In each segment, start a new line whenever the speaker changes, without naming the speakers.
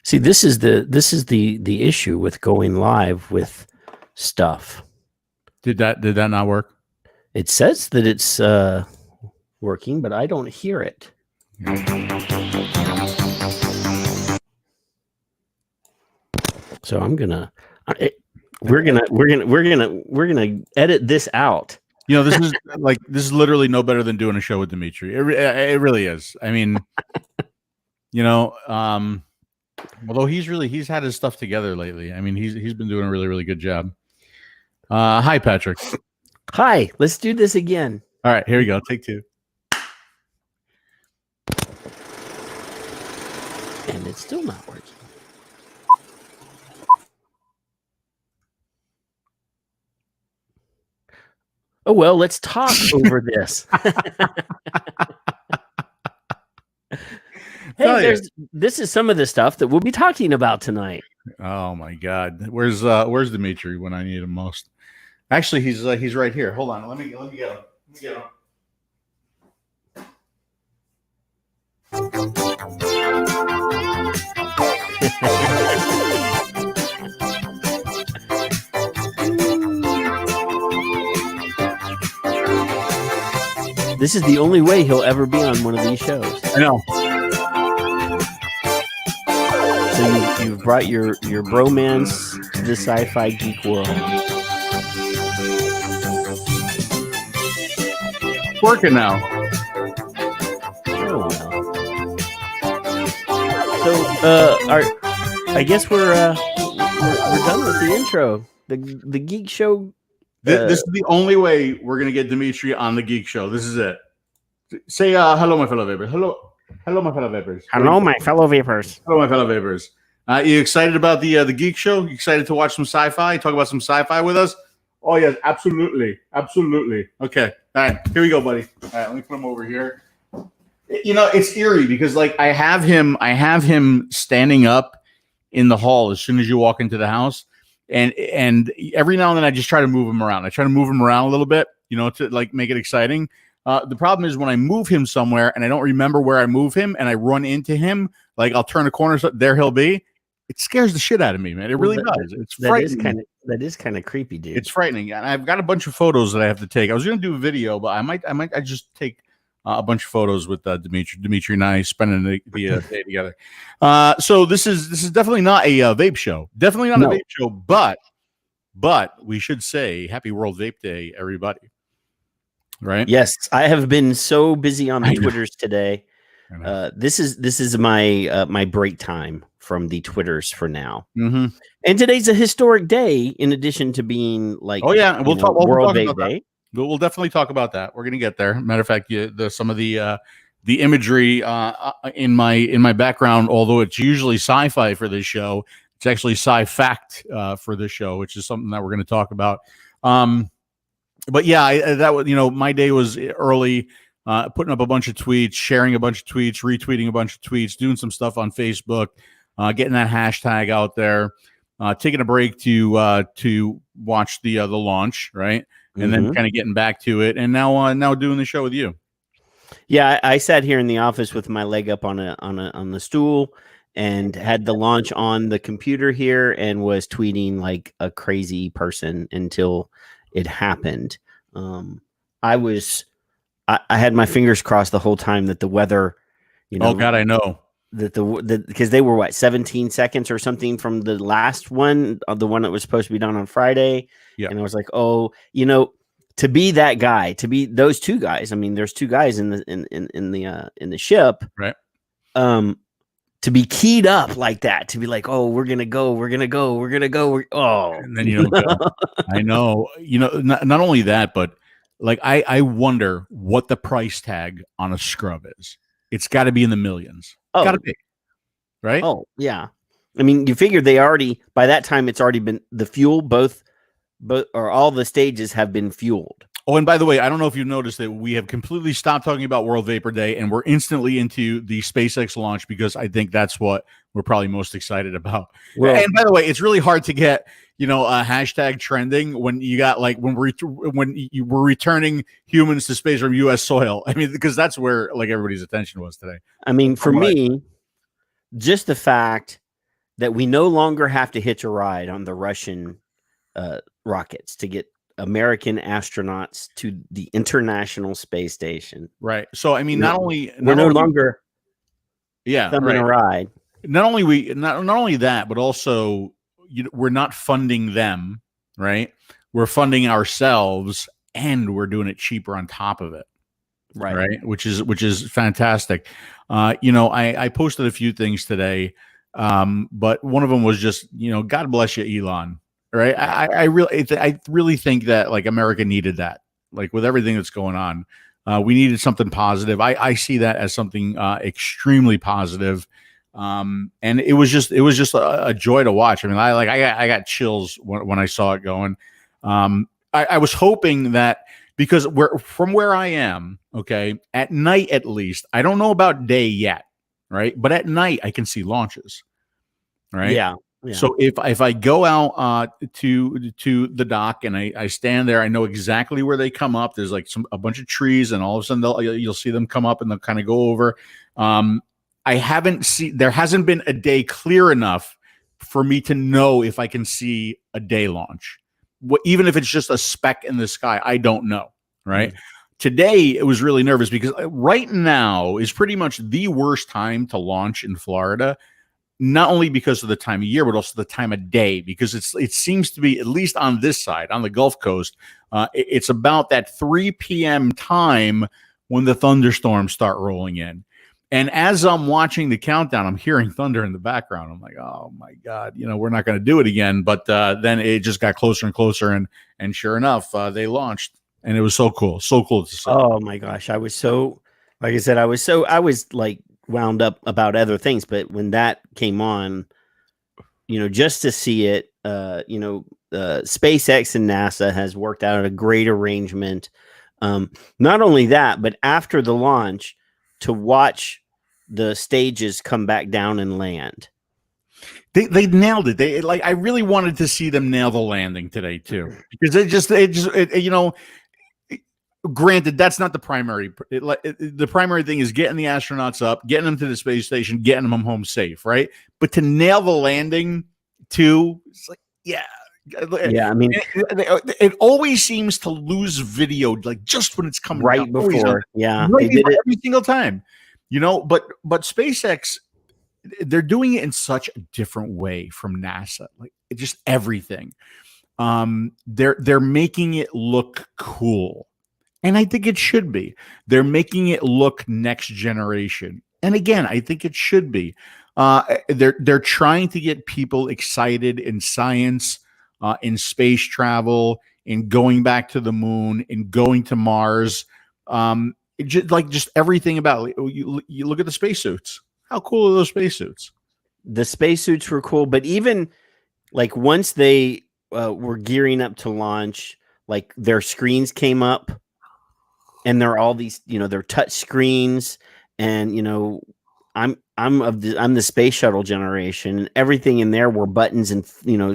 See, this is the issue with going live with stuff.
Did that not work?
It says that it's working, but I don't hear it. So I'm gonna we're gonna edit this out.
You know, this is literally no better than doing a show with Dimitri. It really is. I mean, you know, although he's had his stuff together lately. I mean, he's been doing a really, really good job. Hi, Patrick.
Hi, let's do this again.
All right, here we go. Take two.
And it's still not working. Oh, well, let's talk over this. Hey, this is some of the stuff that we'll be talking about tonight.
Oh my God, where's Dimitri when I need him most? Actually, he's right here. Hold on, let me get him.
This is the only way he'll ever be on one of these shows.
I know.
So you've brought your bromance to the sci-fi geek world.
It's working now.
Oh well. So I guess we're done with the intro. The Geek Show.
This is the only way we're gonna get Dimitri on the Geek Show. This is it. Say hello, my fellow vapors. Hello, my fellow vapors.
Hello, my fellow vapors.
Hello, my fellow vapors. You excited about the Geek Show? You excited to watch some sci-fi? Talk about some sci-fi with us? Oh yes, absolutely. Okay, all right, here we go, buddy. All right, let me put him over here. You know, it's eerie because like I have him standing up in the hall as soon as you walk into the house. And every now and then I just try to move him around. I try to move him around a little bit, you know, to like make it exciting. The problem is when I move him somewhere and I don't remember where I move him and I run into him, like I'll turn a corner, so there he'll be. It scares the shit out of me, man. It really does. It's frightening.
That is kind of creepy, dude.
It's frightening. And I've got a bunch of photos that I have to take. I was going to do a video, but I just take a bunch of photos with Dimitri and I spending the day together. So this is definitely not a vape show. Definitely not a vape show, but we should say Happy World Vape Day, everybody. Right?
Yes, I have been so busy on the Twitters today. This is my break time from the Twitters for now.
Mm-hmm.
And today's a historic day, in addition to being like
we'll talk
World Vape Day.
We'll definitely talk about that. We're going to get there. Matter of fact, some of the imagery in my background, although it's usually sci-fi for this show, it's actually sci-fact for this show, which is something that we're going to talk about. But yeah, that was, you know, my day was early, putting up a bunch of tweets, sharing a bunch of tweets, retweeting a bunch of tweets, doing some stuff on Facebook, getting that hashtag out there, taking a break to watch the launch, right? And then kind of getting back to it, and now doing the show with you.
Yeah, I sat here in the office with my leg up on the stool, and had the launch on the computer here, and was tweeting like a crazy person until it happened. I had my fingers crossed the whole time that the weather, you know.
Oh God, I know.
That because they were 17 seconds or something from the last one, the one that was supposed to be done on Friday.
Yeah.
And I was like, oh, you know, to be that guy, to be those two guys. I mean, there's two guys in the ship,
right?
To be keyed up like that, to be like, oh, we're gonna go,
and then you don't go. I know, you know, not only that, but like I wonder what the price tag on a scrub is. It's got to be in the millions. Got to be, right?
Oh yeah. I mean, you figure they already, by that time, it's already been the fuel. Both or all the stages have been fueled.
Oh, and by the way, I don't know if you've noticed that we have completely stopped talking about World Vapor Day and we're instantly into the SpaceX launch because I think that's what we're probably most excited about.
Well,
And by the way, it's really hard to get, a hashtag trending when you got like when you were returning humans to space from U.S. soil. I mean, because that's where like everybody's attention was today.
I mean, for me, just the fact that we no longer have to hitch a ride on the Russian rockets to get American astronauts to the International Space Station.
Right. So I mean,
we're no longer thumbing a ride.
Not only that, but also we're not funding them, right? We're funding ourselves, and we're doing it cheaper on top of it, right? Which is fantastic. I posted a few things today, but one of them was just God bless you, Elon. Right? I really think that like America needed that, like with everything that's going on. We needed something positive. I see that as something extremely positive. And it was just a joy to watch. I mean, I got chills when I saw it going. I was hoping that because from where I am, okay, at night at least, I don't know about day yet, right? But at night I can see launches, right?
Yeah.
So if I go out to the dock and I stand there, I know exactly where they come up. There's like a bunch of trees, and all of a sudden you'll see them come up and they'll kind of go over. There hasn't been a day clear enough for me to know if I can see a day launch. Even if it's just a speck in the sky, I don't know. Right. Mm-hmm. Today, it was really nervous because right now is pretty much the worst time to launch in Florida. Not only because of the time of year, but also the time of day, because it seems to be, at least on this side, on the Gulf Coast, it's about that 3 p.m. time when the thunderstorms start rolling in. And as I'm watching the countdown, I'm hearing thunder in the background. I'm like, oh my God, we're not going to do it again. But then it just got closer and closer. And sure enough, they launched, and it was so cool. So cool to see.
Oh my gosh. I was so, like I said, I was like wound up about other things, but when that came on, just to see it, SpaceX and NASA has worked out a great arrangement. Not only that, but after the launch, to watch the stages come back down and land.
They nailed it. I really wanted to see them nail the landing today too, because granted, that's not the primary. The primary thing is getting the astronauts up, getting them to the space station, getting them home safe, right? But to nail the landing too, it's like, yeah.
I mean,
it always seems to lose video, like just when it's coming
right down. Before. Yeah,
they did it every single time, But SpaceX, they're doing it in such a different way from NASA, like just everything. They're making it look cool. And I think it should be. They're making it look next generation. And again, I think it should be. They're trying to get people excited in science, in space travel, in going back to the moon, in going to Mars. Just everything about it. You look at the spacesuits. How cool are those spacesuits?
The spacesuits were cool, but even like once they were gearing up to launch, like their screens came up. And there are all these, they're touch screens, and I'm the space shuttle generation, and everything in there were buttons and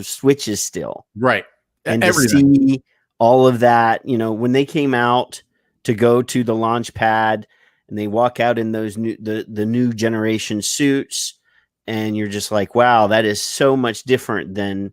switches still.
Right.
And everything. To see all of that, when they came out to go to the launch pad and they walk out in those the new generation suits, and you're just like, wow, that is so much different than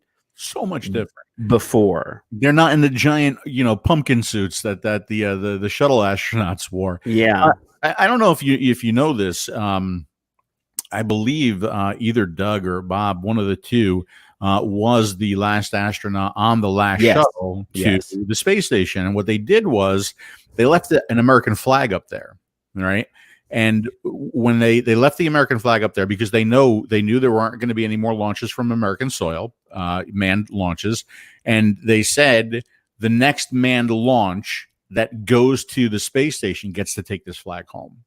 before. They're
not in the giant, pumpkin suits that the shuttle astronauts wore.
Yeah.
I don't know if you know this. I believe either Doug or Bob, one of the two, was the last astronaut on the last shuttle to the space station. And what they did was they left an American flag up there, right? And when they left the American flag up there, because they knew there weren't going to be any more launches from American soil, manned launches, and they said the next manned launch that goes to the space station gets to take this flag home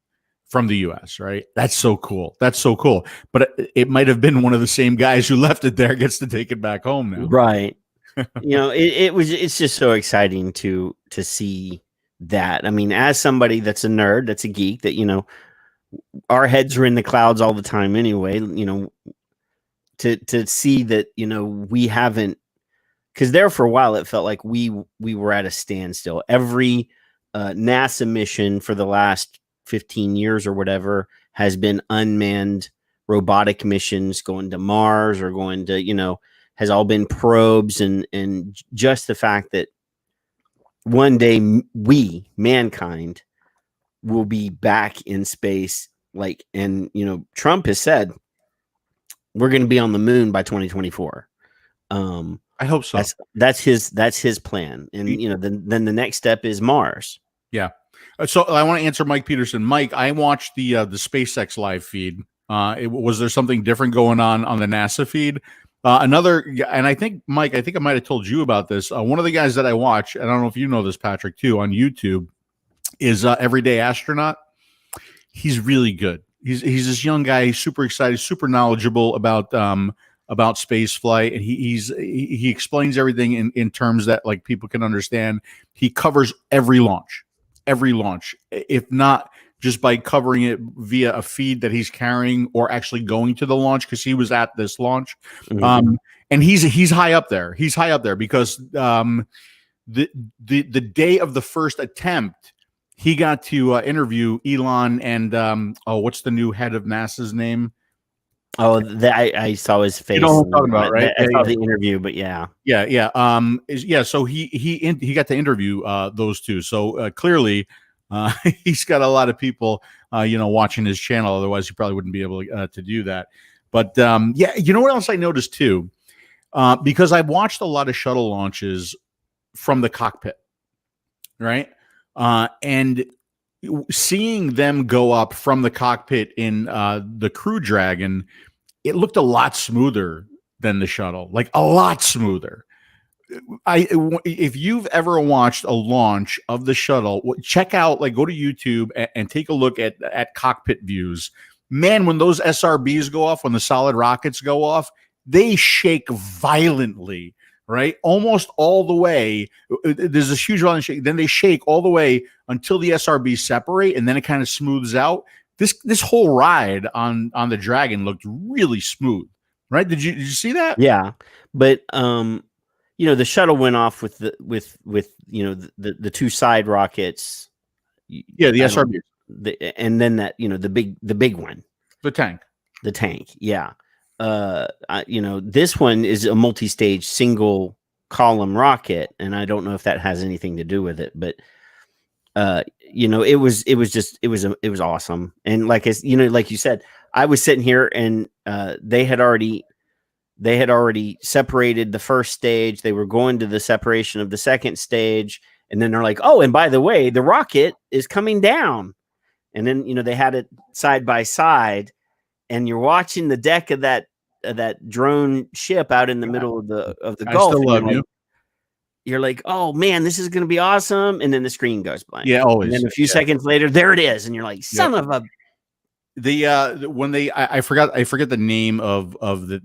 from the U.S. Right? That's so cool. But it might have been one of the same guys who left it there gets to take it back home now.
Right. It's just so exciting to see that. I mean, as somebody that's a nerd, that's a geek, that our heads are in the clouds all the time anyway. To see that we haven't, because there for a while it felt like we were at a standstill. Every NASA mission for the last 15 years or whatever has been unmanned robotic missions going to Mars or going to has all been probes, and just the fact that one day mankind will be back in space, and Trump has said we're going to be on the moon by 2024.
I hope so.
That's his plan, and then the next step is Mars.
Yeah. So I want to answer Mike Peterson. Mike, I watched the SpaceX live feed. Was there something different going on the NASA feed? And I think Mike, I might have told you about this. One of the guys that I watch, and I don't know if you know this, Patrick, too, on YouTube, is Everyday Astronaut. He's really good. He's this young guy. He's super excited, super knowledgeable about space flight, and he explains everything in terms that like people can understand. He covers every launch, if not just by covering it via a feed that he's carrying or actually going to the launch, because he was at this launch.
Mm-hmm.
And he's high up there. He's high up there because the day of the first attempt, he got to interview Elon and what's the new head of NASA's name?
Oh, I saw his face.
You know what I'm talking about, right?
I saw the interview, but yeah.
So he got to interview those two. So clearly, he's got a lot of people, watching his channel. Otherwise, he probably wouldn't be able to do that. But you know what else I noticed too? Because I've watched a lot of shuttle launches from the cockpit, right? And seeing them go up from the cockpit in the Crew Dragon, it looked a lot smoother than the shuttle, like a lot smoother. If you've ever watched a launch of the shuttle, check out, go to YouTube and take a look at cockpit views. Man, when those SRBs go off, when the solid rockets go off, they shake violently. Right, almost all the way. There's this huge violent shake. Then they shake all the way until the SRBs separate, and then it kind of smooths out. This whole ride on the Dragon looked really smooth. Right? Did you see that?
Yeah, but the shuttle went off with the two side rockets.
Yeah, the SRBs,
and then that the big one,
the tank.
Yeah. This one is a multi-stage single column rocket, and I don't know if that has anything to do with it, but it was awesome. And like you said, I was sitting here and they had already separated the first stage. They were going to the separation of the second stage, and then they're like, oh, and by the way, the rocket is coming down. And then they had it side by side, and you're watching the deck of that drone ship out in the middle of the Gulf.
I still love you.
You're like, oh man, this is going to be awesome. And then the screen goes blank.
Yeah, always.
And then a few seconds later, there it is. And you're like, son of a.
When I forgot the name of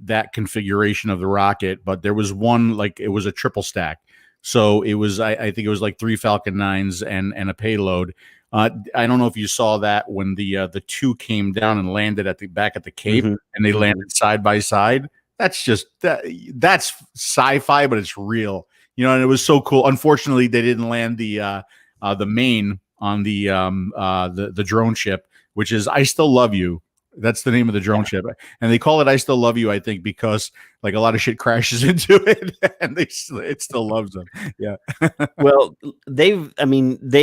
that configuration of the rocket, but there was one, it was a triple stack. So it was, I think it was like 3 Falcon 9s and a payload. I don't know if you saw that when the two came down and landed back at the Cape, and they landed side by side. That's that's sci-fi, but it's real, and it was so cool. Unfortunately, they didn't land the main on the drone ship, which is I Still Love You. That's the name of the drone ship, and they call it "I Still Love You," I think, because a lot of shit crashes into it, and it still loves them. Yeah.
Well, they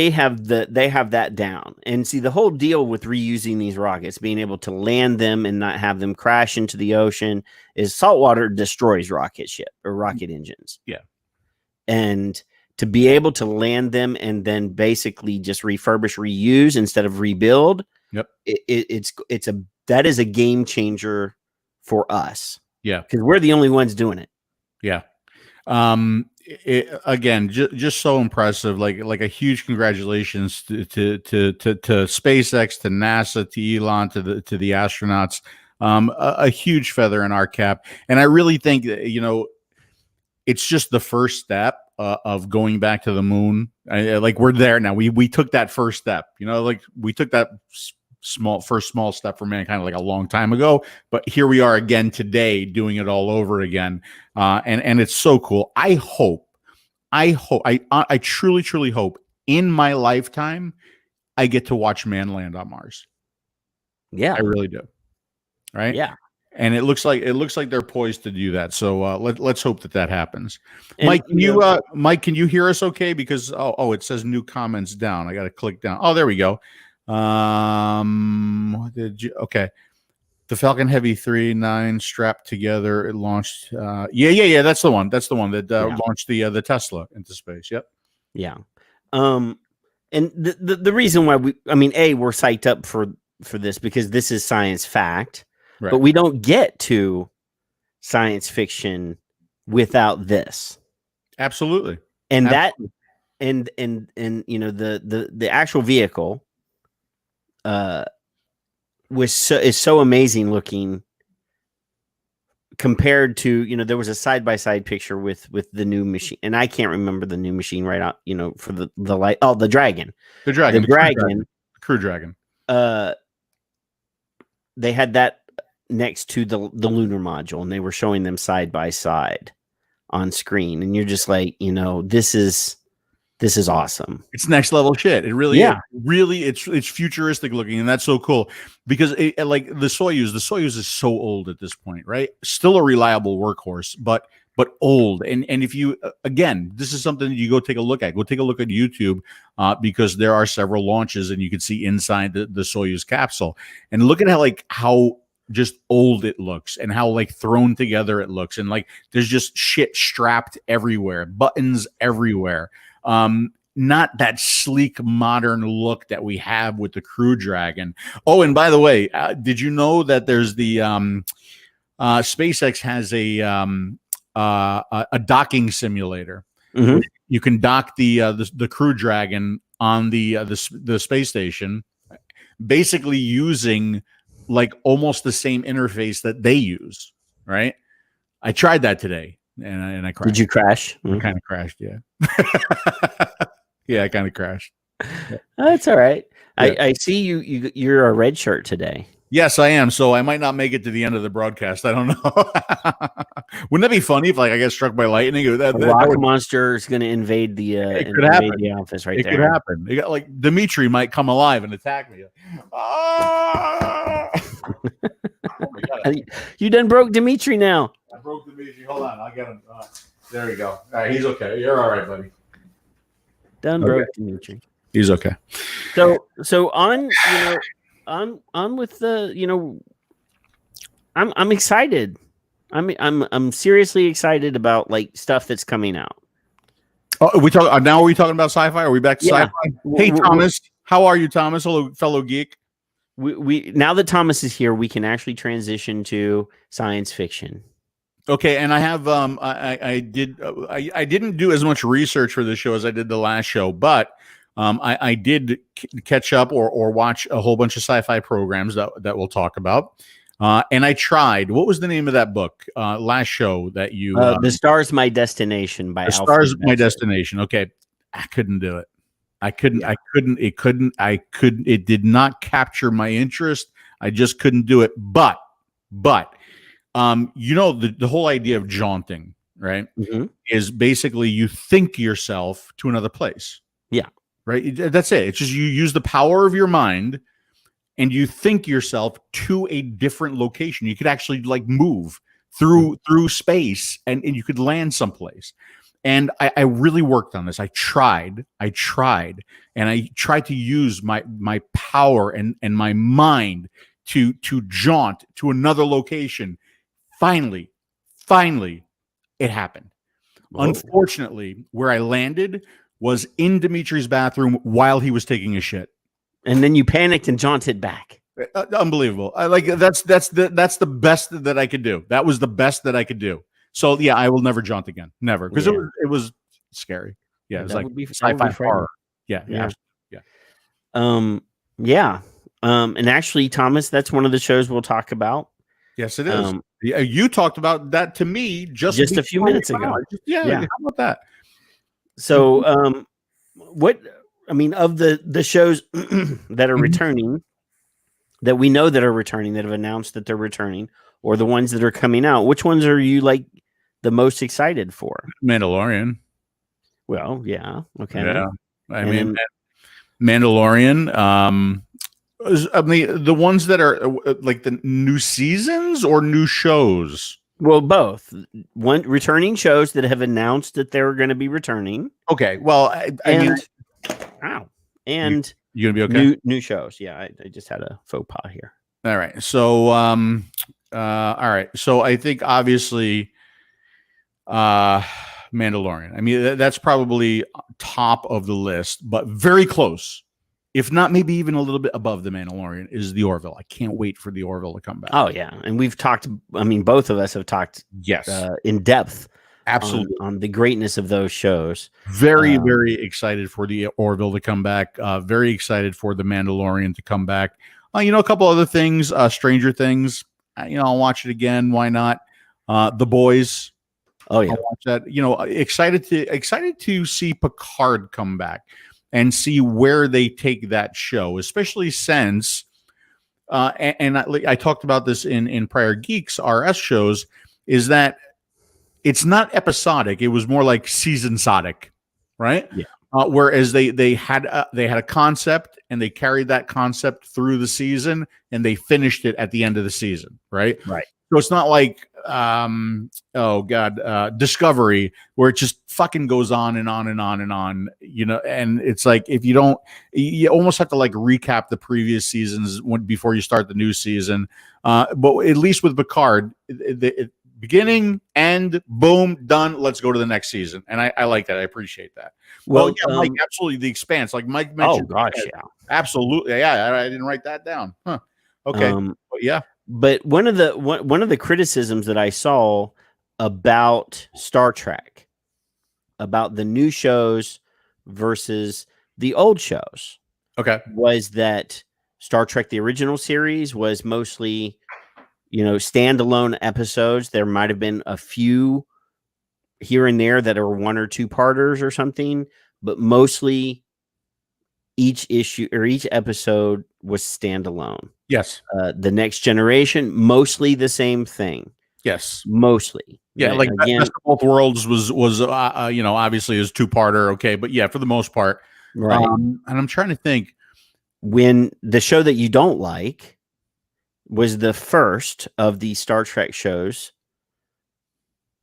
have that down, and see the whole deal with reusing these rockets, being able to land them and not have them crash into the ocean, is saltwater destroys rocket engines.
Yeah,
and to be able to land them and then basically just refurbish, reuse instead of rebuild.
Yep.
That is a game changer for us.
Yeah.
Because we're the only ones doing it.
Yeah. Again, just so impressive. Like a huge congratulations to SpaceX, to NASA, to Elon, to the astronauts. A huge feather in our cap. And I really think that, it's just the first step of going back to the moon. Like we're there now. We took that first step. Like we took that first small step for mankind like a long time ago. But here we are again today, doing it all over again, and it's so cool. I truly hope in my lifetime I get to watch man land on Mars.
Yeah,
I really do. Right?
Yeah.
And it looks like they're poised to do that. So let's hope that happens.
And,
Mike, can you hear us okay? Because it says new comments down. I got to click down. Oh, there we go. Okay. The Falcon Heavy 3.9 strapped together. It launched. Yeah. That's the one. That's the one that launched the Tesla into space. Yep.
Yeah. And the reason why we're psyched up for this because this is science fact. Right. But we don't get to science fiction without this.
Absolutely.
And Absolutely. The actual vehicle is so amazing looking compared to, there was a side-by-side picture with the new machine, and I can't remember the new machine right out, for the light. Oh, the Dragon. The
Crew Dragon.
They had that next to the lunar module, and they were showing them side by side on screen, and you're just like, this is awesome.
It's next level shit. It really is. Really, it's futuristic looking, and that's so cool because like the Soyuz is so old at this point, right? Still a reliable workhorse, but old. And if you again, this is something that you go take a look at. Go take a look at YouTube because there are several launches, and you can see inside the Soyuz capsule, and look at how just old it looks and how thrown together it looks, and there's just shit strapped everywhere, buttons everywhere. Not that sleek modern look that we have with the Crew Dragon. Oh, and by the way, did you know that there's the SpaceX has a docking simulator?
Mm-hmm.
You can dock the Crew Dragon on the space station, basically using almost the same interface that they use, right? I tried that today, and I crashed.
Did you crash?
I kind of crashed, yeah. Yeah, I kind of crashed.
Yeah. That's all right. Yeah. I see you're a red shirt today.
Yes, I am. So I might not make it to the end of the broadcast. I don't know. Wouldn't that be funny if I get struck by lightning?
That rock monster is going to invade the office right there.
It could happen. You got Dimitri might come alive and attack me.
Oh you done broke Dimitri now.
I broke Dimitri. Hold on, I'll get him. There we go. All right, he's okay. You're all right, buddy.
Broke Dimitri.
He's okay.
So on with the I'm excited. I'm seriously excited about stuff that's coming out.
Oh, are we talking about sci-fi? Are we back to sci-fi? Hey, Thomas, how are you, Thomas? Hello, fellow geek.
We now that Thomas is here, we can actually transition to science fiction.
Okay, and I have I didn't do as much research for this show as I did the last show, but I did catch up or watch a whole bunch of sci-fi programs that we'll talk about. And I tried. What was the name of that book last show that you?
The Stars My Destination by
The Stars My Destination. Okay, I couldn't do it. I couldn't. Yeah. It did not capture my interest. I just couldn't do it. But the whole idea of jaunting, right, is basically you think yourself to another place.
Yeah.
Right. That's it. It's just you use the power of your mind and you think yourself to a different location. You could actually move through space and you could land someplace. And I really worked on this. I tried, and I tried to use my power and my mind to jaunt to another location. Finally, it happened. Whoa. Unfortunately, where I landed was in Dimitri's bathroom while he was taking a shit.
And then you panicked and jaunted back.
Unbelievable. That's the best that I could do. That was the best that I could do. So yeah, I will never jaunt again. Never. Because it was scary. Yeah, it was sci-fi horror. Yeah.
And actually, Thomas, that's one of the shows we'll talk about.
Yes, it is. Yeah, you talked about that to me just
a few minutes ago.
Yeah, how about that?
So, what I mean of the shows that are returning, that we know that are returning, that have announced that they're returning, or the ones that are coming out, which ones are you like the most excited for?
Mandalorian.
Well, yeah, okay.
Yeah, I
And
mean,
then,
Mandalorian. I mean, the ones that are like the new seasons or new shows.
well, both. One returning shows that have announced that they're going to be returning,
Okay, well, I mean,
and wow, and
you gonna be okay?
new shows. Yeah, I just had a faux pas here.
All right, so all right, so I think obviously, Mandalorian. I mean, that's probably top of the list, but very close. If not, maybe even a little bit above the Mandalorian is the Orville. I can't wait for the Orville to come back.
Oh yeah, and we've talked. I mean, both of us have talked
Yes,
in depth,
absolutely,
on the greatness of those shows.
Very, very excited for the Orville to come back. Very excited for the Mandalorian to come back. You know, a couple other things. Stranger Things. You know, I'll watch it again. Why not? The Boys.
Oh yeah,
I'll watch that. You know, excited to see Picard come back and see where they take that show, especially since, and I talked about this in prior Geeks-R-Us shows, is that it's not episodic. It was more like season-sodic, right?
Yeah.
Whereas they had a concept and they carried that concept through the season and they finished it at the end of the season, right?
Right.
So it's not like Discovery, where it just fucking goes on and on and on and on, you know. And it's like, if you don't, you almost have to like recap the previous seasons before you start the new season. But at least with Picard, beginning, end, boom, done. Let's go to the next season. And I like that. I appreciate that. Well, yeah, Mike, absolutely. The Expanse, like Mike mentioned.
Oh gosh, yeah,
absolutely. Yeah, I didn't write that down. Huh. Okay. But yeah.
But one of the criticisms that I saw about Star Trek, about the new shows versus the old shows,
okay,
was that Star Trek the original series was mostly, you know, standalone episodes. There might have been a few here and there that are 1 or 2 parters or something, but mostly each issue or each episode was standalone.
Yes.
The Next Generation, mostly the same thing.
Yes.
Mostly.
Yeah, like again, Best of Both Worlds was you know, obviously is 2-parter, okay, but yeah, for the most part.
Right.
And I'm trying to think,
when the show that you don't like was the first of the Star Trek shows,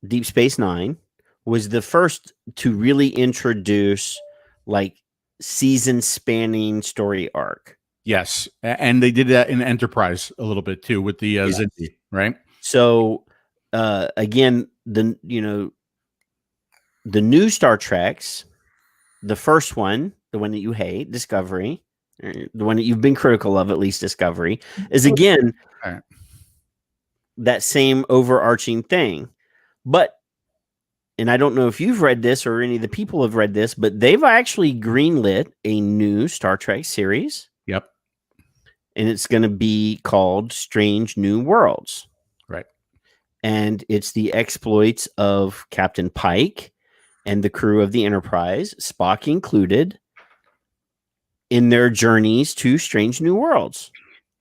Deep Space Nine was the first to really introduce like season spanning story arc.
Yes, and they did that in Enterprise a little bit too with the Zinti, right?
So again, the new Star Treks, the first one, the one that you hate, Discovery, the one that you've been critical of, at least Discovery, is again that same overarching thing. But, and I don't know if you've read this or any of the people have read this, but they've actually greenlit a new Star Trek series.
Yep.
And it's going to be called Strange New Worlds.
Right.
And it's the exploits of Captain Pike and the crew of the Enterprise, Spock included, in their journeys to Strange New Worlds.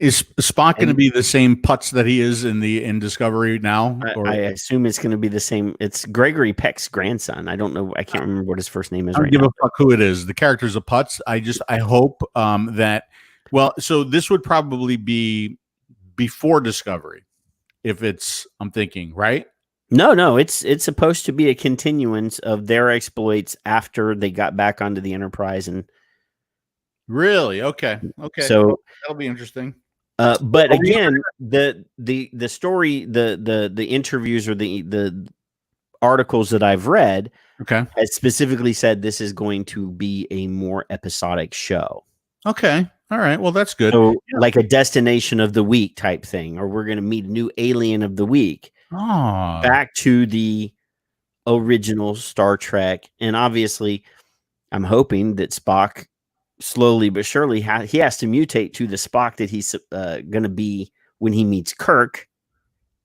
Is Spock going to be the same putz that he is in Discovery now?
I assume it's going to be the same. It's Gregory Peck's grandson. I don't know. I can't remember what his first name is.
I don't give a fuck who it is. The character's a putz. I hope that. Well, so this would probably be before Discovery, if it's. I'm thinking, right?
No. It's supposed to be a continuance of their exploits after they got back onto the Enterprise. And
really, okay.
So
that'll be interesting.
But again, the story, the interviews or the articles that I've read, has specifically said this is going to be a more episodic show.
Okay. All right. Well, that's good.
So, like a destination of the week type thing, or we're going to meet a new alien of the week. Back to the original Star Trek. And obviously, I'm hoping that Spock slowly but surely he has to mutate to the Spock that he's going to be when he meets Kirk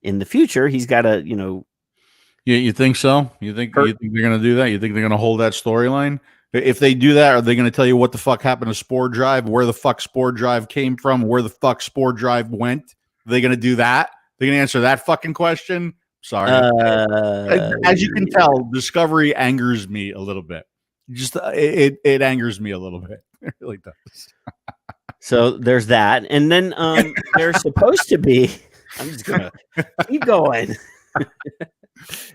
in the future, he's got to,
You think so? You think they're going to do that? You think they're going to hold that storyline? If they do that, are they going to tell you what the fuck happened to Spore Drive, where the fuck Spore Drive came from, where the fuck Spore Drive went? Are they going to do that? They're going to answer that fucking question? Sorry. As you can tell, Discovery angers me a little bit. Just it angers me a little bit. It really does.
So there's that. And then there's supposed to be, I'm just going to keep going.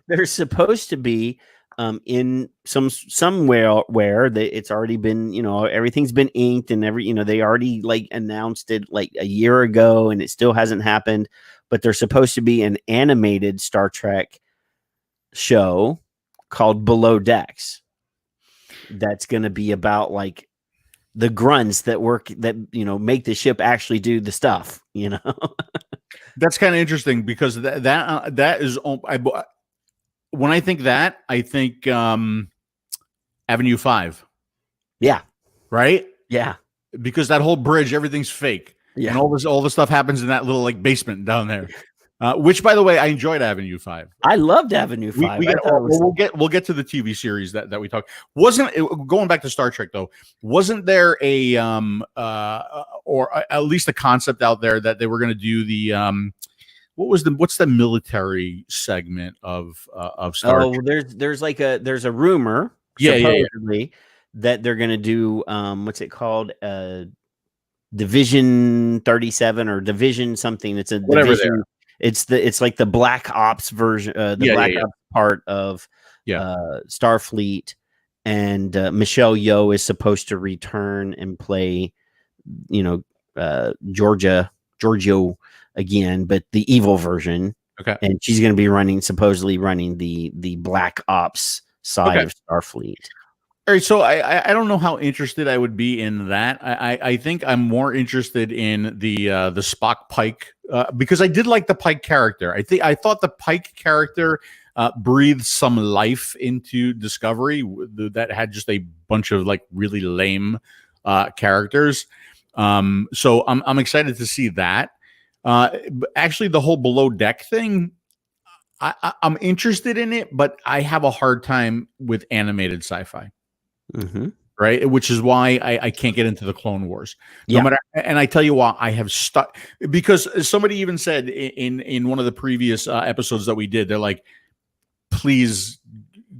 There's supposed to be in somewhere where it's already been, everything's been inked and they already like announced it like a year ago and it still hasn't happened. But there's supposed to be an animated Star Trek show called Below Decks. That's going to be about like the grunts that make the ship actually do the stuff,
That's kind of interesting because that is when I think that, I think Avenue 5.
Yeah.
Right?
Yeah.
Because that whole bridge, everything's fake. Yeah. And all the stuff happens in that little like basement down there. Which, by the way, I enjoyed Avenue 5.
I loved Avenue 5.
We'll get to the TV series that we talked. Going back to Star Trek though? Wasn't there a or at least a concept out there that they were going to do the what's the military segment of Star Trek?
There's a rumor supposedly that they're going to do what's it called Division 37 or Division something. It's a
whatever
division. It's like the Black Ops version, Ops part of Starfleet, and Michelle Yeoh is supposed to return and play, Giorgio again, but the evil version.
Okay,
and she's going to be supposedly running the Black Ops side of Starfleet.
All right, so I don't know how interested I would be in that. I think I'm more interested in the Spock Pike because I did like the Pike character. I thought the Pike character breathed some life into Discovery that had just a bunch of like really lame characters. So I'm excited to see that. Actually, the whole Below Deck thing, I'm interested in it, but I have a hard time with animated sci-fi.
Mm-hmm.
Right, which is why I can't get into the Clone Wars. And I tell you why I have stuck, because somebody even said in one of the previous episodes that we did, they're like, please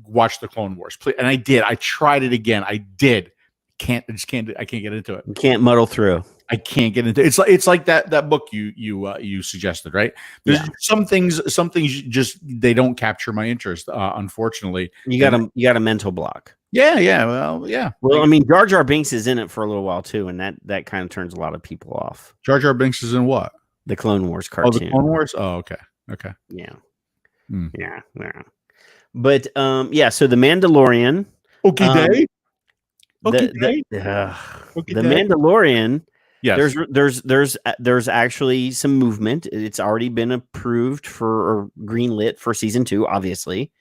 watch the Clone Wars, please. And I did. I tried it again. I did. I just can't. I can't get into it.
You can't muddle through.
I can't get into it. It's like that book you suggested, right? There's some things just they don't capture my interest. Unfortunately,
you got a mental block.
Yeah. Well,
I mean, Jar Jar Binks is in it for a little while too, and that kind of turns a lot of people off.
Jar Jar Binks is in what?
The Clone Wars cartoon.
Oh, the Clone Wars. Oh, okay.
Yeah. But so the Mandalorian.
The
Mandalorian.
Yes.
There's actually some movement. It's already been approved or greenlit for season 2, obviously.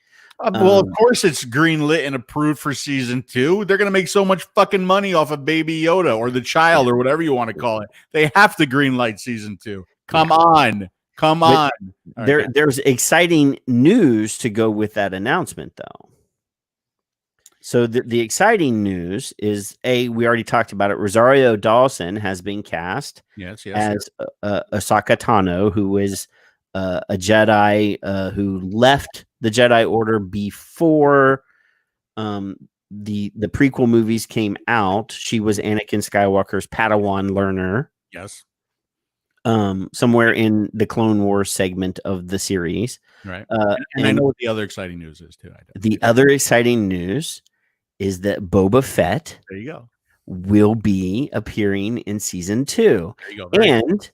Well, of course it's greenlit and approved for season 2. They're going to make so much fucking money off of Baby Yoda or the child or whatever you want to call it. They have to greenlight season 2. Come on.
There's exciting news to go with that announcement, though. So the exciting news is, we already talked about it. Rosario Dawson has been cast as Ahsoka Tano, who is a Jedi who left the Jedi Order before the prequel movies came out. She was Anakin Skywalker's Padawan learner.
Yes.
Somewhere in the Clone Wars segment of the series.
Right. And I know what the other exciting news is too.
The other exciting news is that Boba Fett will be appearing in season 2.
There you go.
And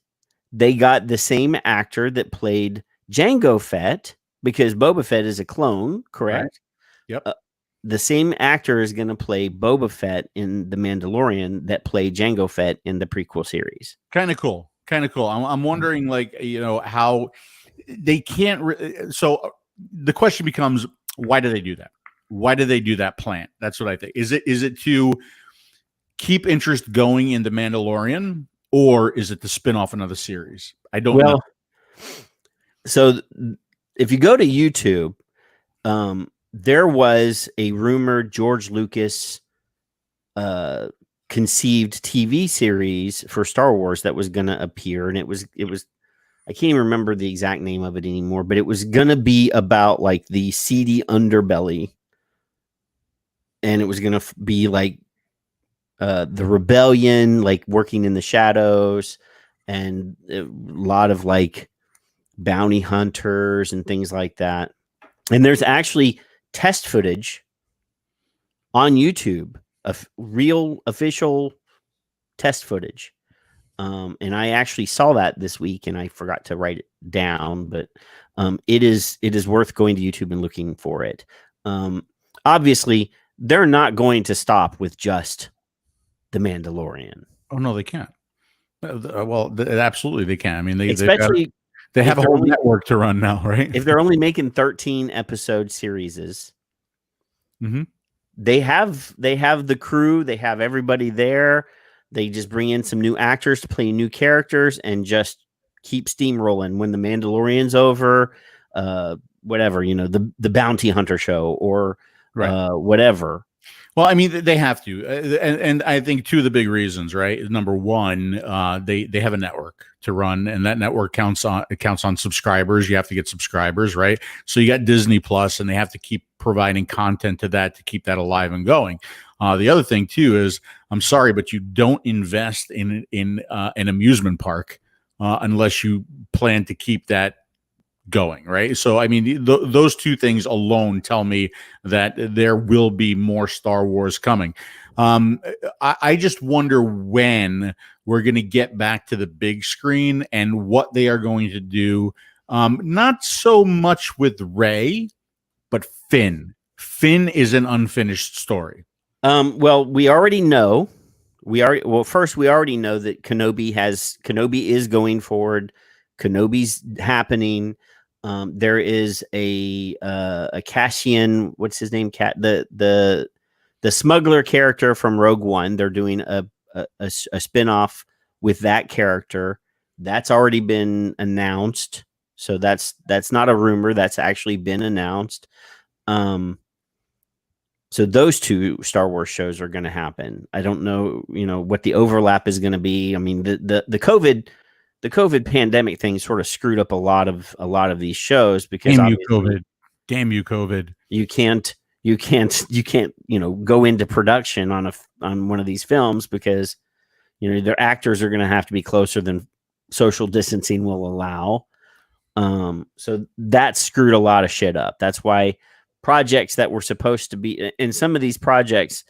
they got the same actor that played Jango Fett, because Boba Fett is a clone, correct?
Right. Yep.
The same actor is going to play Boba Fett in The Mandalorian that played Jango Fett in the prequel series.
Kind of cool. I'm wondering, how they can't. So the question becomes, why do they do that? Why do they do that plant? That's what I think. Is it to keep interest going in The Mandalorian, or is it to spin off another series? I don't know.
So if you go to YouTube, there was a rumored George Lucas conceived TV series for Star Wars that was going to appear, and it was I can't even remember the exact name of it anymore, but it was going to be about like the seedy underbelly, and it was going to be like the rebellion, like working in the shadows, and a lot of like bounty hunters and things like that. And there's actually test footage on YouTube of real official test footage. And I actually saw that this week, and I forgot to write it down, but it is worth going to YouTube and looking for it. Obviously, they're not going to stop with just The Mandalorian.
Oh no, they can't. Well, absolutely they can. I mean,
Especially
they have a whole
only,
network to run now, right?
If they're only making 13 episode series, they have the crew, they have everybody there. They just bring in some new actors to play new characters and just keep steamrolling. When The Mandalorian's over, whatever, the Bounty Hunter show or whatever.
Well, I mean, they have to, and I think two of the big reasons, right? Number one, they have a network to run, and that network counts on subscribers. You have to get subscribers, right? So you got Disney Plus, and they have to keep providing content to that to keep that alive and going. The other thing too is, I'm sorry, but you don't invest in an amusement park unless you plan to keep that going, right? So I mean, those two things alone tell me that there will be more Star Wars coming. I just wonder when we're going to get back to the big screen and what they are going to do. Not so much with Rey, but Finn. Finn is an unfinished story.
Well, we already know. First, we already know that Kenobi is going forward. Kenobi's happening. There is a Cassian, what's his name? The smuggler character from Rogue One. They're doing a spinoff with that character. That's already been announced. So that's not a rumor. That's actually been announced. So those two Star Wars shows are going to happen. I don't know, what the overlap is going to be. I mean, the COVID pandemic thing sort of screwed up a lot of these shows because
damn you COVID.
You can't go into production on one of these films because their actors are going to have to be closer than social distancing will allow. So that screwed a lot of shit up. That's why projects that were supposed to be, and some of these projects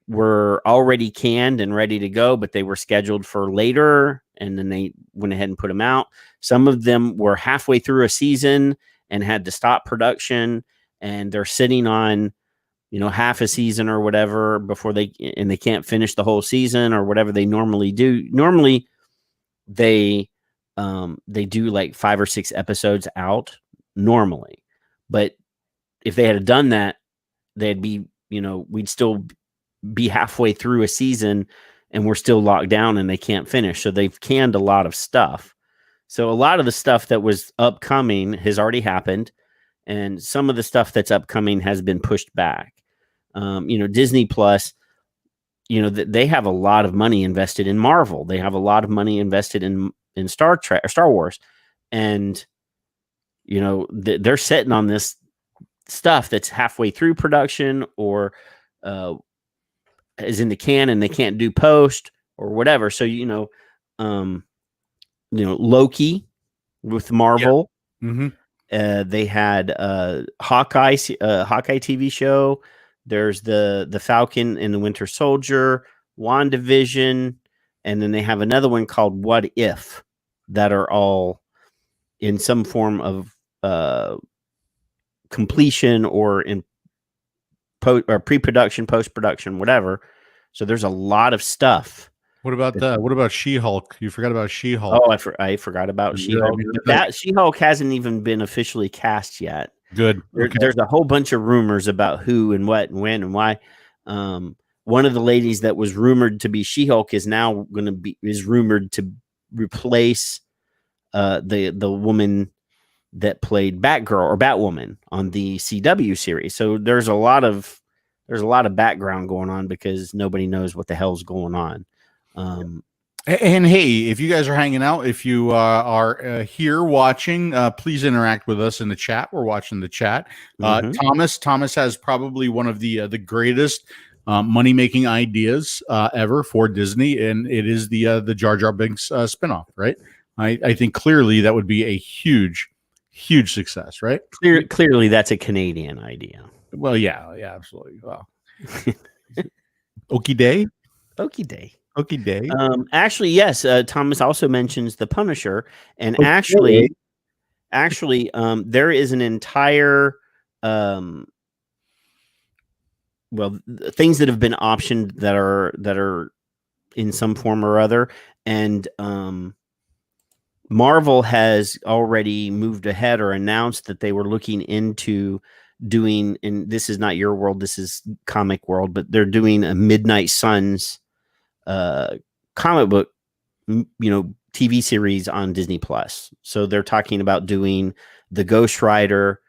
were already canned and ready to go, but they were scheduled for later, and then they went ahead and put them out. Some of them were halfway through a season and had to stop production, and they're sitting on half a season or whatever before they can't finish the whole season or whatever they normally do. Normally they do like 5 or 6 episodes out normally, but if they had done that, they'd be, we'd still be halfway through a season and we're still locked down and they can't finish. So they've canned a lot of stuff. So a lot of the stuff that was upcoming has already happened. And some of the stuff that's upcoming has been pushed back. Disney Plus, they have a lot of money invested in Marvel. They have a lot of money invested in Star Wars. And, they're sitting on this stuff that's halfway through production or is in the can and they can't do post or whatever. So Loki with Marvel.
Yeah. Mm-hmm.
They had Hawkeye TV show. There's the Falcon and the Winter Soldier, WandaVision, and then they have another one called What If that are all in some form of completion or in pre-production, post-production, whatever. So there's a lot of stuff.
What about She-Hulk? You forgot about She-Hulk.
Oh, I forgot about She-Hulk. That She-Hulk hasn't even been officially cast yet.
Good. Okay.
There's a whole bunch of rumors about who and what and when and why. One of the ladies that was rumored to be She-Hulk is now rumored to replace the woman that played Batgirl or Batwoman on the CW series. So there's a lot of background going on because nobody knows what the hell's going on.
And hey, if you guys are hanging out, if you are here watching, please interact with us in the chat. We're watching the chat. Thomas has probably one of the greatest money making ideas ever for Disney, and it is the Jar Jar Binks spinoff. Right? I think clearly that would be a huge success. Right?
Clearly, that's a Canadian idea.
Well, yeah, absolutely. Well, Okie day.
Okie day.
Okay, day.
Actually, yes. Thomas also mentions the Punisher, and actually, there is an entire, things that have been optioned that are in some form or other, and Marvel has already moved ahead or announced that they were looking into doing, and this is not your world, this is comic world, but they're doing a Midnight Suns comic book, TV series on Disney Plus. So they're talking about doing the Ghost Rider,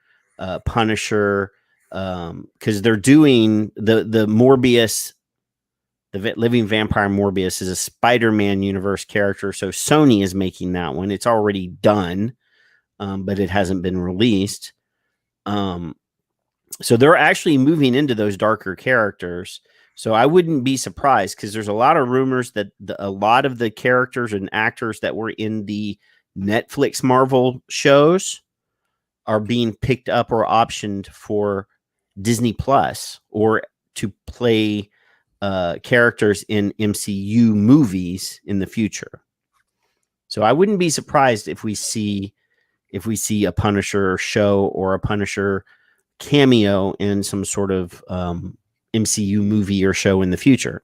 Punisher, because they're doing the Morbius, the living vampire Morbius is a Spider-Man universe character. So Sony is making that one. It's already done, but it hasn't been released. So they're actually moving into those darker characters. So I wouldn't be surprised because there's a lot of rumors that a lot of the characters and actors that were in the Netflix Marvel shows are being picked up or optioned for Disney Plus or to play characters in MCU movies in the future. So I wouldn't be surprised if we see a Punisher show or a Punisher cameo in some sort of MCU movie or show in the future.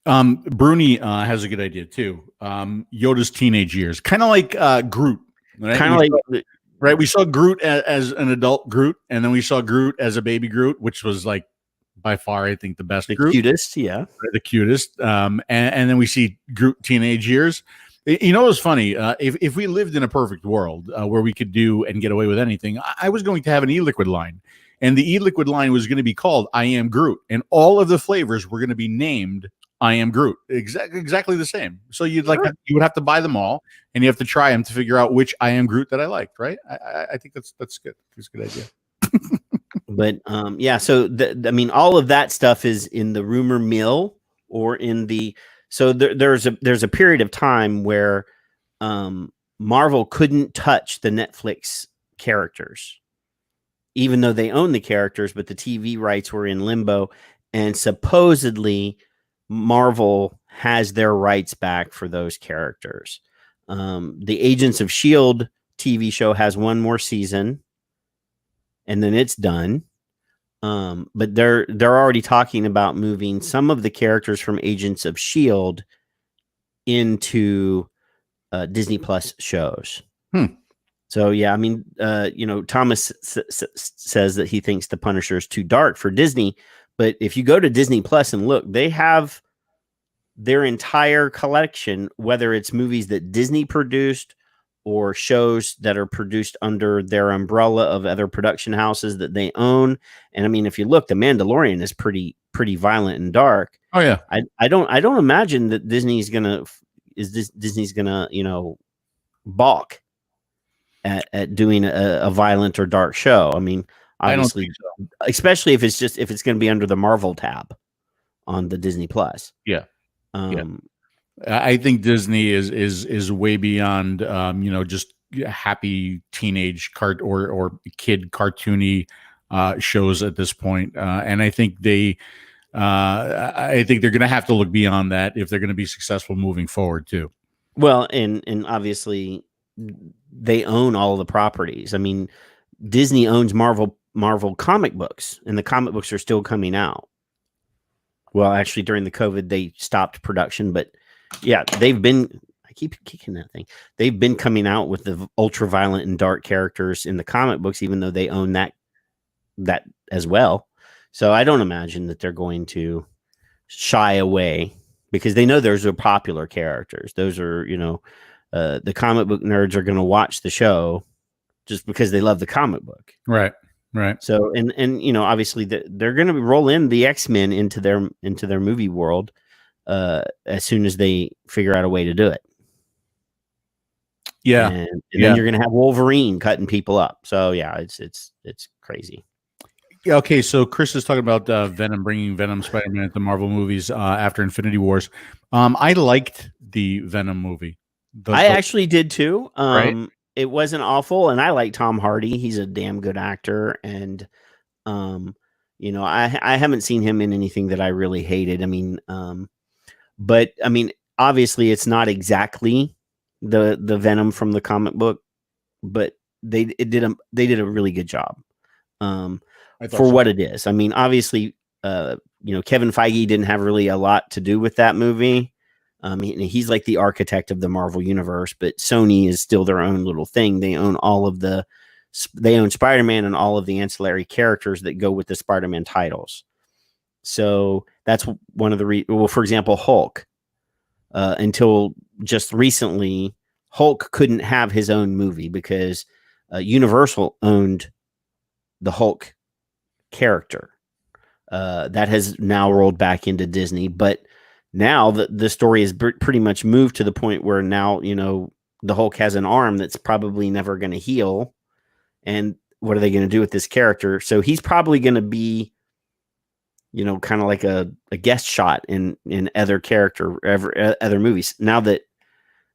Bruni has a good idea too. Yoda's teenage years, kind of like Groot, right?
Kind of like
right. We saw Groot as an adult Groot, and then we saw Groot as a baby Groot, which was like by far, I think, the best,
the
Groot.
Cutest, yeah,
the cutest. And then we see Groot teenage years. You know, it's funny. If we lived in a perfect world where we could do and get away with anything, I was going to have an e-liquid line. And the e-liquid line was going to be called I Am Groot. And all of the flavors were going to be named I Am Groot. Exactly the same. So you would have to buy them all and you have to try them to figure out which I Am Groot that I liked, right? I think that's good. That's a good idea.
But so all of that stuff is in the rumor mill or in the there's a period of time where Marvel couldn't touch the Netflix characters. Even though they own the characters, but the TV rights were in limbo, and supposedly Marvel has their rights back for those characters. The Agents of S.H.I.E.L.D. TV show has one more season, and then it's done. But they're already talking about moving some of the characters from Agents of S.H.I.E.L.D. into Disney Plus shows. So, yeah, Thomas says that he thinks the Punisher is too dark for Disney. But if you go to Disney Plus and look, they have their entire collection, whether it's movies that Disney produced or shows that are produced under their umbrella of other production houses that they own. And if you look, The Mandalorian is pretty violent and dark.
Oh, yeah.
I don't imagine that Disney's gonna balk at doing a violent or dark show. Obviously, especially if it's going to be under the Marvel tab on the Disney Plus.
Yeah. I think Disney is way beyond, just happy teenage or kid cartoony shows at this point. And I think they're going to have to look beyond that if they're going to be successful moving forward too.
Well, and obviously they own all the properties. Disney owns Marvel comic books, and the comic books are still coming out. Well, actually, during the COVID, they stopped production, but yeah, they've been. I keep kicking that thing. They've been coming out with the ultra violent and dark characters in the comic books, even though they own that as well. So I don't imagine that they're going to shy away because they know those are popular characters. Those are, the comic book nerds are going to watch the show just because they love the comic book.
Right.
So and you know, obviously they're going to roll in the X-Men into their movie world as soon as they figure out a way to do it.
Yeah.
And then you're going to have Wolverine cutting people up. So yeah, it's crazy.
Yeah, okay, so Chris is talking about Venom, bringing Venom Spider-Man into Marvel movies after Infinity Wars. I liked the Venom movie.
I actually did too.
Right?
It wasn't awful, and I like Tom Hardy. He's a damn good actor, and you know, I haven't seen him in anything that I really hated. I mean, but I mean, obviously, it's not exactly the Venom from the comic book, but they did a really good job. For what it is. I mean, obviously, you know, Kevin Feige didn't have really a lot to do with that movie. He's like the architect of the Marvel universe, but Sony is still their own little thing. They own they own Spider-Man and all of the ancillary characters that go with the Spider-Man titles. So that's one of the well, for example, Hulk. Until just recently, Hulk couldn't have his own movie because Universal owned the Hulk character. That has now rolled back into Disney, but now the story is pretty much moved to the point where now, you know, the Hulk has an arm that's probably never going to heal. And what are they going to do with this character? So he's probably going to be, you know, kind of like a guest shot in other other movies. Now that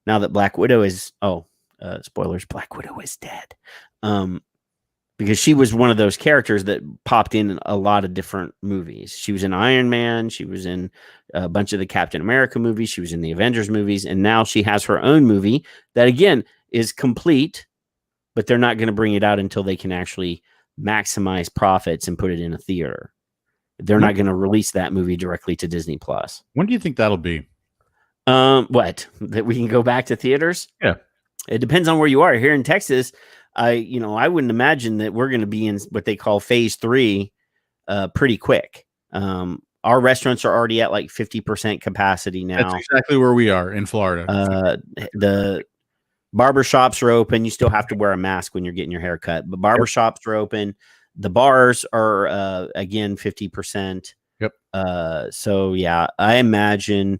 Black Widow is, spoilers, Black Widow is dead. Because she was one of those characters that popped in a lot of different movies. She was in Iron Man. She was in a bunch of the Captain America movies. She was in the Avengers movies. And now she has her own movie that, again, is complete, but they're not going to bring it out until they can actually maximize profits and put it in a theater. They're not going to release that movie directly to Disney Plus.
When do you think that'll be?
What? That we can go back to theaters?
Yeah.
It depends on where you are. Here in Texas, I wouldn't imagine that we're going to be in what they call phase 3 pretty quick. Our restaurants are already at like 50% capacity now.
That's exactly where we are in Florida.
The barbershops are open. You still have to wear a mask when you're getting your hair cut, but barbershops are open. The bars are, again, 50%.
Yep.
So yeah, I imagine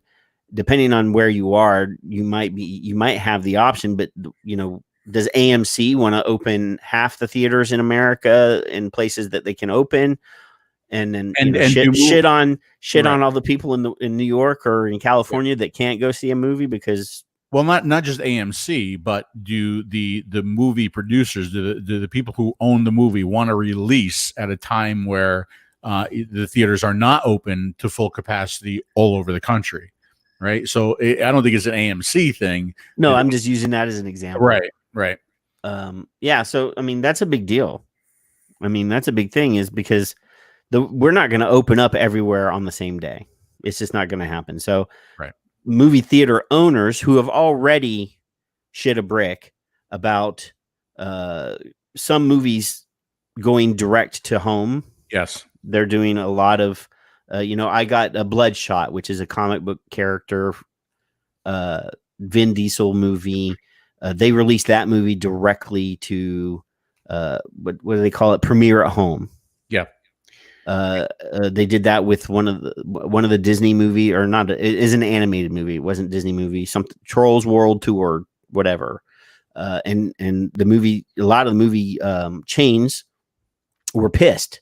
depending on where you are, you might have the option, but you know, does AMC want to open half the theaters in America in places that they can open, and then shit on all the people in New York or in California that can't go see a movie because,
well, not just AMC, but do the movie producers, do the people who own the movie want to release at a time where the theaters are not open to full capacity all over the country, right? So I don't think it's an AMC thing.
No, I'm just using that as an example.
Right.
Yeah. So, I mean, that's a big deal. I mean, that's a big thing is because we're not going to open up everywhere on the same day. It's just not going to happen. So movie theater owners who have already shit a brick about some movies going direct to home.
Yes.
They're doing a lot of, I got a Bloodshot, which is a comic book character, Vin Diesel movie. They released that movie directly to what do they call it? Premiere at home.
Yeah.
They did that with one of the Disney movie, or not. It is an animated movie. It wasn't Disney movie. Something Trolls World Tour, whatever. And the movie, a lot of the movie chains were pissed.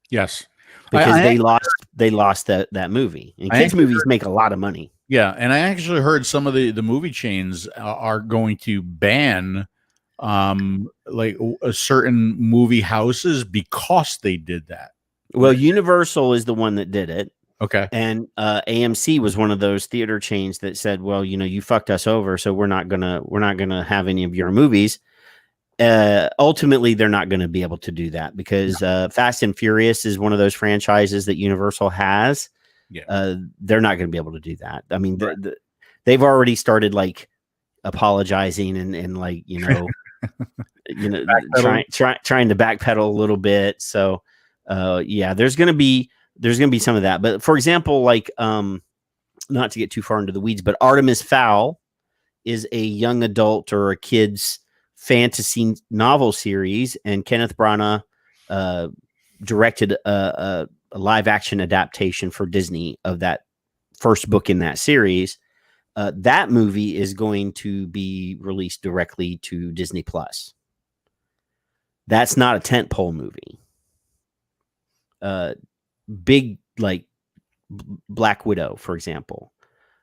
Yes.
Because they lost that movie. And kids movies make a lot of money.
Yeah, and I actually heard some of the movie chains are going to ban like certain movie houses because they did that.
Well, Universal is the one that did it.
Okay.
And AMC was one of those theater chains that said, well, you fucked us over, so we're not gonna have any of your movies. Ultimately, they're not going to be able to do that because Fast and Furious is one of those franchises that Universal has.
Yeah.
They're not going to be able to do that. I mean, they've already started like apologizing and like, trying to backpedal a little bit. So, yeah, there's going to be some of that. But for example, like, not to get too far into the weeds, but Artemis Fowl is a young adult or a kid's fantasy novel series, and Kenneth Branagh directed a live action adaptation for Disney of that first book in that series. That movie is going to be released directly to Disney Plus. That's not a tentpole movie. Big, like Black Widow, for example,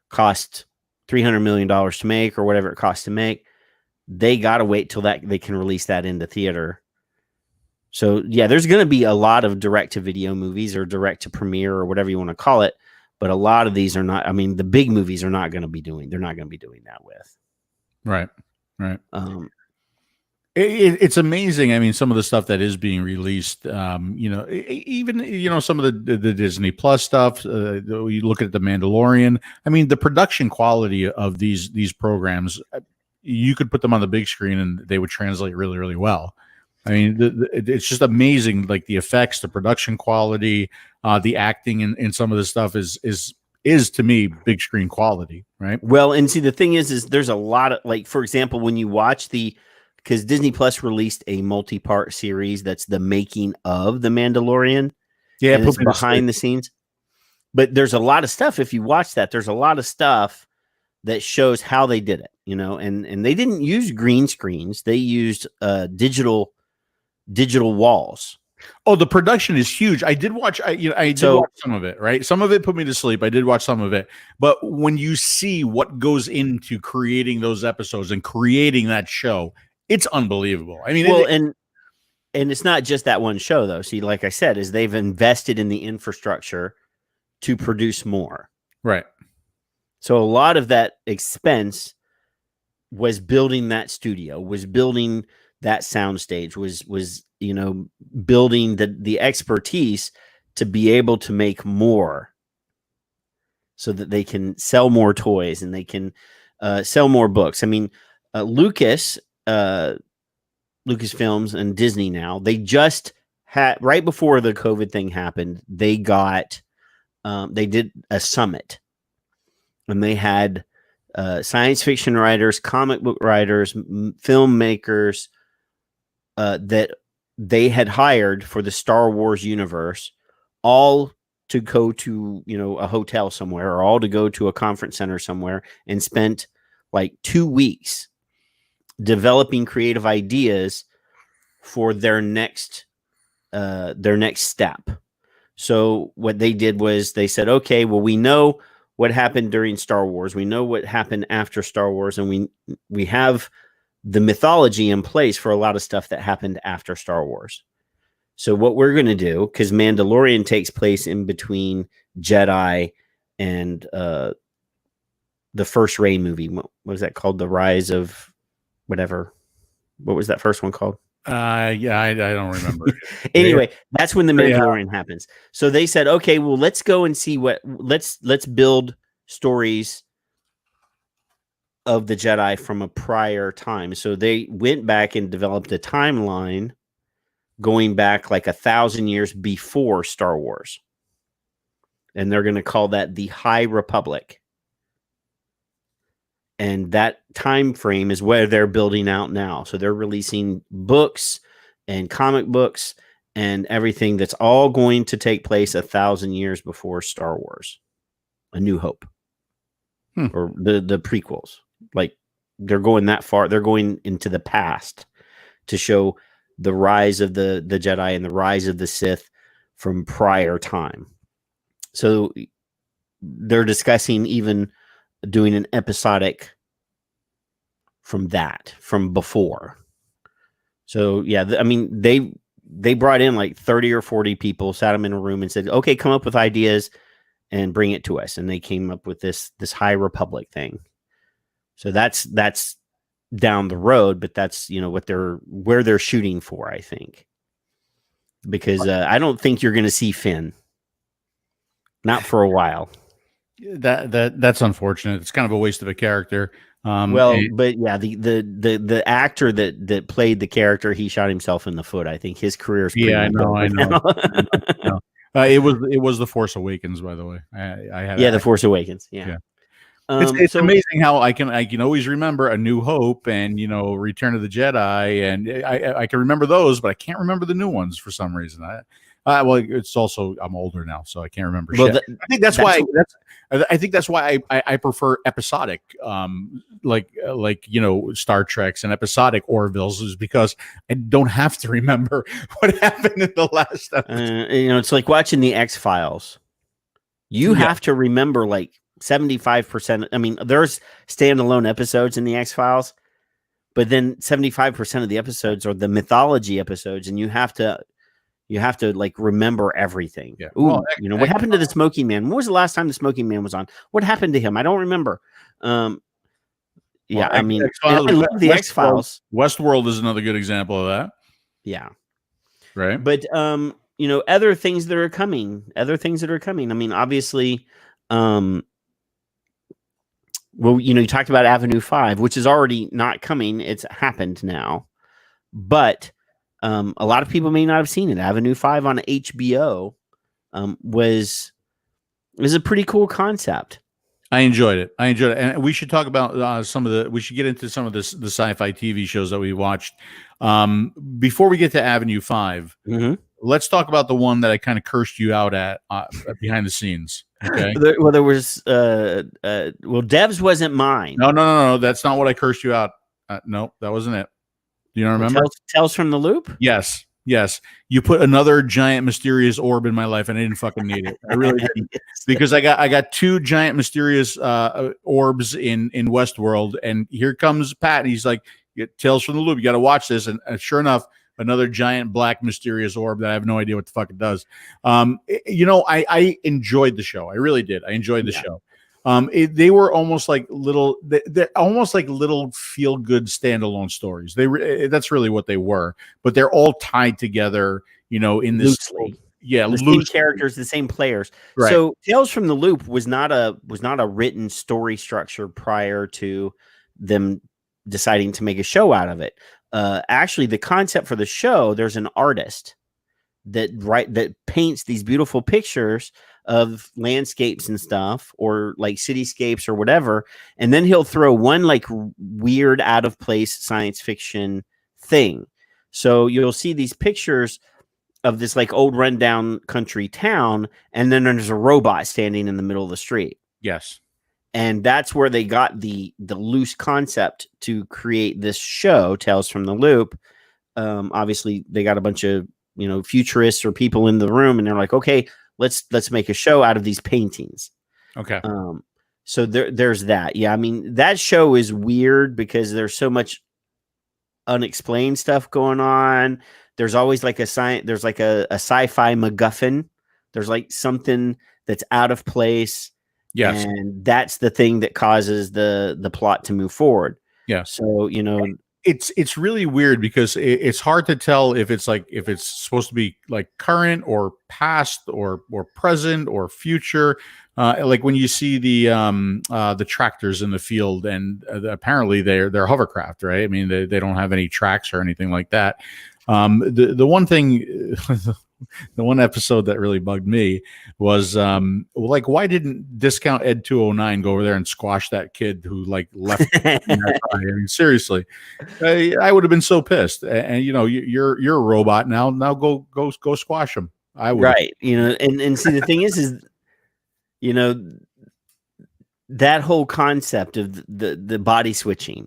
cost $300 million to make, or whatever it costs to make. They got to wait till that they can release that into theater. So yeah, there's going to be a lot of direct to video movies or direct to premiere or whatever you want to call it. But a lot of these are not, I mean, the big movies are not going to be doing, they're not going to be doing that with.
Right. It's amazing. I mean, some of the stuff that is being released, even, some of the Disney Plus stuff, you look at The Mandalorian. I mean, the production quality of these programs, you could put them on the big screen and they would translate really, really well. I mean, it's just amazing, like the effects, the production quality, the acting in some of this stuff is to me big screen quality, right?
Well, and see, the thing is there's a lot of, like, for example, when you watch because Disney Plus released a multi-part series that's the making of The Mandalorian.
Yeah,
and it's behind the scenes. But there's a lot of stuff. If you watch that, there's a lot of stuff that shows how they did it, and they didn't use green screens. They used digital walls.
Oh, the production is huge. I did watch. I did watch some of it. Right, some of it put me to sleep. I did watch some of it, but when you see what goes into creating those episodes and creating that show, it's unbelievable. I mean,
and it's not just that one show, though. See, like I said, is they've invested in the infrastructure to produce more.
Right.
So a lot of that expense was building that studio, was building that soundstage, was building the expertise to be able to make more, so that they can sell more toys and they can sell more books. I mean, Lucasfilms and Disney now, they just had, right before the COVID thing happened, they did a summit, and they had science fiction writers, comic book writers, filmmakers that they had hired for the Star Wars universe, all to go to, a hotel somewhere, or all to go to a conference center somewhere, and spent like 2 weeks developing creative ideas for their next step. So what they did was they said, okay, well, we know what happened during Star Wars. We know what happened after Star Wars, and we have the mythology in place for a lot of stuff that happened after Star Wars. So what we're going to do, because Mandalorian takes place in between Jedi and the first Rey movie. What was that called? The Rise of whatever. What was that first one called?
I don't remember.
Anyway, that's when the Mandalorian happens. So they said, okay, well, let's go and see let's build stories of the Jedi from a prior time. So they went back and developed a timeline going back like 1,000 years before Star Wars. And they're going to call that the High Republic. And that time frame is where they're building out now. So they're releasing books and comic books and everything that's all going to take place 1,000 years before Star Wars, A New Hope, or the prequels. Like, they're going that far. They're going into the past to show the rise of the Jedi and the rise of the Sith from prior time. So they're discussing even doing an episodic from before. So yeah, I mean, they brought in like 30 or 40 people, sat them in a room and said, okay, come up with ideas and bring it to us. And they came up with this High Republic thing. So that's down the road, but that's, where they're shooting for, I think, because I don't think you're going to see Finn, not for a while.
That's unfortunate. It's kind of a waste of a character.
But yeah, the actor that played the character, he shot himself in the foot. I think his career is pretty
I know. It was The Force Awakens, by the way. I had
The Force Awakens. Yeah.
It's
So
amazing how I can always remember A New Hope and Return of the Jedi, and I can remember those, but I can't remember the new ones for some reason. Well, it's also I'm older now, so I can't remember
well,
shit. I think I think that's why I prefer episodic, like Star Treks and episodic Orville's, is because I don't have to remember what happened in the last episode.
it's like watching the X-Files. You
Yeah.
have to remember like 75%. I mean, there's standalone episodes in the X-Files, but then 75% of the episodes are the mythology episodes, and you have to like remember everything.
Yeah.
Ooh,
Well,
what happened to the Smoking Man? When was the last time the Smoking Man was on? What happened to him? I don't remember. Yeah, I mean, and I love the X-Files.
Westworld is another good example of that.
Yeah.
Right.
But other things that are coming. I mean, obviously, well, you talked about Avenue 5, which is already not coming. It's happened now. But a lot of people may not have seen it. Avenue 5 on HBO was a pretty cool concept.
I enjoyed it, and we should talk about we should get into some of the sci-fi TV shows that we watched. Before we get to Avenue 5, let's talk about the one that I kind of cursed you out at behind the scenes. Okay.
There was Devs wasn't mine.
No, that's not what I cursed you out. No, that wasn't it. Do you not remember?
Tales from the Loop?
Yes. You put another giant mysterious orb in my life, and I didn't fucking need it. I really didn't, because I got two giant mysterious orbs in Westworld, and here comes Pat, and he's like, Tales from the Loop, you got to watch this, and sure enough, another giant black mysterious orb that I have no idea what the fuck it does. I enjoyed the show. I really did. I enjoyed the show. They were almost like they're almost like little feel good standalone stories. That's really what they were, but they're all tied together, in this
loosely.
The
same characters, the same players.
Right.
So Tales from the Loop was not a written story structure prior to them deciding to make a show out of it. Actually, the concept for the show, there's an artist that paints these beautiful pictures of landscapes and stuff, or like cityscapes or whatever, and then he'll throw one like weird out of place science fiction thing. So you'll see these pictures of this like old rundown country town, and then there's a robot standing in the middle of the street.
Yes.
And that's where they got the loose concept to create this show, Tales from the Loop. Obviously they got a bunch of futurists or people in the room, and they're like, okay, let's make a show out of these paintings.
Okay.
So there's that. Yeah, I mean, that show is weird because there's so much unexplained stuff going on. There's always like there's like a sci-fi MacGuffin. There's like something that's out of place.
Yes.
And that's the thing that causes the plot to move forward.
Yeah.
So,
it's really weird because it's hard to tell if it's supposed to be like current or past or present or future. Like when you see the tractors in the field, and apparently they're hovercraft, right? I mean, they don't have any tracks or anything like that. The one thing, the one episode that really bugged me was like, why didn't Discount Ed 209 go over there and squash that kid who like left? I mean, seriously, I would have been so pissed. And you're a robot now. Now go squash him. I would.
Right. And see, the thing is that whole concept of the body switching.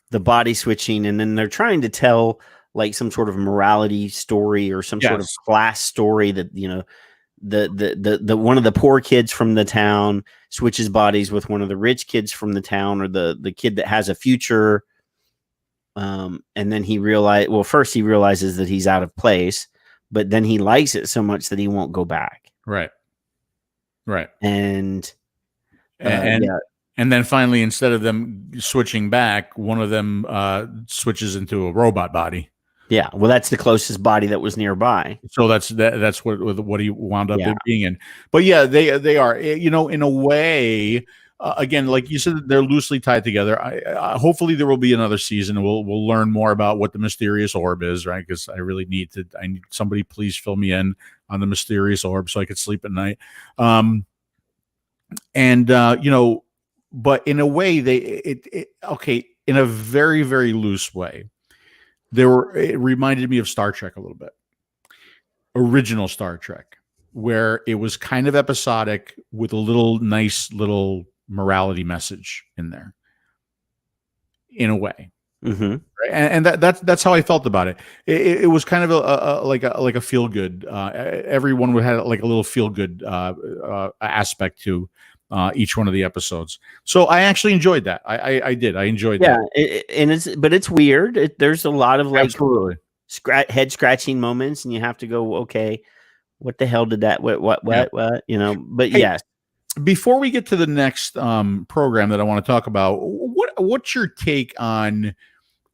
The body switching, and then they're trying to tell like some sort of morality story or some sort of class story that the one of the poor kids from the town switches bodies with one of the rich kids from the town, or the kid that has a future. And then first he realizes that he's out of place, but then he likes it so much that he won't go back.
Right.
And
then finally, instead of them switching back, one of them switches into a robot body.
Yeah, well, that's the closest body that was nearby.
So that's what he wound up being in. But yeah, they are, in a way. Again, like you said, they're loosely tied together. Hopefully there will be another season. We'll learn more about what the mysterious orb is, right? Because I need somebody please fill me in on the mysterious orb so I could sleep at night. And but in a way, okay, in a very, very loose way, it reminded me of Star Trek a little bit, original Star Trek, where it was kind of episodic with a nice little morality message in there, in a way.
Mm-hmm.
Right? And that's how I felt about it. It was kind of like a feel good. Everyone would have like a little feel good aspect to each one of the episodes. So I actually enjoyed that. I did. I enjoyed that.
But it's weird. There's a lot of like
Absolutely
head scratching moments, and you have to go, okay, what the hell did that? What? But
hey,
yes.
Before we get to the next program that I want to talk about, what's your take on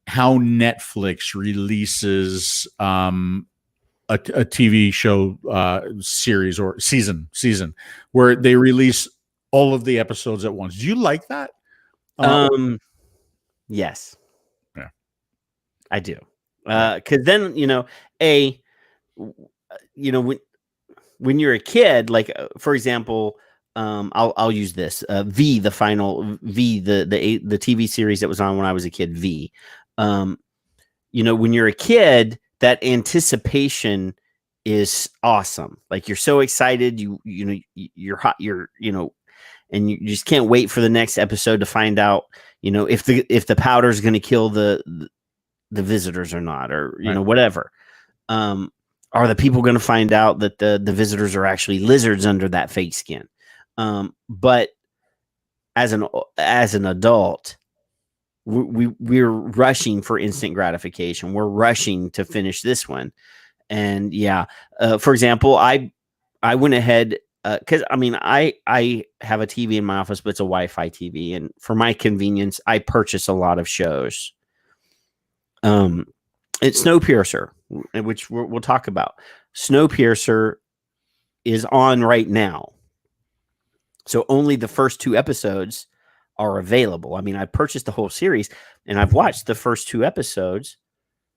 how Netflix releases a TV show series or season where they release all of the episodes at once? Do you like that?
Yes.
Yeah.
I do. Because then, when you're a kid, like for example, I'll use this V, the TV series that was on when I was a kid. V, when you're a kid, that anticipation is awesome. Like you're so excited, you're hot, and you just can't wait for the next episode to find out, if the powder is going to kill the visitors or not, or whatever. Are the people going to find out that the visitors are actually lizards under that fake skin? But as an adult, we're rushing for instant gratification. We're rushing to finish this one. And for example, I went ahead because I have a TV in my office, but it's a Wi-Fi TV, and for my convenience, I purchase a lot of shows. It's Snowpiercer, which we'll talk about. Snowpiercer is on right now, so only the first 2 episodes are available. I mean, I purchased the whole series and I've watched the first 2 episodes,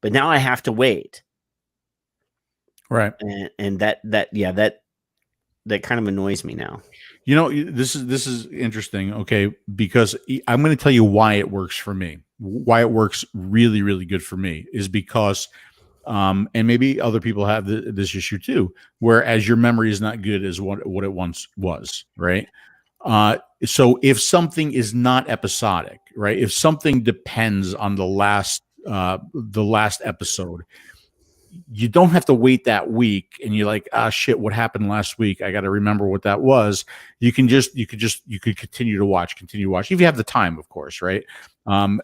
but now I have to wait.
Right.
And that kind of annoys me now.
This is interesting. Okay. Because I'm going to tell you why it works for me, why it works really, really good for me is because, and maybe other people have this issue too, whereas your memory is not good as what it once was. Right. So if something is not episodic, right, if something depends on the last episode, you don't have to wait that week and you're like, shit, what happened last week? I got to remember what that was. You could continue to watch if you have the time, of course. Right. And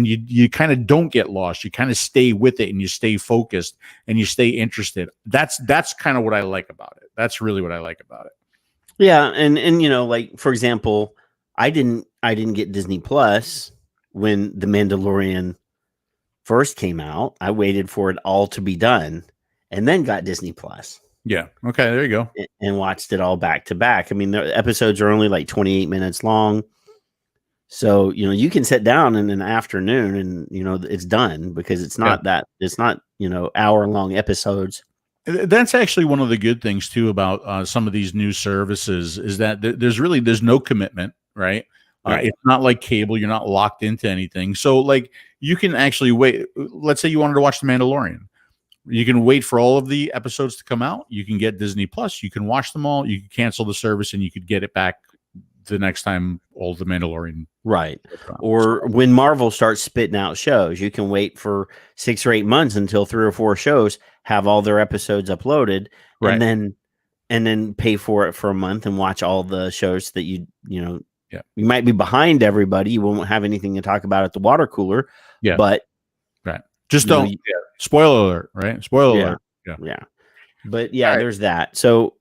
you kind of don't get lost. You kind of stay with it and you stay focused and you stay interested. That's kind of what I like about it. That's really what I like about it.
Yeah. And like, for example, I didn't get Disney Plus when The Mandalorian first came out. I waited for it all to be done and then got Disney Plus.
Yeah. Okay. There you go.
And watched it all back to back. I mean, the episodes are only like 28 minutes long. So, you can sit down in an afternoon and, it's done because it's not hour-long episodes.
That's actually one of the good things too about some of these new services is that there's no commitment, right? Right. It's not like cable. You're not locked into anything. So like you can actually wait. Let's say you wanted to watch The Mandalorian. You can wait for all of the episodes to come out. You can get Disney Plus. You can watch them all. You can cancel the service and you could get it back the next time all The Mandalorian.
Right. Or when Marvel starts spitting out shows, you can wait for 6 or 8 months until 3 or 4 shows have all their episodes uploaded. Right. And then pay for it for a month and watch all the shows that you might be behind everybody. You won't have anything to talk about at the water cooler. Yeah. But
right. Just don't spoiler alert, right? Spoiler alert.
Yeah. But there's that. So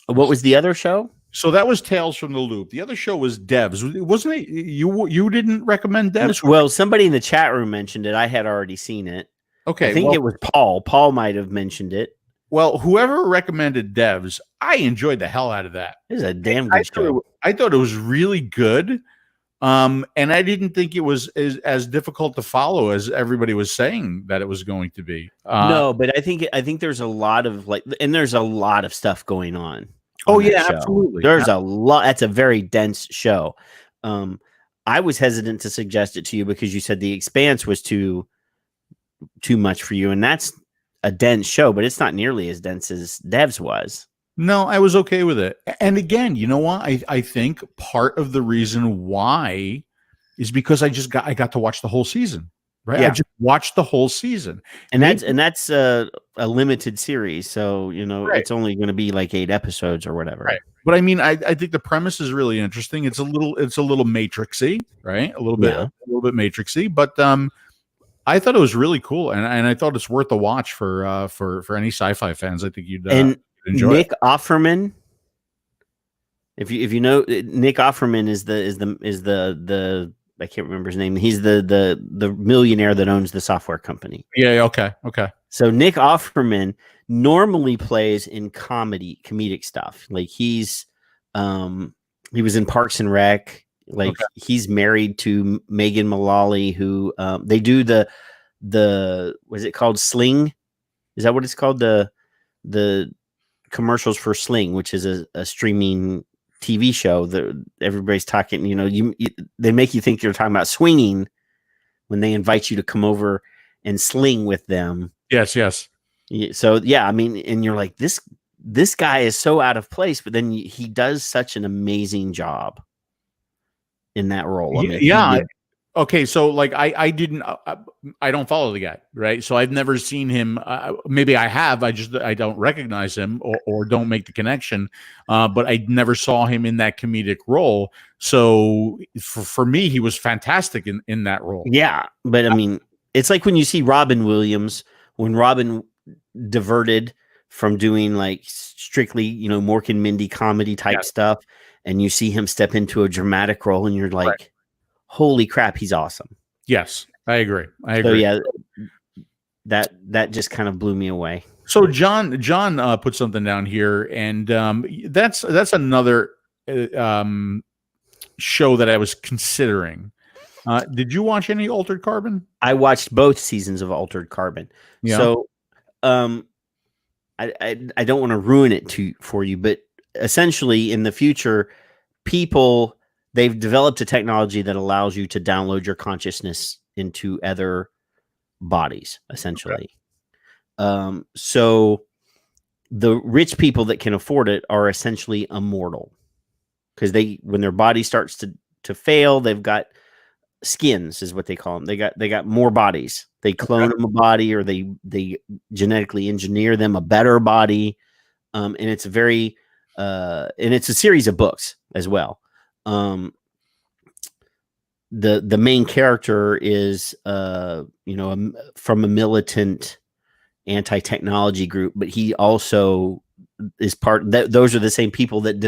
what was the other show?
So that was Tales from the Loop. The other show was Devs. Wasn't it? You didn't recommend Devs?
Well, somebody in the chat room mentioned it. I had already seen it.
Okay.
I think it was Paul. Paul might have mentioned it.
Well, whoever recommended Devs, I enjoyed the hell out of that.
It was a damn good show.
I thought it was really good. And I didn't think it was as difficult to follow as everybody was saying that it was going to be.
No, but I think there's a lot of there's a lot of stuff going on. on
Oh
that
yeah,
show.
absolutely.
There's a lot. That's a very dense show. I was hesitant to suggest it to you because you said The Expanse was too much for you, and that's a dense show, but it's not nearly as dense as Devs was.
No, I was okay with it. And again, you know what? I think part of the reason why is because I got to watch the whole season. Right. I
Yeah.
just watched the whole season.
And
Maybe,
that's a limited series, so
right,
it's only going to be like 8 episodes or whatever.
right. But I mean, I think the premise is really interesting. It's a little matrixy, right? A little bit matrixy, but I thought it was really cool, and I thought it's worth a watch for any sci-fi fans. I think you'd
And
enjoy
Nick
it.
Offerman, if you know, Nick Offerman is the I can't remember his name. He's the millionaire that owns the software company.
Yeah. Okay.
So Nick Offerman normally plays in comedic stuff. Like he was in Parks and Rec. Like he's married to Megan Mullally, who they do the was it called Sling? Is that what it's called? The commercials for Sling, which is a streaming TV show that everybody's talking. They make you think you're talking about swinging when they invite you to come over and sling with them.
Yes.
So yeah, I mean, and you're like, this guy is so out of place, but then he does such an amazing job in that role. I mean,
Okay, so like I didn't I don't follow the guy, right? So I've never seen him. Maybe I have. I don't recognize him or don't make the connection. But I never saw him in that comedic role. So for me, he was fantastic in that role.
Yeah, but I mean, it's like when you see Robin Williams, when Robin diverted from doing like strictly, Mork and Mindy comedy type stuff, and you see him step into a dramatic role, and you're like, right. Holy crap, he's awesome.
Yes, I agree.
So yeah, that just kind of blew me away.
So John put something down here, and that's another show that I was considering. Did you watch any Altered Carbon?
I watched both seasons of Altered Carbon. Yeah. So I don't want to ruin it for you, but essentially in the future, they've developed a technology that allows you to download your consciousness into other bodies, essentially. Okay. So the rich people that can afford it are essentially immortal because when their body starts to fail, they've got skins, is what they call them. They got more bodies. They clone them a body, or they genetically engineer them a better body. And it's and it's a series of books as well. The main character is from a militant anti-technology group, but he also is those are the same people that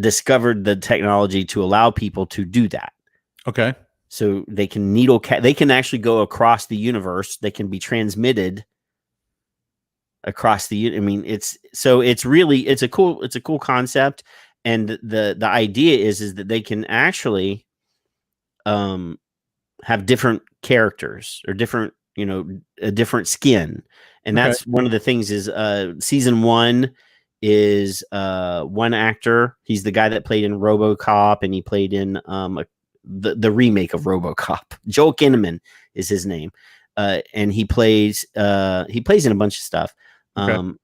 discovered the technology to allow people to do that.
Okay.
So they can they can actually go across the universe. They can be transmitted across I mean, it's a cool concept. And the idea is that they can actually have different characters or different, a different skin. And that's one of the things is season 1 is one actor. He's the guy that played in RoboCop, and he played in the remake of RoboCop. Joel Kinnaman is his name. And he plays in a bunch of stuff. Okay.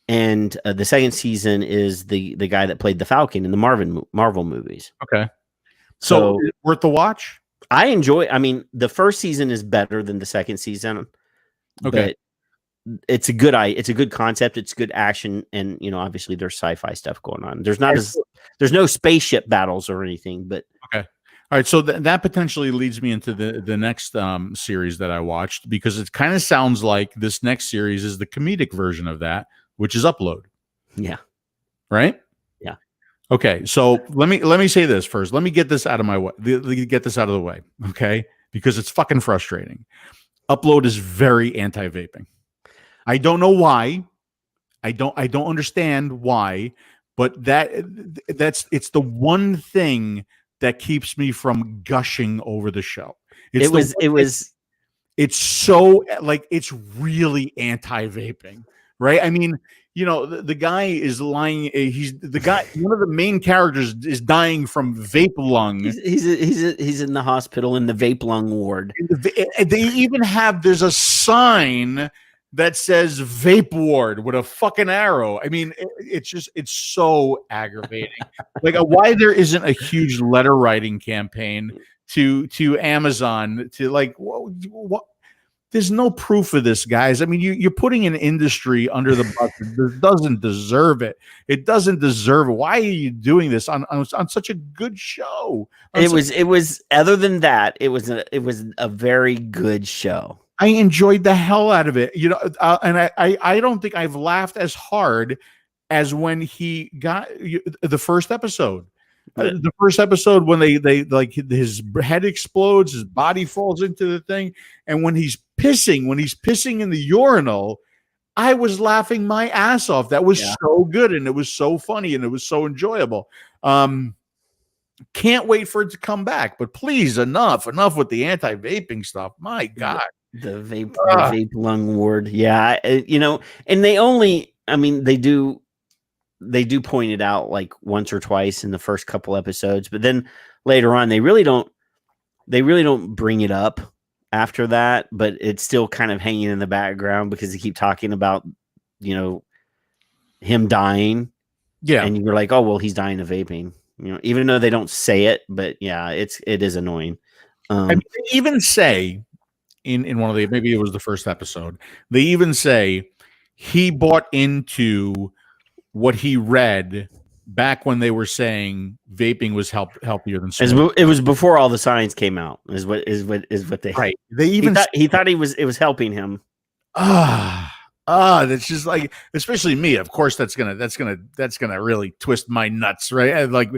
And the second season is the guy that played the Falcon in the Marvel movies.
Okay. So is it worth the watch?
I mean, the first season is better than the second season. Okay. But it's a good concept. It's good action. And, obviously there's sci-fi stuff going on. There's no spaceship battles or anything, but.
Okay. All right. So that potentially leads me into the next series that I watched, because it kind of sounds like this next series is the comedic version of that, which is Upload.
Yeah.
Right?
Yeah.
Okay. So let me say this first. Let me get this out of my way. Get this out of the way. Okay. Because it's fucking frustrating. Upload is very anti-vaping. I don't know why. I don't understand why, but it's the one thing that keeps me from gushing over the show. It's so like, it's really anti-vaping. right? I mean, the guy is lying. He's the guy. One of the main characters is dying from vape lung.
He's in the hospital in the vape lung ward.
They even there's a sign that says vape ward with a fucking arrow. I mean, it's so aggravating. Like, why there isn't a huge letter writing campaign to Amazon to like what. There's no proof of this, guys. I mean, you're putting an industry under the bus that doesn't deserve it. It doesn't deserve it. Why are you doing this on such a good show?
It was other than that, it was a very good show.
I enjoyed the hell out of it, and I don't think I've laughed as hard as when he got the first episode. The first episode when they like his head explodes, his body falls into the thing, and when he's pissing in the urinal, I was laughing my ass off. That was so good, and it was so funny, and it was so enjoyable. Can't wait for it to come back, but please, enough with the anti-vaping stuff. My God,
the vape lung ward, and they do point it out like once or twice in the first couple episodes, but then later on they really don't bring it up after that, but it's still kind of hanging in the background because they keep talking about, him dying. Yeah. And you're like, oh, well, he's dying of vaping, even though they don't say it, but yeah, it is annoying.
I mean, they even say in one of maybe it was the first episode, they even say he bought into what he read back when they were saying vaping was healthier than smoking.
It was before all the science came out. Is what they
right. They even
he thought it was helping him.
That's just like, especially me. Of course, that's gonna really twist my nuts, right? Like,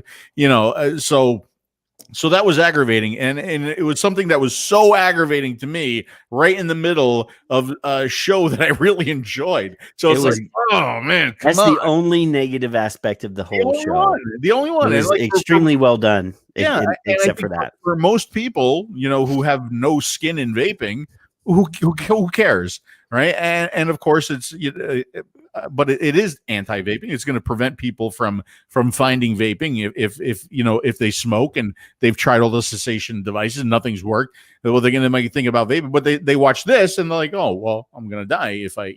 so that was aggravating, and it was something that was so aggravating to me right in the middle of a show that I really enjoyed. So it's like, oh man,
that's the only negative aspect of the whole show.
The only one.
It was extremely well done. Yeah, except for that.
For most people, who have no skin in vaping, who cares, right? And of course, it's but it is anti-vaping. It's going to prevent people from finding vaping if they smoke and they've tried all the cessation devices and nothing's worked. Well, they're going to make think about vaping, but they watch this and they're like, oh, well, I'm going to die if I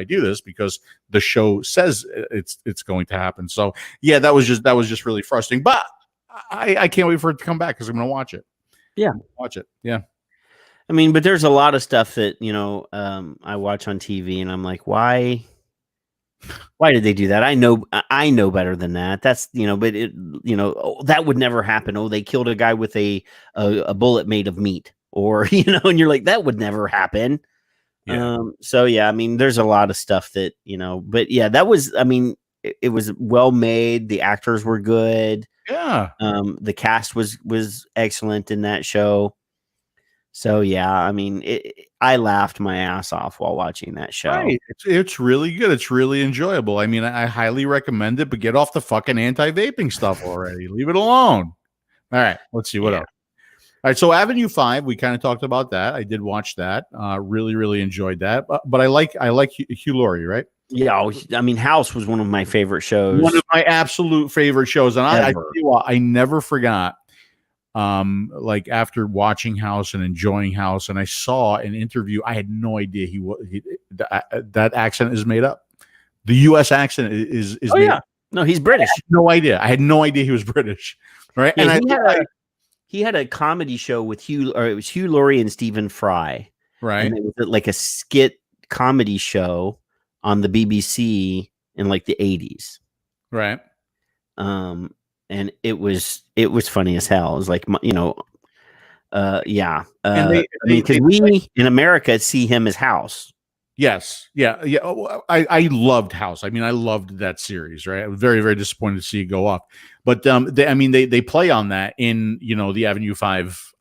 do this because the show says it's going to happen. So yeah, that was just really frustrating. But I can't wait for it to come back because I'm going to watch it.
Yeah,
watch it. Yeah.
I mean, but there's a lot of stuff that I watch on TV and I'm like, why did they do that? I know better than that. That's but that would never happen. Oh, they killed a guy with a bullet made of meat, or and you're like, that would never happen. Yeah. So yeah, I mean, there's a lot of stuff that but yeah, that was. I mean, it was well made. The actors were good.
Yeah.
The cast was excellent in that show. So yeah, I mean, I laughed my ass off while watching that show.
Right. It's really good. It's really enjoyable. I mean, I highly recommend it, but get off the fucking anti-vaping stuff already. Leave it alone. All right, let's see what else. All right, so Avenue 5, we kind of talked about that. I did watch that. Really, really enjoyed that. But I like Hugh Laurie, right?
Yeah, I mean, House was one of my favorite shows.
One of my absolute favorite shows, and I tell you what, I never forgot. Like after watching House and enjoying House, and I saw an interview, I had no idea that accent is made up. The U.S. accent is
oh yeah, no, he's British.
I had no idea he was British, right?
Yeah, and he had a comedy show with it was Hugh Laurie and Stephen Fry,
right?
And it was like a skit comedy show on the BBC in like the 80s,
right?
And it was funny as hell. It was like, yeah. Because we in America see him as House.
Yes. Yeah. I loved House. I mean, I loved that series, right? I was very, very disappointed to see it go off. But they play on that in, the Avenue 5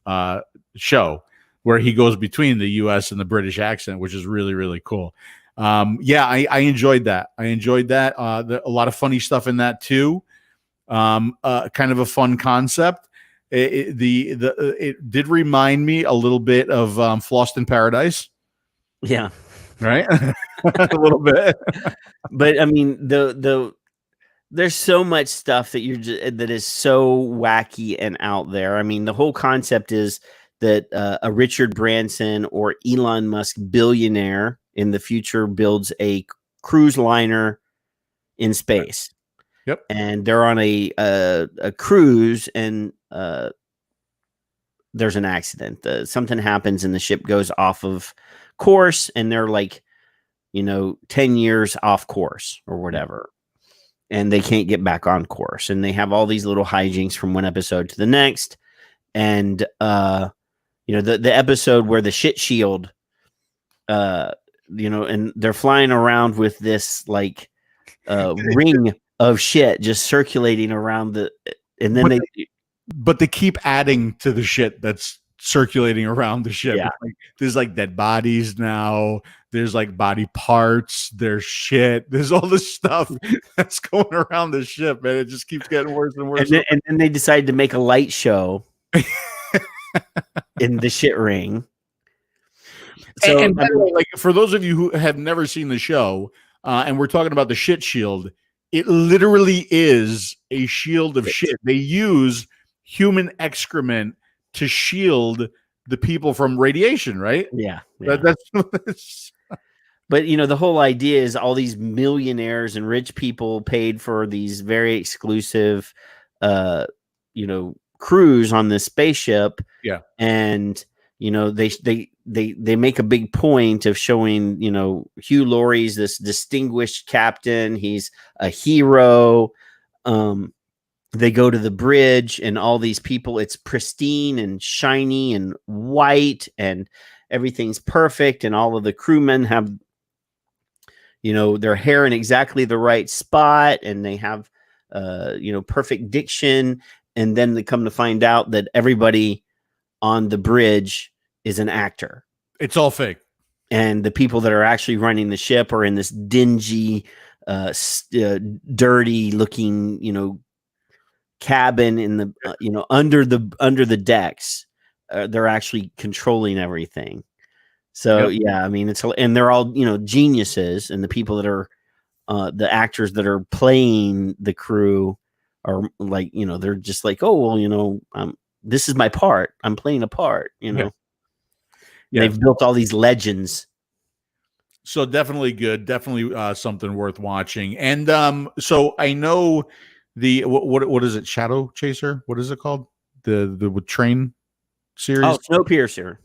show where he goes between the US and the British accent, which is really, really cool. Yeah, I enjoyed that. A lot of funny stuff in that too. Kind of a fun concept. It did remind me a little bit of Lost in Paradise.
Yeah.
Right. a little bit.
But I mean, there's so much stuff that that is so wacky and out there. I mean, the whole concept is that a Richard Branson or Elon Musk billionaire in the future builds a cruise liner in space.
Yep.
And they're on a cruise, and there's an accident. Something happens, and the ship goes off of course, and they're like, 10 years off course or whatever. And they can't get back on course. And they have all these little hijinks from one episode to the next. And, the episode where the shit shield, and they're flying around with this like ring of shit just circulating around and then
but they keep adding to the shit that's circulating around the ship.
Yeah.
There's like dead bodies now. There's like body parts. There's shit. There's all this stuff that's going around the ship, man. It just keeps getting worse and worse.
And then they decided to make a light show in the shit ring.
So, and by the way, like for those of you who have never seen the show, and we're talking about the shit shield, it literally is a shield of shit. They use human excrement to shield the people from radiation, right?
Yeah.
That's
But the whole idea is all these millionaires and rich people paid for these very exclusive cruise on this spaceship.
Yeah.
And they make a big point of showing, Hugh Laurie's this distinguished captain. He's a hero. They go to the bridge, and all these people, it's pristine and shiny and white, and everything's perfect. And all of the crewmen have, their hair in exactly the right spot, and they have, perfect diction. And then they come to find out that everybody on the bridge is an actor.
It's all fake.
And the people that are actually running the ship are in this dingy, dirty looking, cabin in the, under the decks. They're actually controlling everything. So yeah, I mean, and they're all, geniuses, and the people that are, the actors that are playing the crew are like, they're just like, oh, well, this is my part. I'm playing a part, Yeah. They've built all these legends.
So definitely good. Definitely something worth watching. And so I know the what is it? Shadow Chaser? What is it called? The train series?
Oh, Snowpiercer.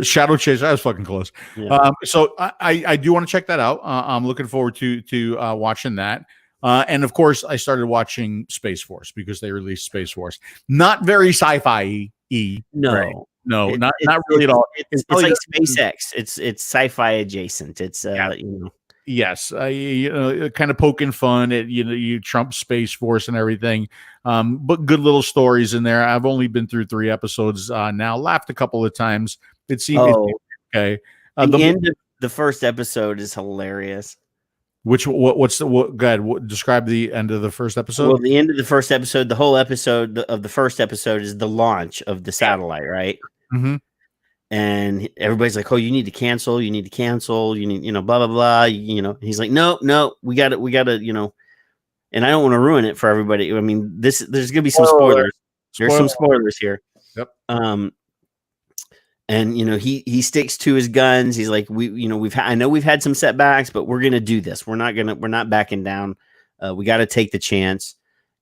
Shadow Chaser. I was fucking close. Yeah. So I do want to check that out. I'm looking forward to watching that. And of course, I started watching Space Force because they released Space Force. Not very sci-fi-y.
No.
Right? No, not really at all.
It's like SpaceX. It's sci-fi adjacent. It's
Yes, kind of poking fun at you Trump Space Force and everything, but good little stories in there. I've only been through 3 episodes now. Laughed a couple of times. It seemed okay.
The end of the first episode is hilarious.
Describe the end of the first episode.
Well, the end of the first episode, the whole episode of the first episode is the launch of the satellite, right?
Mm-hmm.
And everybody's like, "Oh, you need to cancel. You need to cancel. You need, blah blah blah." He's like, "No, we got to, And I don't want to ruin it for everybody. I mean, there's gonna be some spoilers. There's some spoilers here.
Yep.
And he sticks to his guns. He's like, I know we've had some setbacks, but we're gonna do this. We're not backing down. We got to take the chance.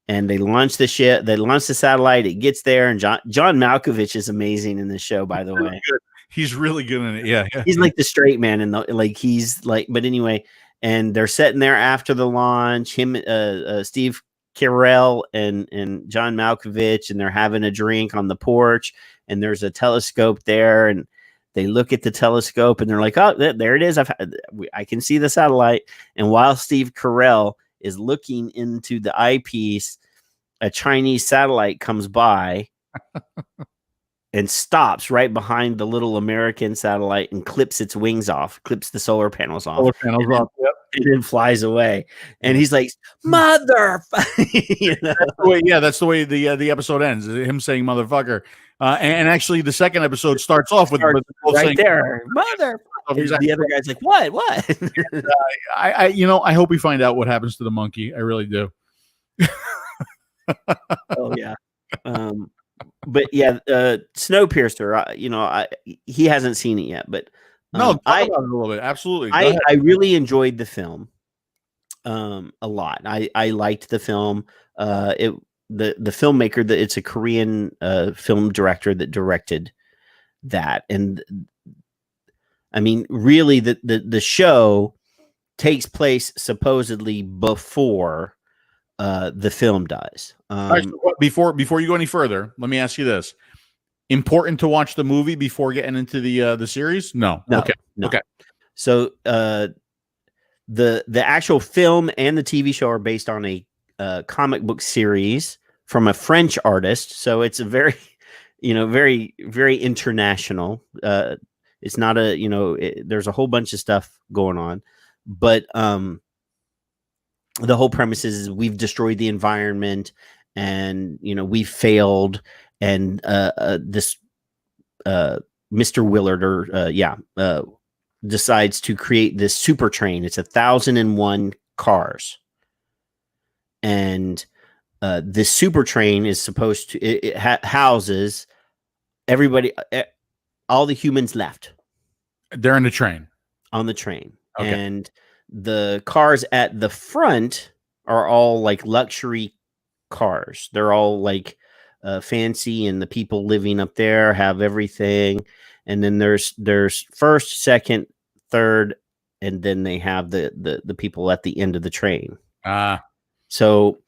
And they launch the ship. They launch the satellite. It gets there, and John Malkovich is amazing in this show. By the way,
he's really good in it. Yeah.
He's like the straight man, and he's like. But anyway, and they're sitting there after the launch. Him, Steve Carell, and John Malkovich, and they're having a drink on the porch. And there's a telescope there, and they look at the telescope, and they're like, "Oh, there it is! I can see the satellite." And while Steve Carell is looking into the eyepiece, a Chinese satellite comes by and stops right behind the little American satellite and clips its wings off, clips the solar panels off.
Yep.
And then flies away. And he's like, "Mother!"
That's the way the episode ends. Him saying "motherfucker." And actually, the second episode starts off with
right there, "Mother." the other guy's like, what?
I hope we find out what happens to the monkey. I really do.
Oh yeah. But yeah, Snowpiercer. He hasn't seen it yet, but
no, talk about it a little bit. Absolutely.
I really enjoyed the film a lot. I liked the film. The filmmaker, it's a Korean film director that directed that, and I mean, really, the show takes place supposedly before the film does.
Right, so before you go any further, let me ask you this: important to watch the movie before getting into the series? No. Okay.
No.
Okay.
So the actual film and the TV show are based on a comic book series from a French artist. So it's a very, very, very international. It's not there's a whole bunch of stuff going on, but the whole premise is we've destroyed the environment and, we've failed. And this Mr. Willard decides to create this super train. It's 1,001 cars. And this super train is supposed to, it houses everybody, all the humans left.
They're in the train.
On the train.
Okay.
And the cars at the front are all like luxury cars. They're all like fancy, and the people living up there have everything. And then there's first, second, third, and then they have the people at the end of the train. So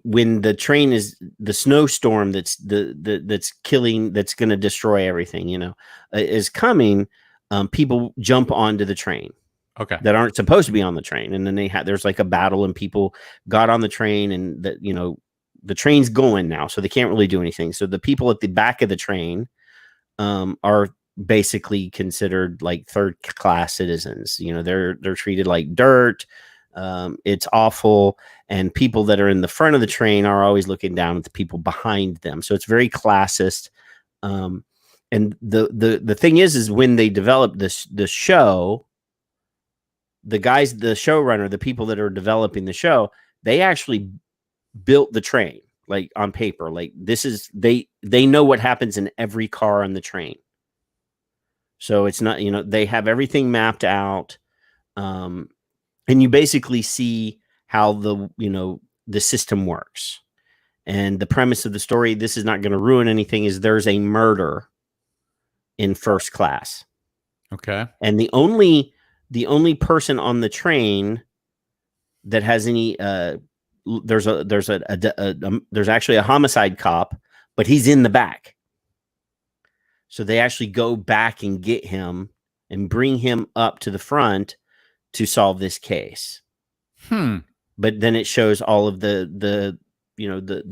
when the train is the snowstorm that's killing, that's going to destroy everything, is coming, people jump onto the train.
Okay.
That aren't supposed to be on the train, and then there's like a battle, and people got on the train, and the train's going now, so they can't really do anything. So the people at the back of the train are basically considered like third class citizens. They're treated like dirt. It's awful, and people that are in the front of the train are always looking down at the people behind them. So it's very classist. And the thing is when they developed the show, the showrunner, the people that are developing the show, they actually built the train like on paper. Like this is they know what happens in every car on the train. So it's not, they have everything mapped out. And you basically see how the system works. And the premise of the story, this is not going to ruin anything, is there's a murder in first class.
Okay.
And the only person on the train that has any there's actually a homicide cop, but he's in the back. So they actually go back and get him and bring him up to the front to solve this case. But then it shows all of the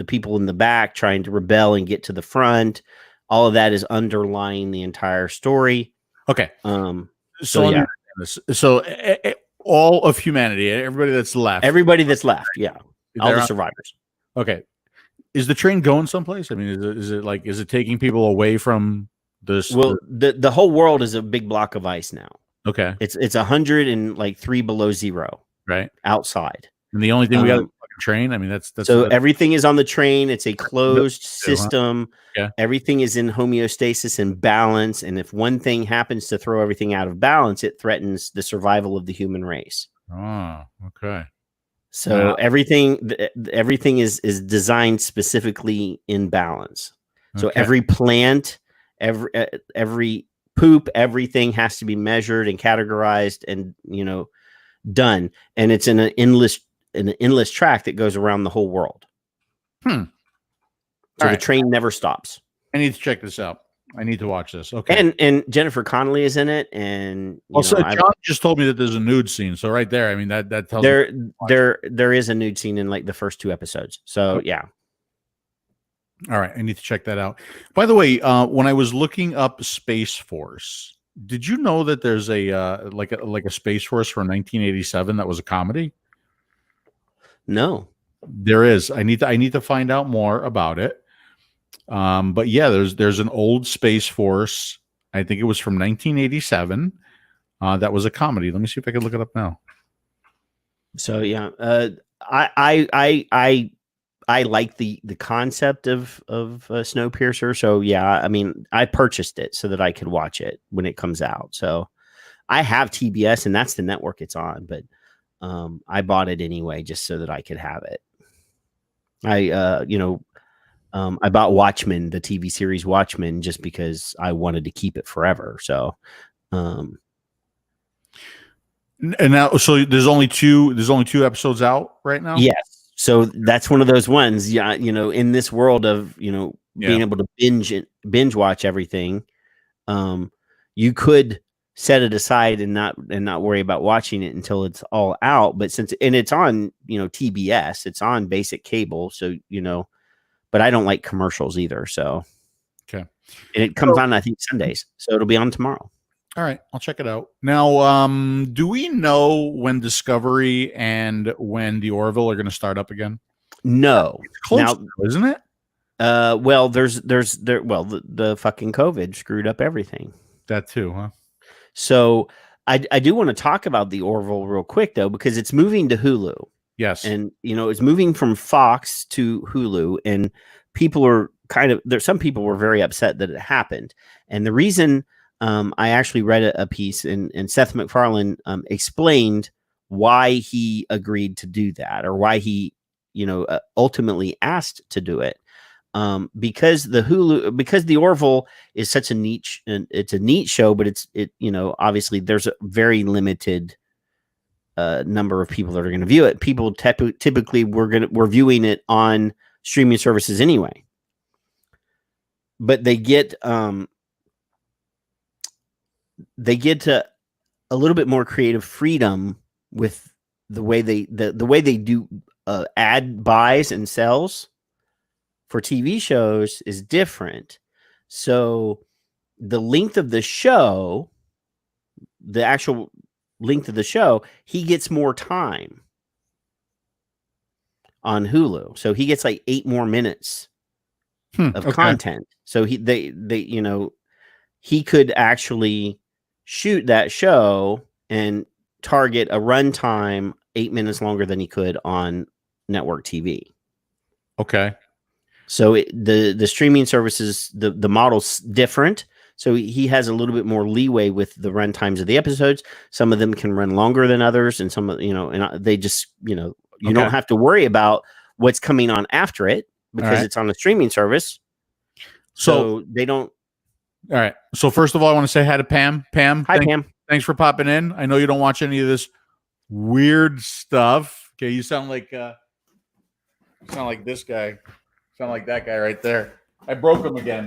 people in the back trying to rebel and get to the front. All of that is underlying the entire story.
Okay.
So yeah.
So all of humanity, everybody that's left,
yeah, all the survivors.
Okay, is the train going someplace? I mean, is it taking people away from this?
Well, the whole world is a big block of ice now.
Okay,
it's 103 below zero,
right
outside.
And the only thing we got is a train. I mean, that's
everything is on the train. It's a closed system.
Yeah.
Everything is in homeostasis and balance. And if one thing happens to throw everything out of balance, it threatens the survival of the human race.
Oh, okay.
So everything is designed specifically in balance. So every plant, every poop, everything has to be measured and categorized and done. And it's in an endless track that goes around the whole world. So the train never stops.
I need to check this out. I need to watch this. Okay.
And Jennifer Connelly is in it. And
John just told me that there's a nude scene. So right there, I mean that tells
there is a nude scene in like the first 2 episodes. So yeah.
All right, I need to check that out. By the way, when I was looking up Space Force, did you know that there's a like a Space Force from 1987 that was a comedy?
No.
There is. I need to find out more about it. But yeah, there's an old Space Force. I think it was from 1987. that was a comedy. Let me see if I can look it up now.
So yeah, I like the concept of Snowpiercer. So yeah, I mean, I purchased it so that I could watch it when it comes out. So I have TBS, and that's the network it's on. But I bought it anyway just so that I could have it. I bought Watchmen, the TV series Watchmen, just because I wanted to keep it forever. So,
And now, so there's only two episodes out right now.
yes. So that's one of those ones. Yeah. In this world of, being able to binge watch everything, you could set it aside and not worry about watching it until it's all out. But it's on, TBS, it's on basic cable. So, but I don't like commercials either. So,
okay.
And it comes on, I think, Sundays. So it'll be on tomorrow.
All right, I'll check it out. Now, do we know when Discovery and when the Orville are going to start up again?
No.
It's close now, isn't it?
Well, the fucking COVID screwed up everything.
That too, huh?
So I do want to talk about the Orville real quick though, because it's moving to Hulu.
Yes.
And it's moving from Fox to Hulu, and people are some people were very upset that it happened. And the reason I actually read a piece and Seth MacFarlane explained why he agreed to do that, or why he, ultimately asked to do it. Because the Orville is such a niche, and it's a neat show, but obviously there's a very limited number of people that are going to view it. People typically we're viewing it on streaming services anyway, but they get to a little bit more creative freedom with the way they do ad buys and sells for TV shows is different. So the length of the show, the actual length of the show, he gets more time on Hulu. So he gets like 8 more minutes of content. So he could actually shoot that show and target a runtime 8 minutes longer than he could on network TV.
Okay.
So the streaming services, the model's different. So he has a little bit more leeway with the run times of the episodes. Some of them can run longer than others, and some, and they just, you don't have to worry about what's coming on after it because it's on a streaming service. So they don't.
All right. So first of all, I want to say hi to Pam. Pam.
Hi, Pam.
Thanks for popping in. I know you don't watch any of this weird stuff. Okay. You sound like this guy. Sound like that guy right there. I broke him again.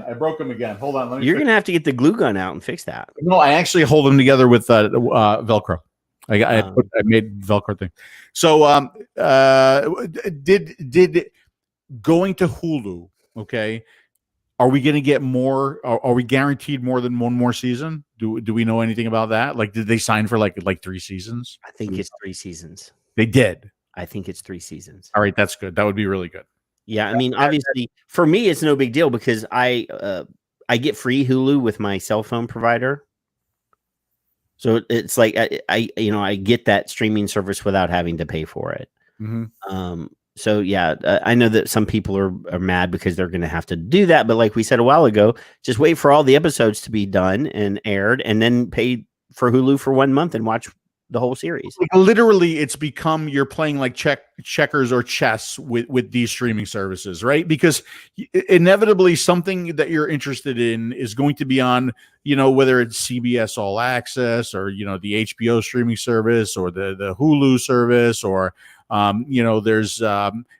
Hold on.
You're going to have to get the glue gun out and fix that.
No, I actually hold them together with Velcro. I made Velcro thing. So did going to Hulu, okay, are we going to get more? Are we guaranteed more than one more season? Do we know anything about that? Like, did they sign for like 3 seasons?
I think it's 3 seasons.
They did.
I think it's 3 seasons.
All right, that's good. That would be really good.
Yeah, I mean, obviously, for me, it's no big deal because I get free Hulu with my cell phone provider, so it's like I get that streaming service without having to pay for it.
Mm-hmm.
So yeah, I know that some people are mad because they're going to have to do that, but like we said a while ago, just wait for all the episodes to be done and aired, and then pay for Hulu for 1 month and watch the whole series.
Like, literally, it's become you're playing like checkers or chess with these streaming services, right? Because inevitably something that you're interested in is going to be on, whether it's CBS All Access or the HBO streaming service or the Hulu service, or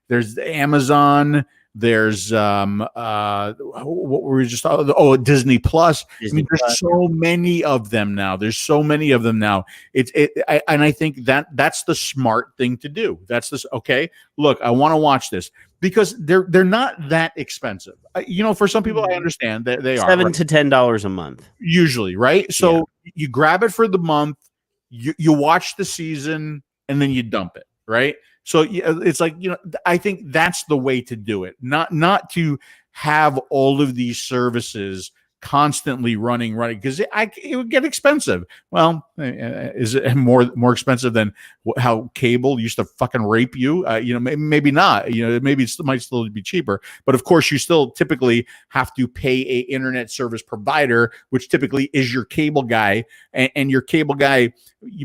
there's Amazon. There's what were we just talking? Oh, Disney Plus. There's so many of them now. And I think that's the smart thing to do. That's this. Okay, look, I want to watch this because they're not that expensive. For some people, I understand that they are
$7 to $10 a month
usually, right? So you grab it for the month, you watch the season, and then you dump it, right? So it's like, I think that's the way to do it. Not to have all of these services constantly running because it would get expensive. Well, is it more expensive than how cable used to fucking rape you? Maybe not. Maybe it might still be cheaper, but of course you still typically have to pay a internet service provider, which typically is your cable guy, and your cable guy,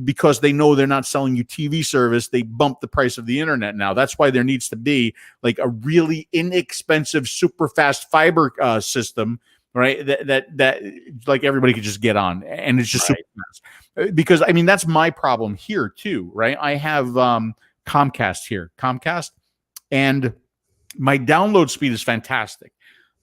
because they know they're not selling you TV service, they bump the price of the internet. Now that's why there needs to be like a really inexpensive, super fast fiber system, right? That like everybody could just get on, and it's just super fast. Because I mean that's my problem here too, right? I have Comcast here, and my download speed is fantastic,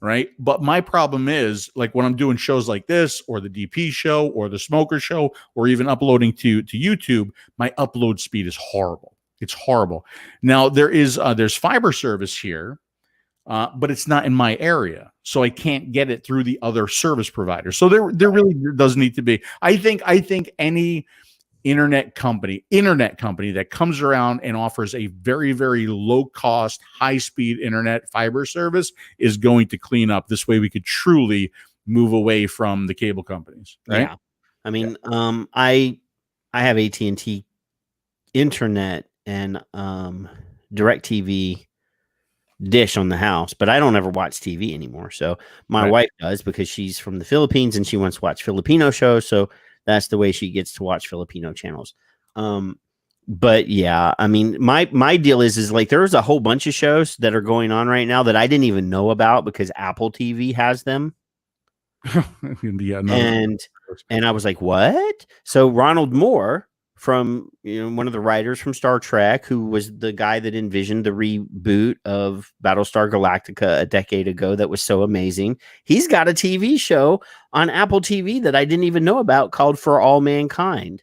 right? But my problem is like when I'm doing shows like this, or the DP show, or the Smoker show, or even uploading to YouTube, my upload speed is horrible. It's horrible. Now there's fiber service here, but it's not in my area, so I can't get it through the other service provider. So there really does need to be. I think any internet company that comes around and offers a very, very low cost, high speed internet fiber service is going to clean up. This way we could truly move away from the cable companies, right?
Yeah. I mean, I have AT&T internet and DirecTV dish on the house, but I don't ever watch TV anymore. So my wife does, because she's from the Philippines and she wants to watch Filipino shows. So that's the way she gets to watch Filipino channels. But yeah, I mean, my deal is like there's a whole bunch of shows that are going on right now that I didn't even know about because Apple TV has them. And I was like, what? So Ronald Moore, from one of the writers from Star Trek, who was the guy that envisioned the reboot of Battlestar Galactica a decade ago that was so amazing, he's got a TV show on Apple TV that I didn't even know about called For All Mankind.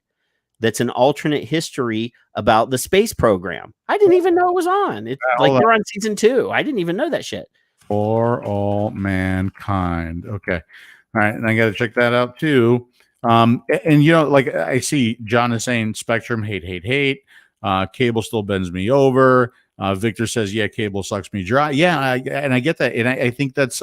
That's an alternate history about the space program. I didn't even know it was on. It's like they're on season 2. I didn't even know that shit.
For All Mankind. Okay. All right. And I got to check that out too. And like I see John is saying Spectrum, hate. Cable still bends me over. Victor says, yeah, cable sucks me dry. Yeah. And I get that. And I think that's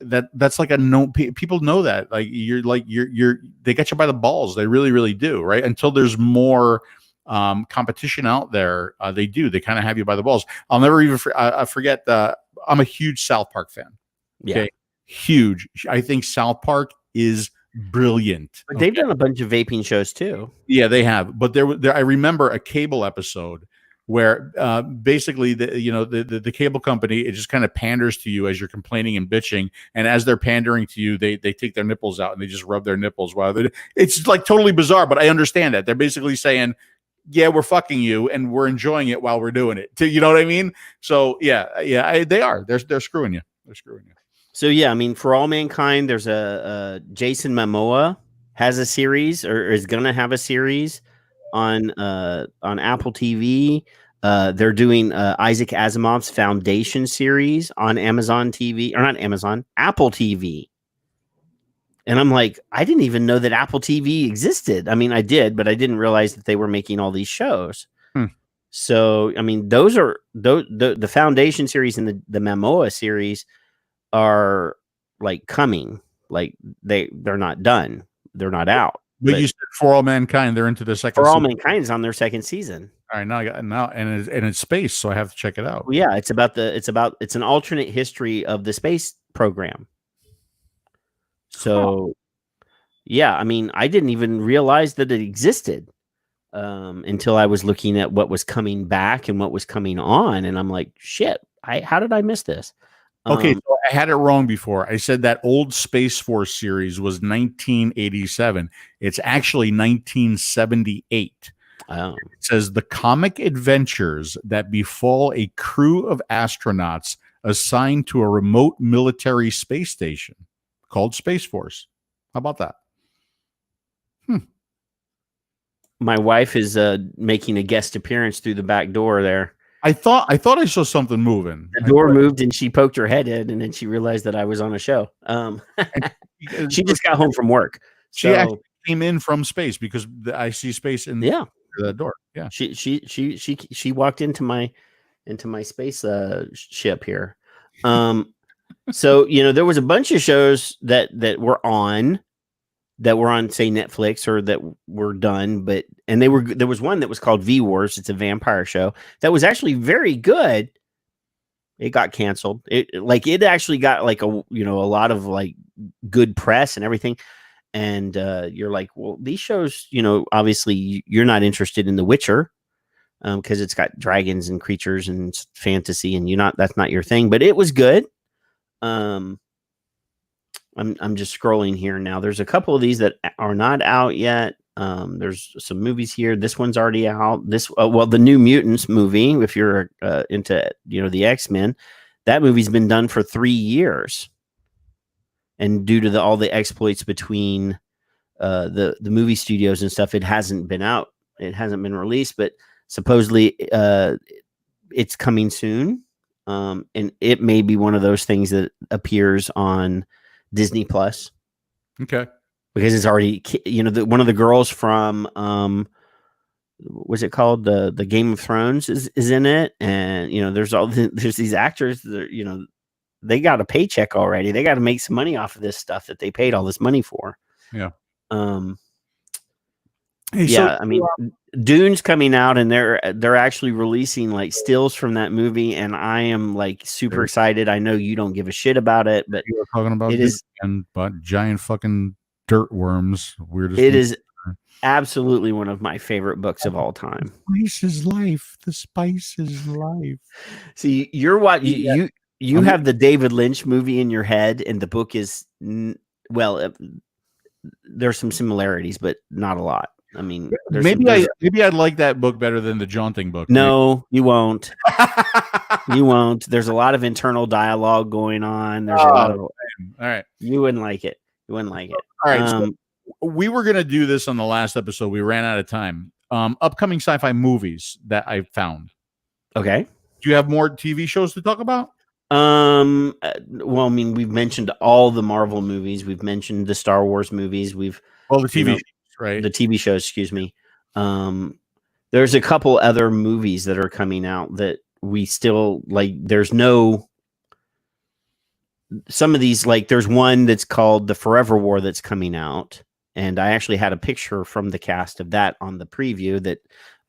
that's like a no. People know that, like you're they get you by the balls. They really, really do. Right. Until there's more competition out there. They kind of have you by the balls. I'll never even forget. I'm a huge South Park fan.
Yeah.
Okay? Huge. I think South Park is brilliant.
But they've done a bunch of vaping shows too.
Yeah, they have. But there I remember a cable episode where basically the cable company, it just kind of panders to you as you're complaining and bitching, and as they're pandering to you, they take their nipples out and they just rub their nipples while it's like totally bizarre, but I understand that. They're basically saying, yeah, we're fucking you and we're enjoying it while we're doing it. You know what I mean? So yeah, they are. They're screwing you. They're screwing you.
So yeah, I mean, For All Mankind, there's a Jason Momoa has a series, or is gonna have a series on Apple TV. They're doing Isaac Asimov's Foundation series on Amazon TV, or not Amazon, Apple TV. And I'm like, I didn't even know that Apple TV existed. I mean, I did, but I didn't realize that they were making all these shows. So, I mean, those are the Foundation series and the Momoa series are like coming, like they're not done, they're not out.
But you said For All Mankind, they're into the second.
For All Mankind is on their second season.
All right, now and it's space, so I have to check it out.
Well, yeah, it's an alternate history of the space program. So, yeah, I mean, I didn't even realize that it existed until I was looking at what was coming back and what was coming on, and I'm like, shit, how did I miss this?
Okay, so I had it wrong before. I said that old Space Force series was 1987. It's actually 1978.
Oh.
It says the comic adventures that befall a crew of astronauts assigned to a remote military space station called Space Force. How about that?
My wife is making a guest appearance through the back door there.
I thought I saw something moving.
The door moved and she poked her head in, and then she realized that I was on a show. She just got home from work.
She actually came in from space because I see space in the door. Yeah.
She walked into my space ship here. So, there was a bunch of shows that were on say Netflix or that were done, and there was one that was called V Wars. It's a vampire show that was actually very good. It got canceled. It actually got like a lot of like good press and everything. And you're like, well, these shows, obviously you're not interested in The Witcher because it's got dragons and creatures and fantasy, and that's not your thing. But it was good. I'm just scrolling here now. There's a couple of these that are not out yet. There's some movies here. This one's already out. The New Mutants movie, if you're into the X-Men, that movie's been done for 3 years, and due to all the exploits between the movie studios and stuff, it hasn't been out. It hasn't been released, but supposedly it's coming soon. And it may be one of those things that appears on Disney Plus.
Okay.
Because it's already, one of the girls from, what's it called? The Game of Thrones is in it. And, there's these actors that, they got a paycheck already. They got to make some money off of this stuff that they paid all this money for.
Yeah.
I mean, Dune's coming out, and they're actually releasing like stills from that movie, and I am like super excited. I know you don't give a shit about it, but
you were talking about but giant fucking dirt worms. Weirdest.
It is absolutely one of my favorite books of all time.
Spice is life. The spice is life.
See, you're what you have the David Lynch movie in your head, and the book is there's some similarities, but not a lot. I mean,
maybe I'd like that book better than the Jaunting book.
No, you won't. You won't. There's a lot of internal dialogue going on. There's a lot of.
All right.
You wouldn't like it. You wouldn't like it.
All right. So we were gonna do this on the last episode. We ran out of time. Upcoming sci-fi movies that I found.
Okay.
Do you have more TV shows to talk about?
Well, I mean, we've mentioned all the Marvel movies. We've mentioned the Star Wars movies.
The TV shows, right?
The TV shows, excuse me. There's a couple other movies that are coming out that we still like. Some of these, like there's one that's called The Forever War that's coming out. And I actually had a picture from the cast of that on the preview that,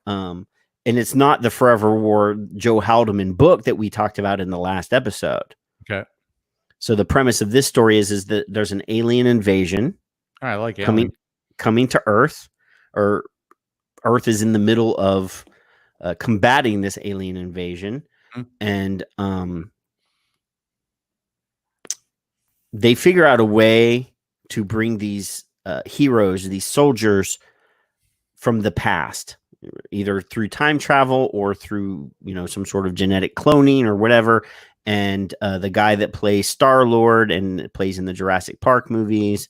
and it's not the Forever War Joe Haldeman book that we talked about in the last episode.
Okay.
So the premise of this story is that there's an alien invasion.
I like it.
Coming to Earth, or Earth is in the middle of combating this alien invasion. And they figure out a way to bring these heroes, these soldiers from the past, either through time travel or through, some sort of genetic cloning or whatever. And the guy that plays Star-Lord and plays in the Jurassic Park movies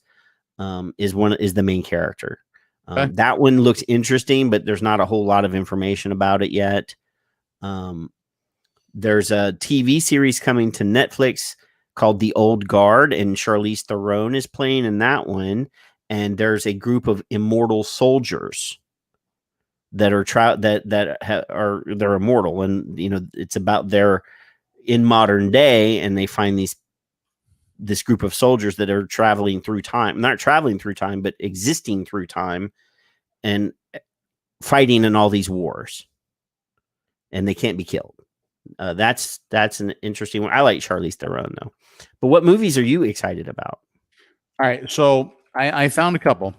is the main character.
Okay.
That one looks interesting, but there's not a whole lot of information about it yet. There's a TV series coming to Netflix called The Old Guard, and Charlize Theron is playing in that one. And there's a group of immortal soldiers that are they're immortal, and it's about their in modern day, and they find this group of soldiers that are traveling through time, not traveling through time, but existing through time and fighting in all these wars, and they can't be killed. That's an interesting one. I like Charlize Theron though. But what movies are you excited about?
All right, so I found a couple.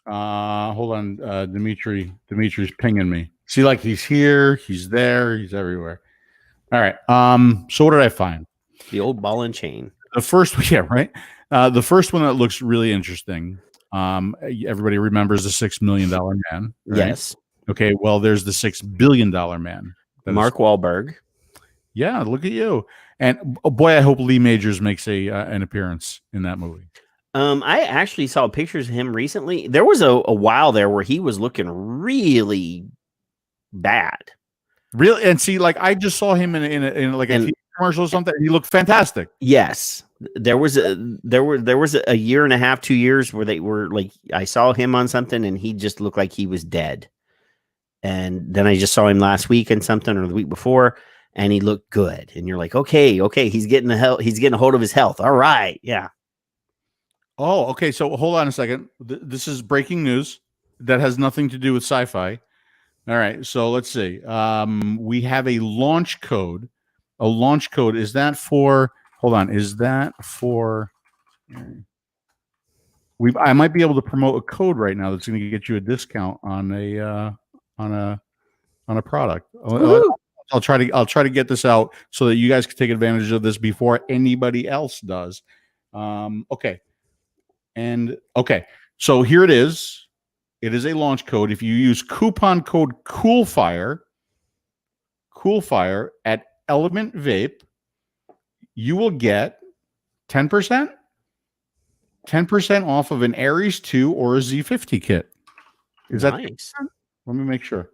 Hold on, Dimitri's pinging me. See, like he's here, he's there, he's everywhere. All right. So what did I find?
The old ball and chain.
The first, yeah, right. The first one that looks really interesting. Everybody remembers the $6 Million Man. Right?
Yes.
Okay. Well, there's the $6 billion man.
Mark Wahlberg.
Yeah, look at you. And boy, I hope Lee Majors makes an appearance in that movie.
I actually saw pictures of him recently. There was a while there where he was looking really bad.
Really, and see, like I just saw him in a TV commercial or something. He looked fantastic.
Yes, there was a year and a half, 2 years where they were like, I saw him on something and he just looked like he was dead. And then I just saw him last week and something, or the week before, and he looked good. And you're like, okay, he's getting he's getting a hold of his health. All right, yeah.
Oh, okay. So hold on a second. This is breaking news that has nothing to do with sci-fi. All right. So let's see. We have a launch code. A launch code. Is that for? Hold on. Is that for? I might be able to promote a code right now that's going to get you a discount on a product. I'll try to get this out so that you guys can take advantage of this before anybody else does. Okay. And okay, so here it is. It is a launch code. If you use coupon code COOLFIRE at Element Vape, you will get 10%? 10% off of an Aries 2 or a Z50 kit. Is
nice?
That? Let me make sure.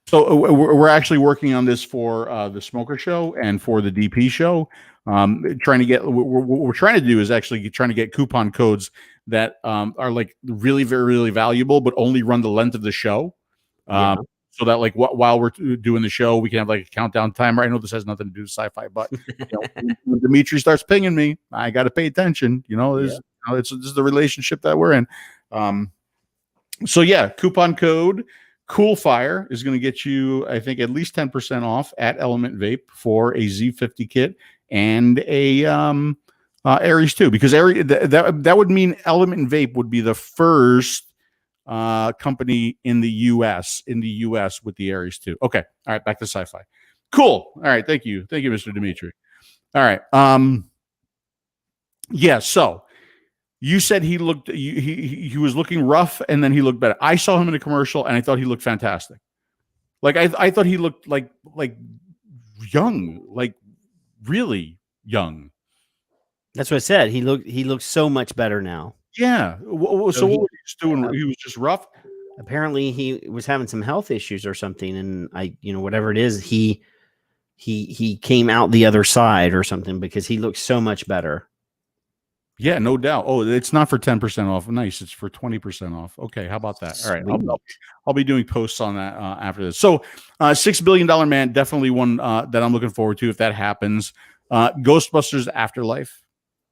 So we're actually working on this for the Smoker Show and for the DP Show. Trying to get what we're trying to do is actually trying to get coupon codes that are like really, very, really valuable, but only run the length of the show. So that like while we're doing the show, we can have like a countdown timer. I know this has nothing to do with sci-fi, but when Dimitri starts pinging me, I got to pay attention. This is the relationship that we're in. So yeah, coupon code COOLFIRE is going to get you, I think, at least 10% off at Element Vape for a Z50 kit and a Aries 2, because that would mean Element Vape would be the first company in the US with the Aries 2. Okay. All right, back to sci-fi. Cool. All right, thank you, Mr. Dimitri. All right. Yeah, so you said he looked he was looking rough and then he looked better. I saw him in a commercial and I thought he looked fantastic. Like I thought he looked like young, like really young.
That's what I said. He looks so much better now.
Yeah. So what was he doing? He was just rough.
Apparently he was having some health issues or something, and whatever it is, he came out the other side or something, because he looks so much better.
Yeah, no doubt. Oh, it's not for 10% off. Nice. It's for 20% off. Okay, how about that? All right. I'll be doing posts on that after this. So $6 billion man, definitely one that I'm looking forward to if that happens. Ghostbusters Afterlife.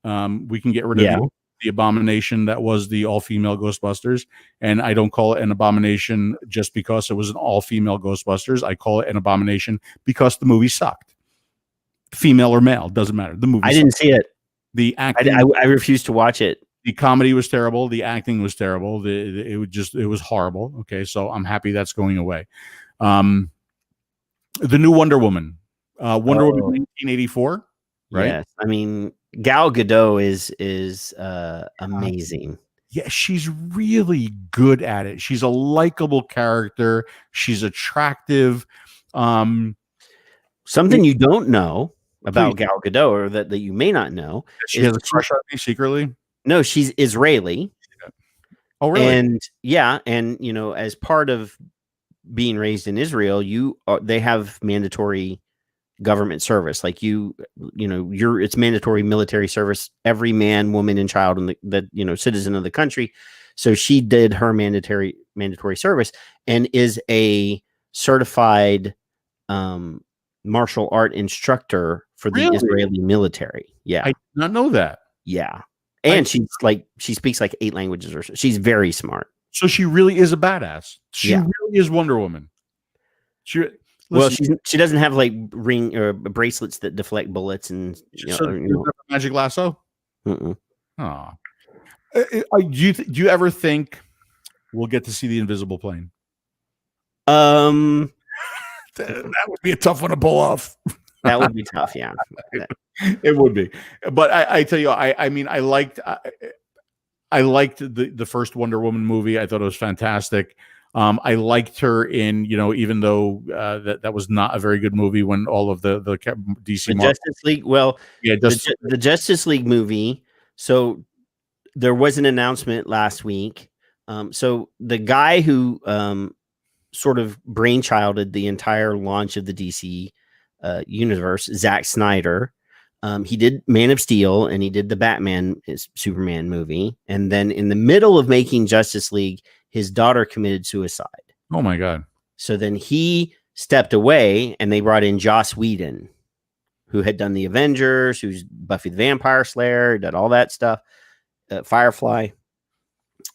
We can get rid of the abomination that was the all-female Ghostbusters. And I don't call it an abomination just because it was an all-female Ghostbusters. I call it an abomination because the movie sucked. Female or male, doesn't matter. The movie
I didn't see it.
The acting,
I refused to watch it.
The comedy was terrible. The acting was terrible. It was horrible. Okay, so I'm happy that's going away. The new Wonder Woman, Wonder Woman 1984, right?
Yes, I mean Gal Gadot is amazing.
Yeah, she's really good at it. She's a likable character. She's attractive.
Something you don't know about Gal Gadot, or that you may not know,
she has a crush on me secretly.
No, she's Israeli.
Oh, really?
And as part of being raised in Israel, they have mandatory government service. Like it's mandatory military service. Every man, woman, and child citizen of the country. So she did her mandatory service and is a certified martial art instructor for the Israeli military. Yeah,
I did not know that.
Yeah, and she speaks like 8 languages or so. She's very smart.
So she really is a badass. She really is Wonder Woman. She doesn't
have like ring or bracelets that deflect bullets and
magic lasso. Oh, do you ever think we'll get to see the invisible plane? That would be a tough one to pull off.
That would be tough, yeah.
It would be. But I tell you, I mean, I liked the first Wonder Woman movie. I thought it was fantastic. I liked her in, even though that was not a very good movie when all of the DC
Justice League. Well, yeah, the Justice League movie. So there was an announcement last week. So the guy who sort of brainchilded the entire launch of the DC universe, Zack Snyder, he did Man of Steel and he did the Batman Superman movie. And then in the middle of making Justice League, his daughter committed suicide.
Oh my God.
So then he stepped away, and they brought in Joss Whedon, who had done the Avengers, who's Buffy the Vampire Slayer, did all that stuff, Firefly,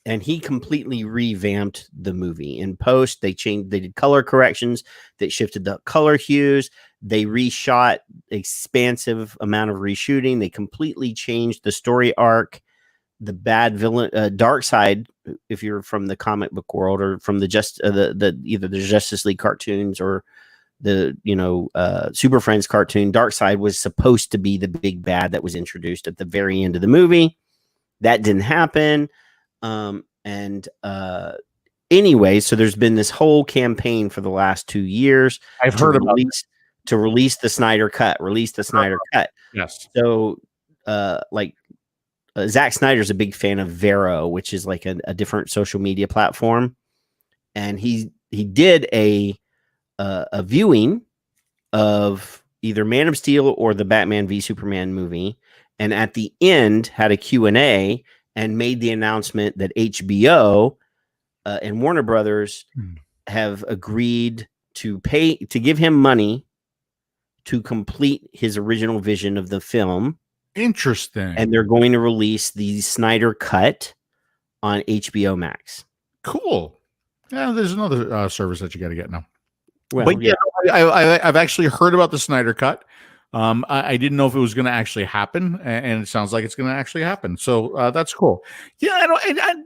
and he completely revamped the movie. In post, they did color corrections, they shifted the color hues, they reshot expansive amount of reshooting, they completely changed the story arc. The bad villain, Darkseid, if you're from the comic book world or from the either the Justice League cartoons or the Super Friends cartoon, Darkseid was supposed to be the big bad that was introduced at the very end of the movie. That didn't happen. Anyway, so there's been this whole campaign for the last 2 years.
I've heard about
to release the Snyder Cut.
Yes.
So, Zack Snyder's a big fan of Vero, which is like a different social media platform, and he did a viewing of either Man of Steel or the Batman v Superman movie, and at the end had a Q&A and made the announcement that HBO and Warner Brothers have agreed to give him money to complete his original vision of the film.
Interesting.
And they're going to release the Snyder Cut on HBO Max.
Cool. Yeah, there's another service that you got to get now.
Well,
but yeah, I've actually heard about the Snyder Cut. I didn't know if it was going to actually happen, and it sounds like it's going to actually happen. So that's cool. Yeah,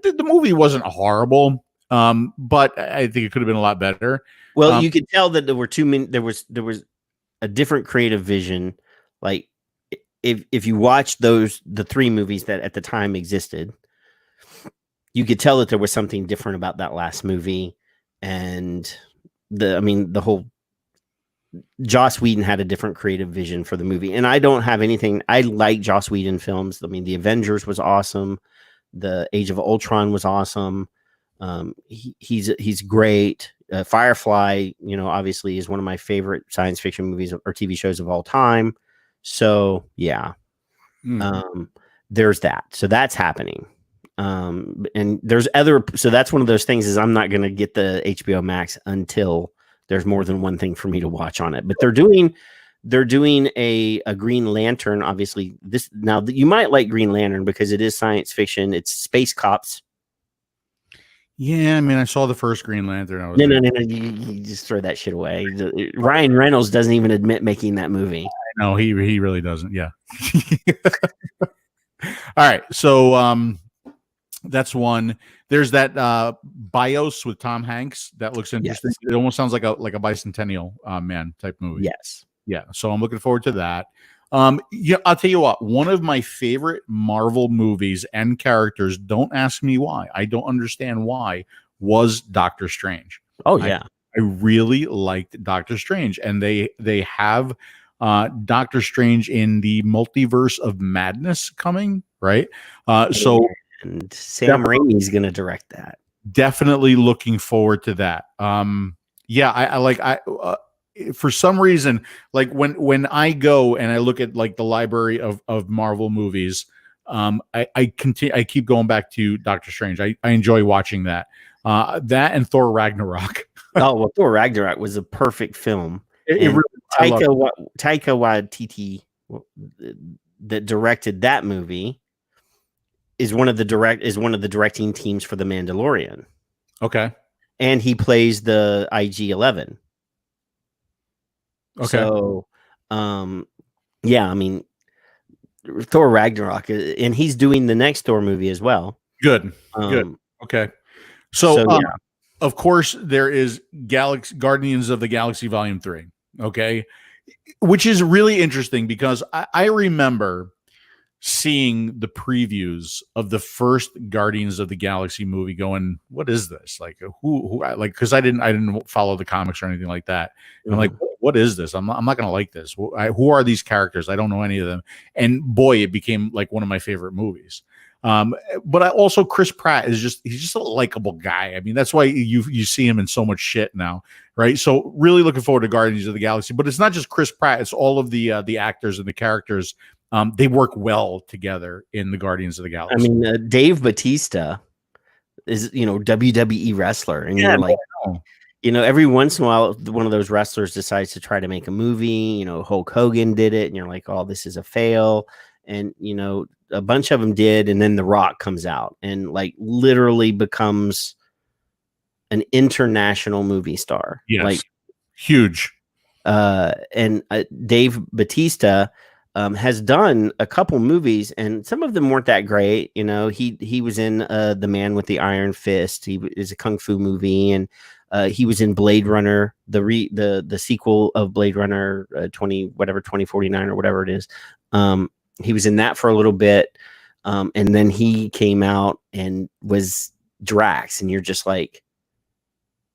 the movie wasn't horrible, but I think it could have been a lot better.
Well, you could tell that there were too many. There was a different creative vision. Like if you watch the 3 movies that at the time existed, you could tell that there was something different about that last movie, and the whole Joss Whedon had a different creative vision for the movie. And I don't have anything. I like Joss Whedon films. I mean, The Avengers was awesome. The Age of Ultron was awesome. He's great. Firefly, obviously is one of my favorite science fiction movies or TV shows of all time. So yeah, there's that. So that's happening. And there's so that's one of those things is I'm not going to get the HBO Max until there's more than one thing for me to watch on it. But they're doing a Green Lantern. Obviously, now you might like Green Lantern because it is science fiction. It's space cops.
Yeah, I mean, I saw the first Green Lantern.
No. You just throw that shit away. Ryan Reynolds doesn't even admit making that movie.
No, he really doesn't. Yeah. All right, so that's one. There's that BIOS with Tom Hanks that looks interesting. Yes. It almost sounds like a bicentennial man type movie.
Yes.
Yeah. So I'm looking forward to that. Yeah, I'll tell you what, one of my favorite Marvel movies and characters, don't ask me why, I don't understand why, was Doctor Strange.
Oh yeah.
I really liked Doctor Strange, and they have Doctor Strange in the Multiverse of Madness coming, right? So
and Sam Raimi's going to direct that.
Definitely looking forward to that. Yeah, I for some reason, like when I go and I look at like the library of Marvel movies, I keep going back to Doctor Strange. I enjoy watching that. That and Thor Ragnarok.
Oh well, Thor Ragnarok was a perfect film. Taika Waititi that directed that movie is one of the directing teams for The Mandalorian.
Okay.
And he plays the IG-11. Okay. So, yeah, I mean, Thor Ragnarok, and he's doing the next Thor movie as well.
Good. Good. Okay. So yeah. Of course, there is Guardians of the Galaxy Volume 3. Okay. Which is really interesting because I remember seeing the previews of the first Guardians of the Galaxy movie going, what is this? Like who like, cause I didn't follow the comics or anything like that. And I'm like, what is this? I'm not going to like this. Who are these characters? I don't know any of them. And boy, it became like one of my favorite movies. But also Chris Pratt he's just a likable guy. I mean, that's why you see him in so much shit now. Right. So really looking forward to Guardians of the Galaxy, but it's not just Chris Pratt. It's all of the actors and the characters. They work well together in the Guardians of the Galaxy.
I mean, Dave Bautista is, WWE wrestler, and you're like, every once in a while, one of those wrestlers decides to try to make a movie. Hulk Hogan did it, and you're like, oh, this is a fail. And, a bunch of them did. And then The Rock comes out and like literally becomes an international movie star.
Yes.
Like
huge.
And Dave Bautista has done a couple movies, and some of them weren't that great. He was in The Man with the Iron Fist. He is a kung fu movie, and he was in Blade Runner, the sequel of Blade Runner 2049 or whatever it is. He was in that for a little bit, and then he came out and was Drax, and you're just like,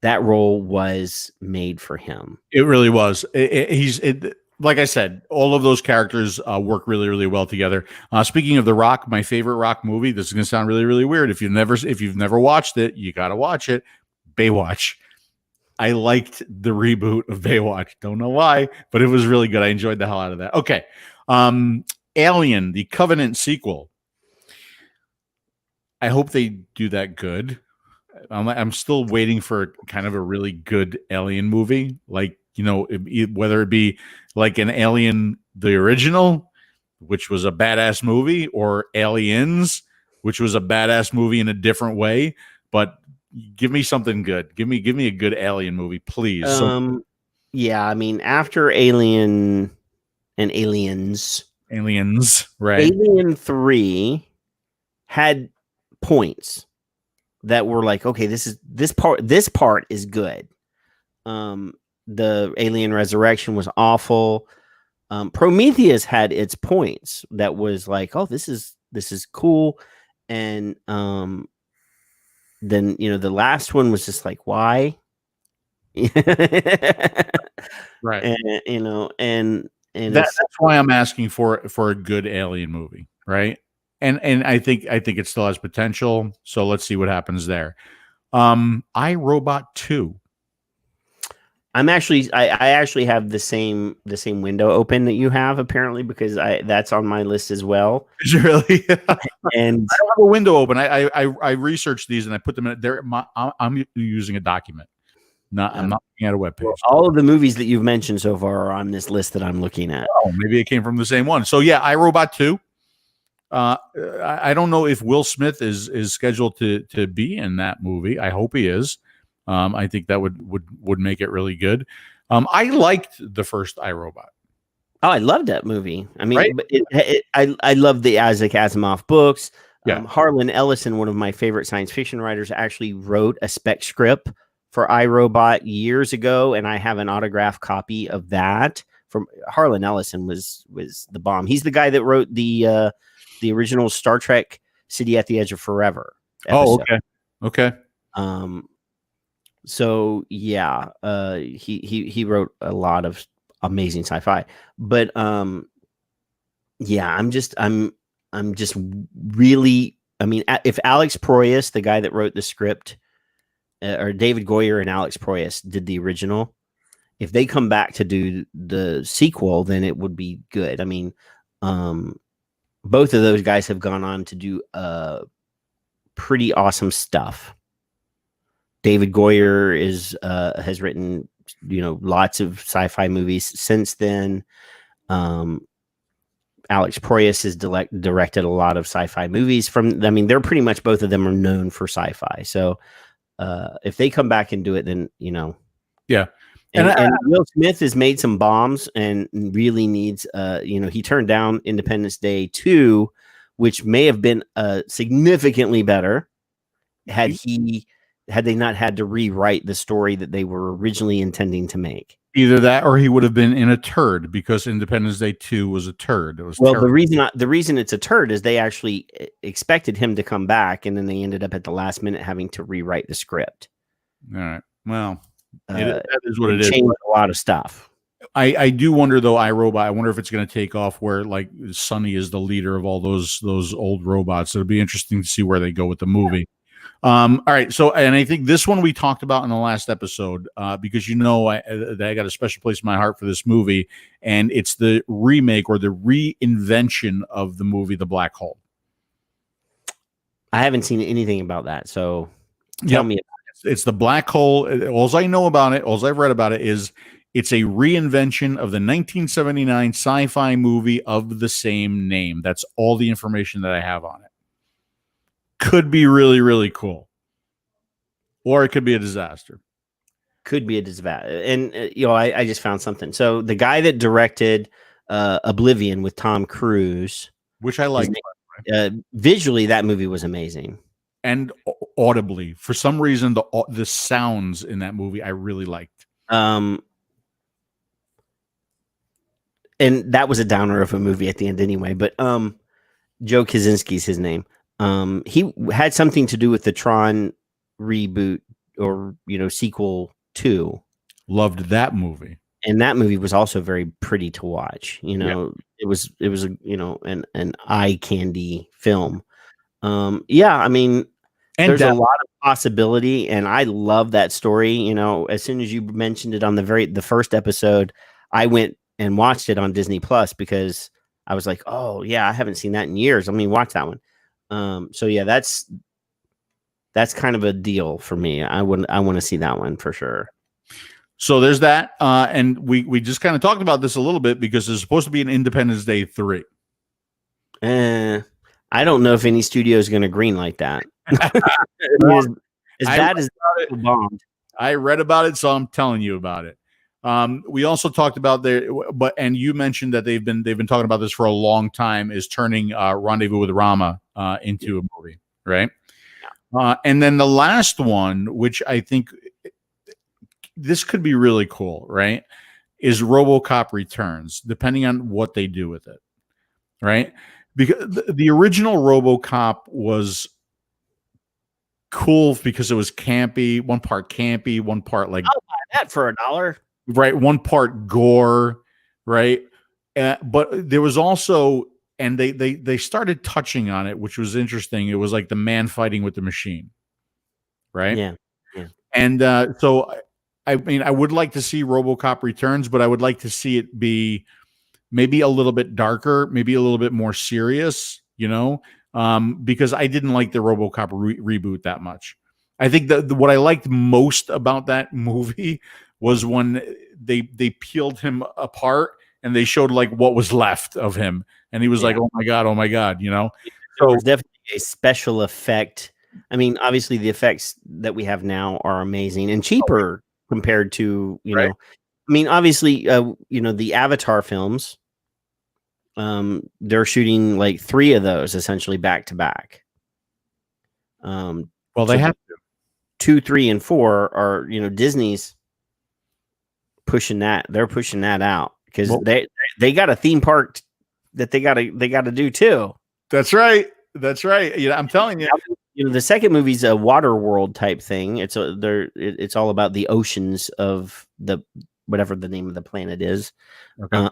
that role was made for him.
It really was. Like I said, all of those characters work really, really well together. Speaking of The Rock, my favorite Rock movie. This is going to sound really, really weird. If you've never watched it, you got to watch it. Baywatch. I liked the reboot of Baywatch. Don't know why, but it was really good. I enjoyed the hell out of that. Okay. Alien, the Covenant sequel. I hope they do that good. I'm still waiting for kind of a really good Alien movie, like, whether it be like an Alien, the original, which was a badass movie, or Aliens, which was a badass movie in a different way. But give me something good. Give me a good Alien movie, please.
Yeah, I mean, after Alien and Aliens,
right?
Alien 3 had points that were like, okay, this part is good. The Alien Resurrection was awful. Prometheus had its points that was like, oh, this is cool. And then the last one was just like, why?
Right.
And
that's why I'm asking for a good Alien movie, right? And I think it still has potential. So let's see what happens there. I, Robot 2.
I actually have the same window open that you have, apparently, because that's on my list as well.
Is it really?
And
I don't have a window open. I researched these and I put them in there. I'm using a document. I'm not looking at a webpage.
Well, all of the movies that you've mentioned so far are on this list that I'm looking at.
Oh, maybe it came from the same one. So yeah, I, Robot 2. I don't know if Will Smith is scheduled to be in that movie. I hope he is. I think that would make it really good. I liked the first iRobot.
Oh, I loved that movie. I mean,
right?
I love the Isaac Asimov books.
Yeah.
Harlan Ellison, one of my favorite science fiction writers, actually wrote a spec script for iRobot years ago, and I have an autographed copy of that. From Harlan Ellison was the bomb. He's the guy that wrote the original Star Trek City at the Edge of Forever episode.
Oh, okay.
So yeah, he wrote a lot of amazing sci-fi, but yeah, I'm just really, I mean, if Alex Proyas, the guy that wrote the script, or David Goyer and Alex Proyas did the original, if they come back to do the sequel, then it would be good. I mean, both of those guys have gone on to do pretty awesome stuff. David Goyer has written, lots of sci-fi movies since then. Alex Proyas has directed a lot of sci-fi movies they're pretty much, both of them are known for sci-fi. So if they come back and do it, then,
yeah.
And Will Smith has made some bombs and really needs, he turned down Independence Day 2, which may have been significantly better had they not had to rewrite the story that they were originally intending to make.
Either that, or he would have been in a turd, because Independence Day 2 was a turd. It was
terrible. The reason it's a turd is they actually expected him to come back, and then they ended up at the last minute having to rewrite the script.
All right. Well, that is what it is.
Changed a lot of stuff.
I do wonder, though, iRobot, I wonder if it's going to take off where, like, Sonny is the leader of all those old robots. It'll be interesting to see where they go with the movie. All right. So, and I think this one we talked about in the last episode, because I got a special place in my heart for this movie, and it's the remake or the reinvention of the movie The Black Hole.
I haven't seen anything about that, so tell me about
It's the black hole. All I know about it, all I've read about it is it's a reinvention of the 1979 sci-fi movie of the same name. That's all the information that I have on it. Could be really, really cool. Or it could be a disaster.
Could be a disaster. And, I just found something. So the guy that directed Oblivion with Tom Cruise,
which I like.
Visually, that movie was amazing.
And audibly, for some reason, the sounds in that movie I really liked.
And that was a downer of a movie at the end anyway. But Joe Kaczynski's his name. He had something to do with the Tron reboot or sequel 2.
Loved that movie. And
that movie was also very pretty to watch. It was an eye candy film. I mean, and there's a lot of possibility, and I love that story. As soon as you mentioned it on the first episode, I went and watched it on Disney Plus because I was like, oh yeah, I haven't seen that in years. Let me watch that one. So yeah, that's kind of a deal for me. I want to see that one for sure.
So there's that, and we just kind of talked about this a little bit because there's supposed to be an Independence Day 3.
I don't know if any studio is going to green like that. As bad as it bombed.
I read about it, so I'm telling you about it. We also talked about and you mentioned that they've been talking about this for a long time, is turning Rendezvous with Rama into a movie, right? Yeah. And then the last one, which I think this could be really cool, right, is RoboCop Returns, depending on what they do with it, right? Because the original RoboCop was cool because it was campy, one part like,
I'll buy that for $1.
Right, one part gore, right? But there was also, and they started touching on it, which was interesting. It was like the man fighting with the machine, right?
Yeah.
And so, I mean, I would like to see RoboCop Returns, but I would like to see it be maybe a little bit darker, maybe a little bit more serious, because I didn't like the RoboCop reboot that much. I think what I liked most about that movie was when they peeled him apart and they showed like what was left of him, and he was like, oh my god,
So it was definitely a special effect. I mean, obviously the effects that we have now are amazing and cheaper compared to right. I mean, obviously, the Avatar films, they're shooting like 3 of those essentially back to back.
Well, they have to.
2, 3, and 4 are, Disney's pushing that. They're pushing that out because they got a theme park that they got to do too.
That's right. I'm telling you.
The second movie's a water world type thing. It's all about the oceans of the whatever the name of the planet is.
Okay.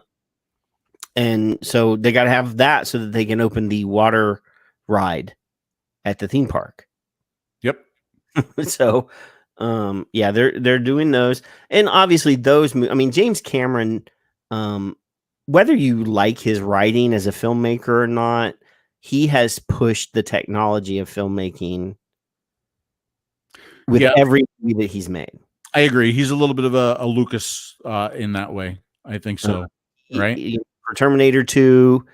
And so they got to have that so that they can open the water ride at the theme park.
Yep.
So, they're doing those, and obviously those. I mean, James Cameron, whether you like his writing as a filmmaker or not, he has pushed the technology of filmmaking with every movie that he's made.
I agree. He's a little bit of a Lucas in that way. I think so. Right.
For Terminator 2,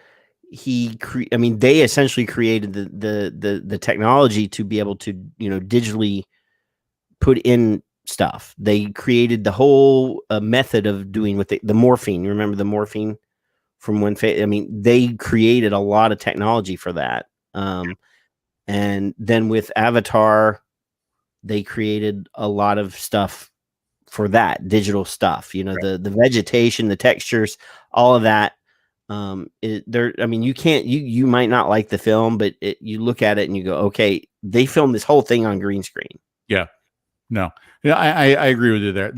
they essentially created the technology to be able to, digitally put in stuff. They created the whole method of doing with the morphine. You remember the morphine from when? They created a lot of technology for that. And then with Avatar, they created a lot of stuff for that digital stuff. The vegetation, the textures, all of that. You might not like the film, but you look at it and you go, okay, they filmed this whole thing on green screen.
Yeah. No. Yeah, I agree with you there.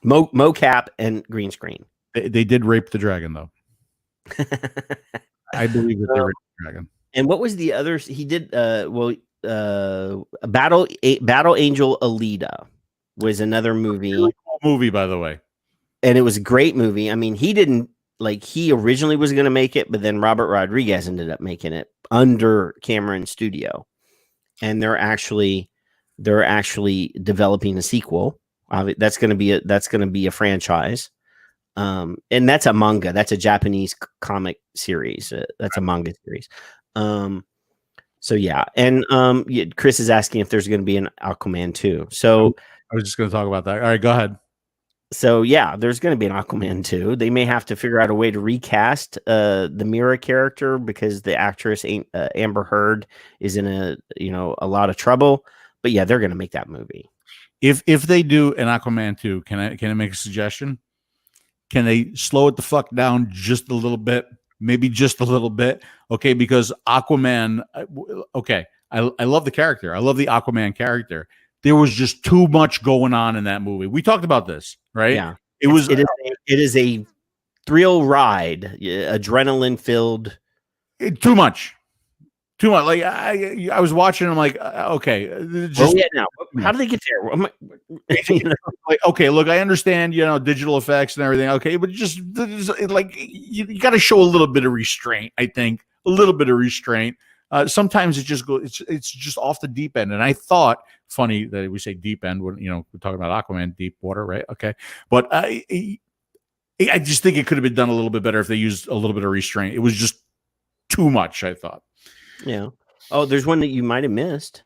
Mocap and green screen.
They did rape the dragon, though. I believe that they raped the dragon.
And what was the other? He did. Battle Angel Alita was another movie.
Really cool movie, by the way.
And it was a great movie. I mean, he originally was going to make it, but then Robert Rodriguez ended up making it under Cameron Studio, and they're actually they're actually developing a sequel. That's going to be a franchise. And that's a manga. That's a Japanese comic series. That's a manga series. So yeah, and Chris is asking if there's going to be an Aquaman 2. So
I was just going to talk about that. All right, go ahead.
So yeah, there's going to be an Aquaman 2. They may have to figure out a way to recast the Mira character because the actress Amber Heard is in a lot of trouble. But yeah, they're going to make that movie.
If they do an Aquaman 2, can I make a suggestion? Can they slow it the fuck down just a little bit? Maybe just a little bit. Okay, because Aquaman, okay, I love the character. I love the Aquaman character. There was just too much going on in that movie. We talked about this, right?
Yeah. It is a thrill ride, adrenaline filled.
Too much. Too much. Like I was watching. I'm like, okay.
Just, now. How do they get there?
Like, okay, look, I understand, digital effects and everything. Okay, but just like you got to show a little bit of restraint. I think a little bit of restraint. Sometimes it just goes. It's just off the deep end. And I thought, funny that we say deep end when we're talking about Aquaman, deep water, right? Okay, but I just think it could have been done a little bit better if they used a little bit of restraint. It was just too much, I thought.
Yeah. Oh, there's one that you might have missed.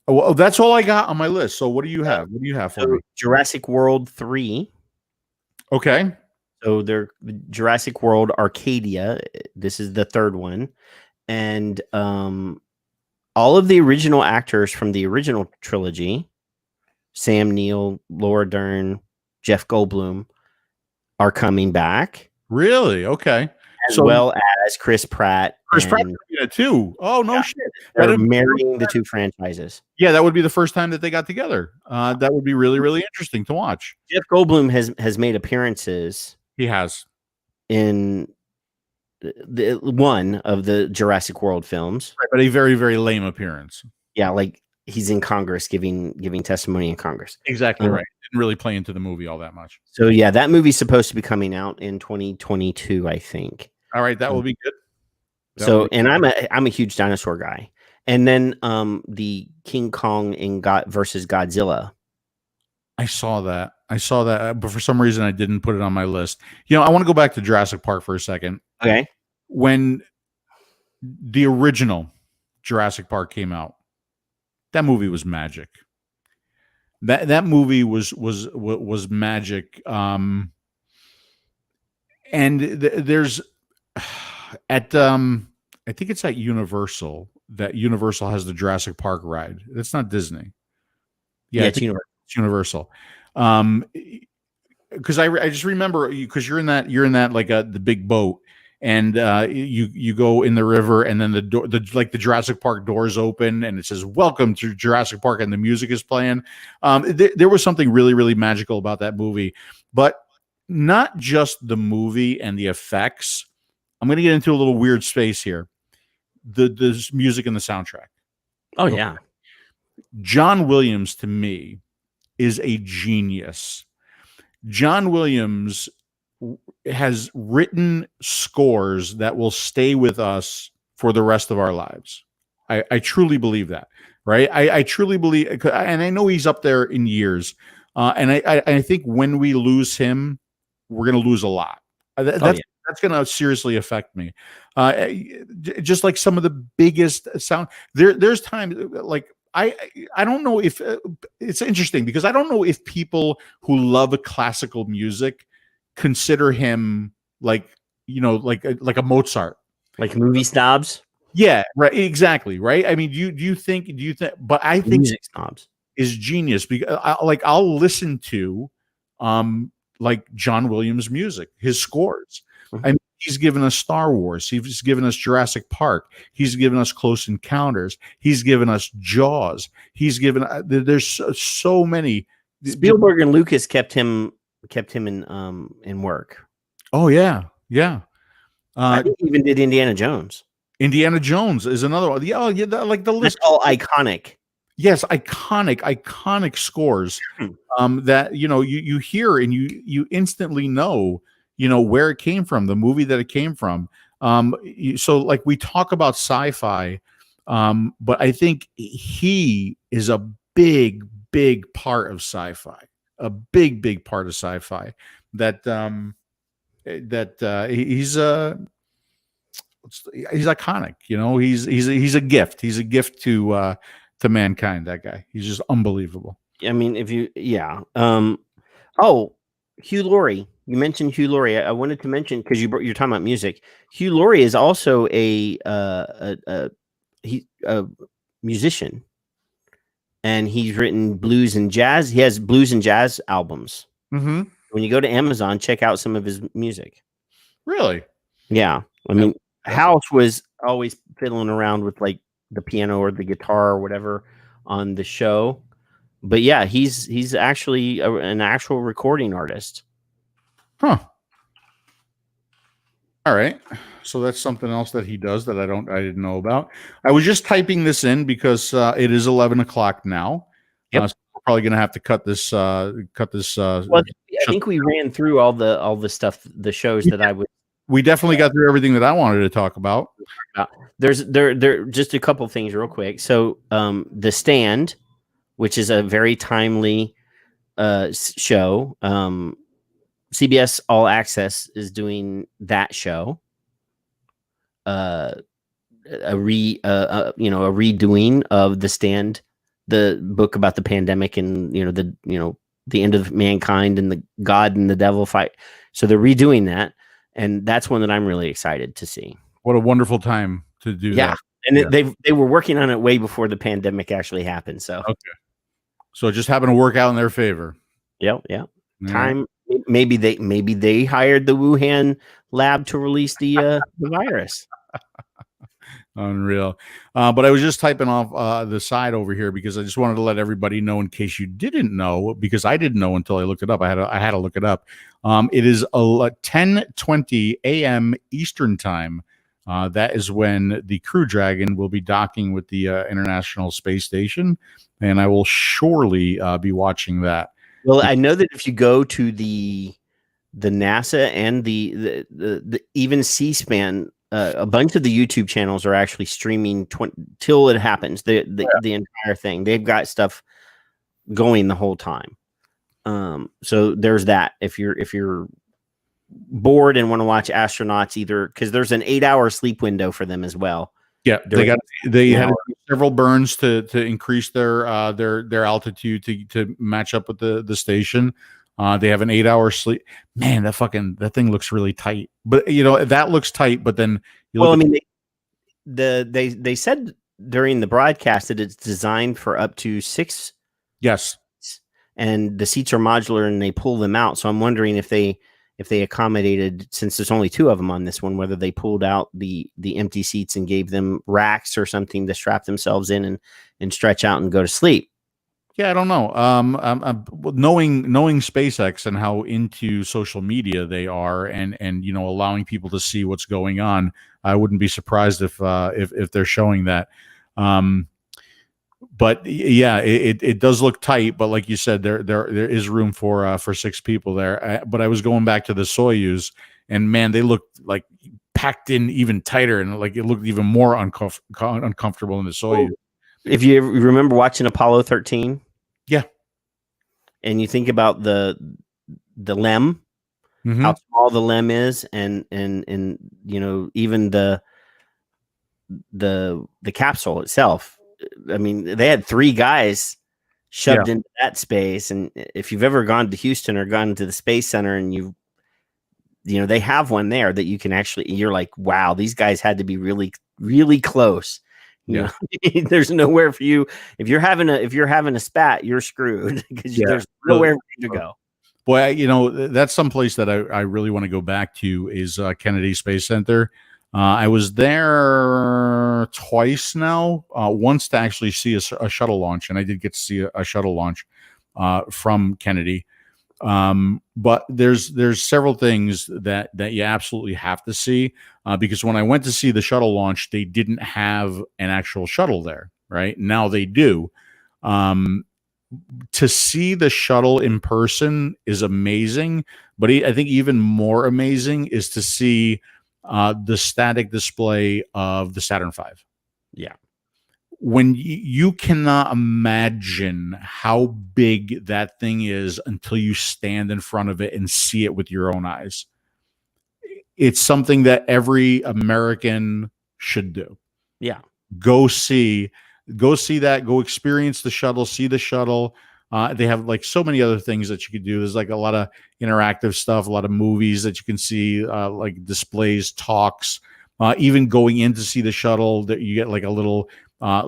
Well, that's all I got on my list. So what do you have? What do you have for me?
Jurassic World 3.
Okay.
So they're Jurassic World Arcadia. This is the third one. And all of the original actors from the original trilogy, Sam Neill, Laura Dern, Jeff Goldblum, are coming back.
Really? Okay.
As well as Chris Pratt.
Chris Pratt too. Oh, no shit.
They're marrying the two franchises.
Yeah, that would be the first time that they got together. That would be really, really interesting to watch.
Jeff Goldblum has made appearances.
He has.
In the one of the Jurassic World films.
Right, but a very, very lame appearance.
Yeah, like he's in Congress giving testimony in Congress.
Exactly right. Didn't really play into the movie all that much.
So yeah, that movie's supposed to be coming out in 2022, I think.
All right, that will be good.
And I'm a huge dinosaur guy. And then the King Kong versus Godzilla.
I saw that, but for some reason I didn't put it on my list. I want to go back to Jurassic Park for a second.
Okay.
When the original Jurassic Park came out, that movie was magic. That movie was magic. And there's at I think it's at Universal that Universal has the Jurassic Park ride. That's not Disney.
Yeah, it's Universal.
It's Universal. Because I just remember because you're in that like the big boat. And you go in the river, and then the Jurassic Park doors open, and it says "Welcome to Jurassic Park," and the music is playing. There was something really, really magical about that movie, but not just the movie and the effects. I'm going to get into a little weird space here. The music and the soundtrack.
Oh yeah,
John Williams to me is a genius. John Williams has written scores that will stay with us for the rest of our lives. I truly believe that, right? I truly believe, and I know he's up there in years. And I think when we lose him, we're going to lose a lot. That's going to seriously affect me. Just like some of the biggest sound, there's times like, I don't know if it's interesting because I don't know if people who love classical music consider him like a Mozart,
like movie snobs.
Yeah, right. Exactly. Right. I mean, do you think? But I think
music snobs
is genius because I'll listen to, like John Williams music, his scores.
Mm-hmm.
I mean, he's given us Star Wars. He's given us Jurassic Park. He's given us Close Encounters. He's given us Jaws. He's given. There's so many.
Spielberg and Lucas kept him in work.
Oh yeah.
I think even did Indiana Jones.
Indiana Jones is another one. Yeah, like the list.
That's all iconic.
Yes, iconic scores. That you hear and you instantly know where it came from, the movie that it came from. So like we talk about sci-fi, but I think he is a big part of sci-fi. A big part of sci-fi. That he's iconic. He's a gift. He's a gift to mankind. That guy. He's just unbelievable.
I mean, oh, Hugh Laurie. You mentioned Hugh Laurie. I wanted to mention because you're talking about music. Hugh Laurie is also a musician, and he's written blues and jazz. He has blues and jazz albums.
Mm-hmm.
When you go to Amazon, check out some of his music.
Really?
Yeah. I mean, House was always fiddling around with like the piano or the guitar or whatever on the show. But yeah, he's actually an actual recording artist.
Huh. All right. So that's something else that he does that I didn't know about. I was just typing this in because it is 11 o'clock now.
Yep.
So we're probably going to have to cut this.
Well, I think we ran through all the stuff, the shows that I would.
We definitely got through everything that I wanted to talk about.
There's just a couple things real quick. So The Stand, which is a very timely show. CBS All Access is doing that show. A redoing of The Stand, the book about the pandemic and the end of mankind and the God and the devil fight. So they're redoing that, and that's one that I'm really excited to see.
What a wonderful time to do that.
And they were working on it way before the pandemic actually happened. So
okay. So it just happened to work out in their favor.
Yeah. Time. Maybe they hired the Wuhan lab to release the virus.
Unreal. But I was just typing off the side over here because I just wanted to let everybody know in case you didn't know, because I didn't know until I looked it up. I had to look it up. It is 10:20 a.m. Eastern time. That is when the Crew Dragon will be docking with the International Space Station, and I will surely be watching that.
Well, I know that if you go to the NASA and the even C-SPAN, a bunch of the YouTube channels are actually streaming till it happens. The entire thing. They've got stuff going the whole time. So there's that. If you're bored and want to watch astronauts, either because there's an 8-hour sleep window for them as well.
Yeah, they had several burns to increase their altitude to match up with the station. They have an 8-hour sleep. Man, that thing looks really tight. But that looks tight. But then
they said during the broadcast that it's designed for up to 6.
Yes,
and the seats are modular and they pull them out. So I'm wondering if they accommodated, since there's only 2 of them on this one, whether they pulled out the empty seats and gave them racks or something to strap themselves in and stretch out and go to sleep.
Yeah, I don't know. Knowing SpaceX and how into social media they are, and allowing people to see what's going on, I wouldn't be surprised if they're showing that. But yeah, it does look tight. But like you said, there is room for 6 people there. But I was going back to the Soyuz, and man, they looked like packed in even tighter, and like it looked even more uncomfortable in the Soyuz.
If you remember watching Apollo 13,
yeah,
and you think about the LEM,
mm-hmm.
how small the LEM is, and even the capsule itself. I mean, they had 3 guys shoved into that space. And if you've ever gone to Houston or gone to the Space Center, and they have one there that you can actually, you're like, wow, these guys had to be really, really close. You know, there's nowhere for you. If you're having a spat, you're screwed because there's nowhere for you to go.
Boy, that's someplace that I really want to go back to is Kennedy Space Center. I was there twice now. Once to actually see a shuttle launch, and I did get to see a shuttle launch from Kennedy. But there's several things that you absolutely have to see because when I went to see the shuttle launch, they didn't have an actual shuttle there. Right now they do. To see the shuttle in person is amazing, but I think even more amazing is to see the static display of the Saturn V.
Yeah.
when you cannot imagine how big that thing is until you stand in front of it and see it with your own eyes. It's something that every American should do.
Yeah.
Go see that, go experience the shuttle, see the shuttle. They have like so many other things that you could do. There's like a lot of interactive stuff, a lot of movies that you can see, like displays, talks, even going in to see the shuttle that you get like a little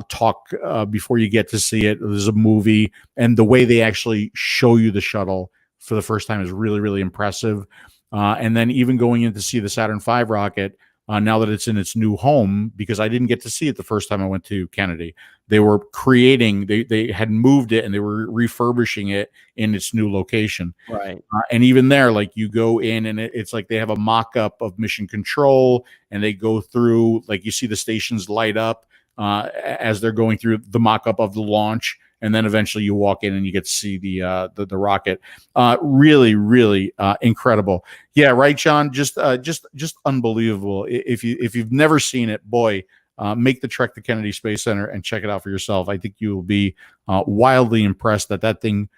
talk before you get to see it. There's a movie, and the way they actually show you the shuttle for the first time is really, really impressive. And then even going in to see the Saturn V rocket, now that it's in its new home, because I didn't get to see it the first time I went to Kennedy. They were creating, they had moved it and they were refurbishing it in its new location.
Right.
And even there, like you go in and it's like they have a mock-up of mission control, and they go through, like you see the stations light up as they're going through the mock-up of the launch. And then eventually you walk in and you get to see the rocket. Really, really incredible. Yeah, right, John. Just unbelievable. If you've never seen it, boy, make the trek to Kennedy Space Center and check it out for yourself. I think you will be wildly impressed that thing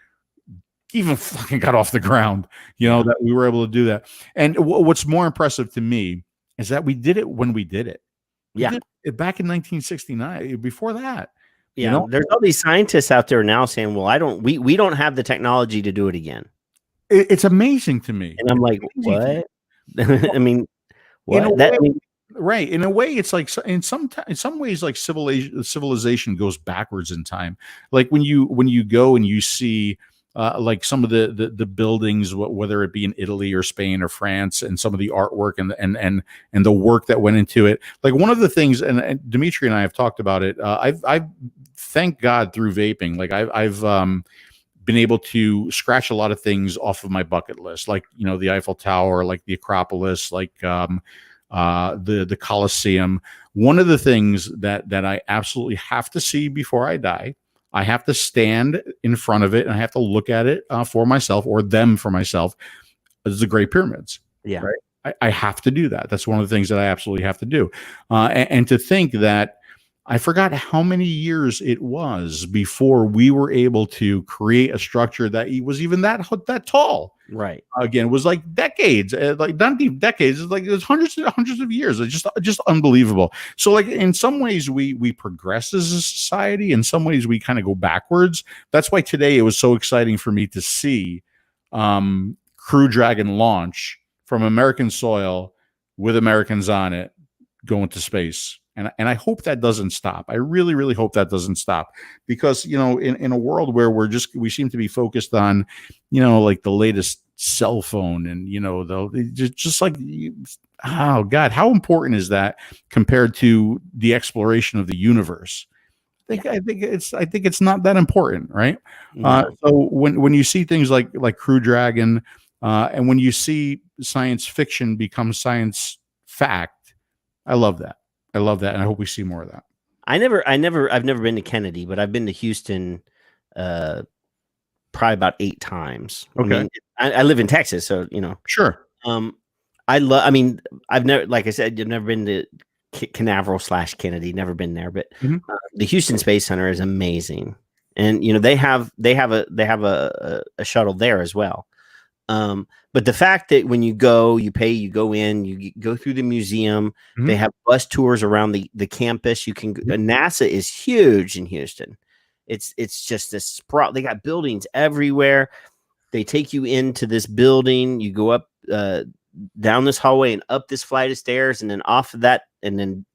even fucking got off the ground. That we were able to do that. And what's more impressive to me is that we did it when we did it. We did it back in 1969. Before that.
Yeah, there's all these scientists out there now saying, "Well, we don't have the technology to do it again."
It's amazing to me,
and I'm like, "What?" I mean, what?
Right. In a way, it's like in some ways, like civilization goes backwards in time. Like when you go and you see like some of the buildings, whether it be in Italy or Spain or France, and some of the artwork and the work that went into it. Like one of the things, and Dimitri and I have talked about it. I've thank God through vaping, like I've been able to scratch a lot of things off of my bucket list, like the Eiffel Tower, like the Acropolis, like the Colosseum. One of the things that I absolutely have to see before I die, I have to stand in front of it and I have to look at it for myself, or them for myself, is the Great Pyramids.
Yeah,
right? I have to do that. That's one of the things that I absolutely have to do. And to think that I forgot how many years it was before we were able to create a structure that was even that tall.
Right.
Again, it was like decades, like not even decades. It's like there's hundreds of years. It's just unbelievable. So, like in some ways, we progress as a society. In some ways, we kind of go backwards. That's why today it was so exciting for me to see Crew Dragon launch from American soil with Americans on it going to space. And I hope that doesn't stop. I really, really hope that doesn't stop, because, in a world where we seem to be focused on, like the latest cell phone and, just like, oh God, how important is that compared to the exploration of the universe? I think it's not that important. Right.
No.
So when you see things like Crew Dragon, and when you see science fiction become science fact, I love that. And I hope we see more of that.
I've never been to Kennedy, but I've been to Houston probably about 8 times.
Okay.
I mean, I live in Texas, so
Sure.
I've never, like I said, I've never been to Canaveral/Kennedy, never been there, but the Houston Space Center is amazing. And they have a shuttle there as well. But the fact that when you go, you pay, you go in, you go through the museum, they have bus tours around the campus. You can NASA is huge in Houston. It's just this sprout. They got buildings everywhere. They take you into this building, you go up down this hallway and up this flight of stairs, and then off of that, and then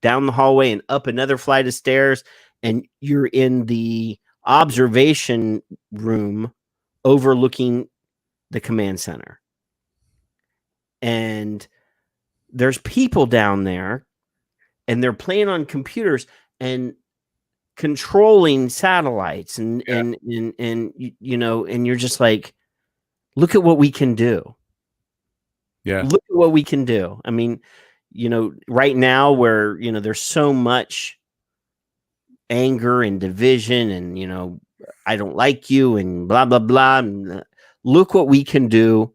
down the hallway and up another flight of stairs, and you're in the observation room overlooking the command center. And there's people down there, and they're playing on computers and controlling satellites and you're just like, look at what we can do.
Yeah.
Look at what we can do. I mean, right now where, there's so much anger and division and, I don't like you and blah, blah, blah. And, look what we can do.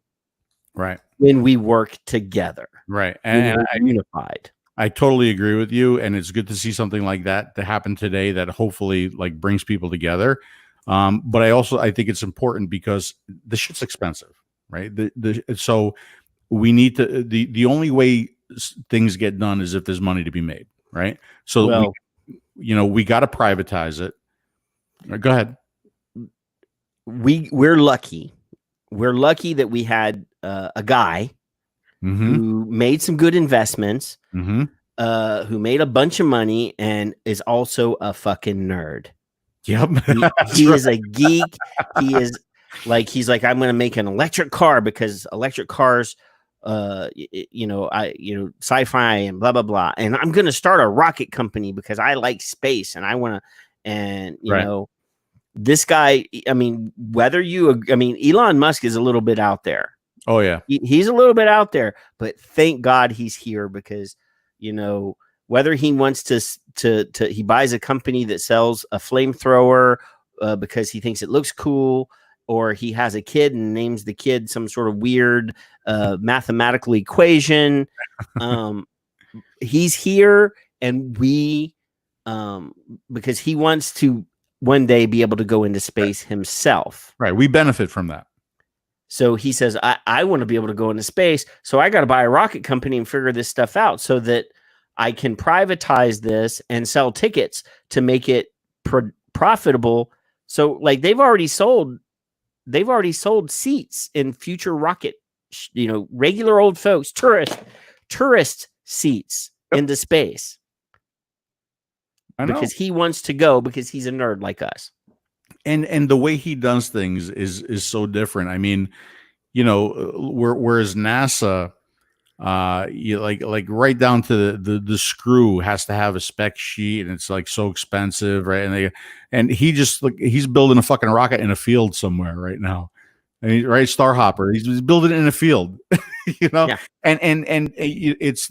Right.
When we work together.
Right. And
unified.
I totally agree with you, and it's good to see something like that to happen today that hopefully like brings people together. But I think it's important because the shit's expensive, right? So we need to the only way things get done is if there's money to be made, right? So
Well,
we got to privatize it. Go ahead.
we're lucky. We're lucky that we had a guy who made some good investments, who made a bunch of money, and is also a fucking nerd.
Yep,
he is a geek. He's like, I'm going to make an electric car because electric cars, sci-fi and blah blah blah, and I'm going to start a rocket company because I like space and I want to, and this guy. I mean, Elon Musk is a little bit out there.
Oh yeah,
he's a little bit out there, but thank God he's here because whether he wants to he buys a company that sells a flamethrower because he thinks it looks cool, or he has a kid and names the kid some sort of weird mathematical equation. He's here, and we because he wants to one day be able to go into space himself.
Right, we benefit from that.
So he says, I want to be able to go into space, so I got to buy a rocket company and figure this stuff out so that I can privatize this and sell tickets to make it profitable. So like they've already sold seats in future rocket, regular old folks, tourist seats into space. I know. Because he wants to go because he's a nerd like us.
And the way he does things is so different. I mean, whereas NASA, like right down to the screw has to have a spec sheet, and it's like so expensive, right? And he's building a fucking rocket in a field somewhere right now, and Starhopper, he's building it in a field,
Yeah.
And it's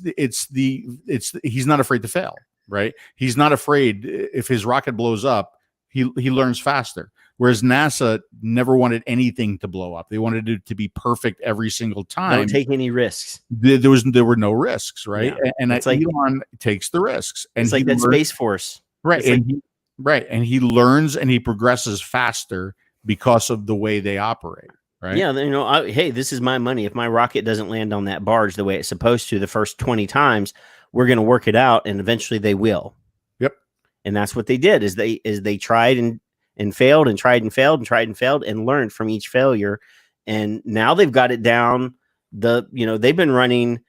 he's not afraid to fail, right? He's not afraid if his rocket blows up. He learns faster. Whereas NASA never wanted anything to blow up. They wanted it to be perfect every single time.
Don't take any risks.
There were no risks, right?
Yeah.
And Elon takes the risks. And
it's like that Space Force.
Right. And he learns and he progresses faster because of the way they operate. Right.
Yeah. Hey, this is my money. If my rocket doesn't land on that barge the way it's supposed to the first 20 times, we're going to work it out, and eventually they will.
Yep.
And that's what they did is they tried and failed and tried and failed and tried and failed and learned from each failure. And now they've got it down. They've been running,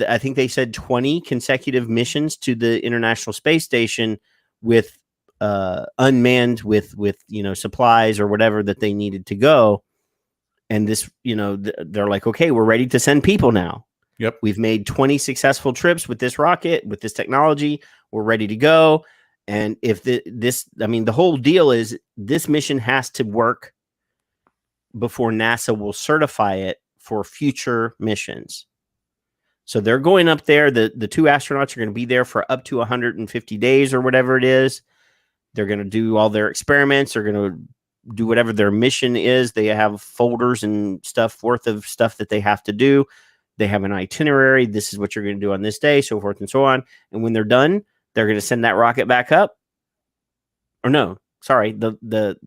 I think they said 20 consecutive missions to the International Space Station with unmanned with supplies or whatever that they needed to go. And this, they're like, okay, we're ready to send people now.
Yep.
We've made 20 successful trips with this rocket, with this technology. We're ready to go. And if the whole deal is this mission has to work before NASA will certify it for future missions. So they're going up there. The two astronauts are going to be there for up to 150 days or whatever it is. They're going to do all their experiments. They're going to do whatever their mission is. They have folders and stuff worth of stuff that they have to do. They have an itinerary. This is what you're going to do on this day, so forth and so on. And when they're done, they're going to send that rocket back up. Or no, sorry, the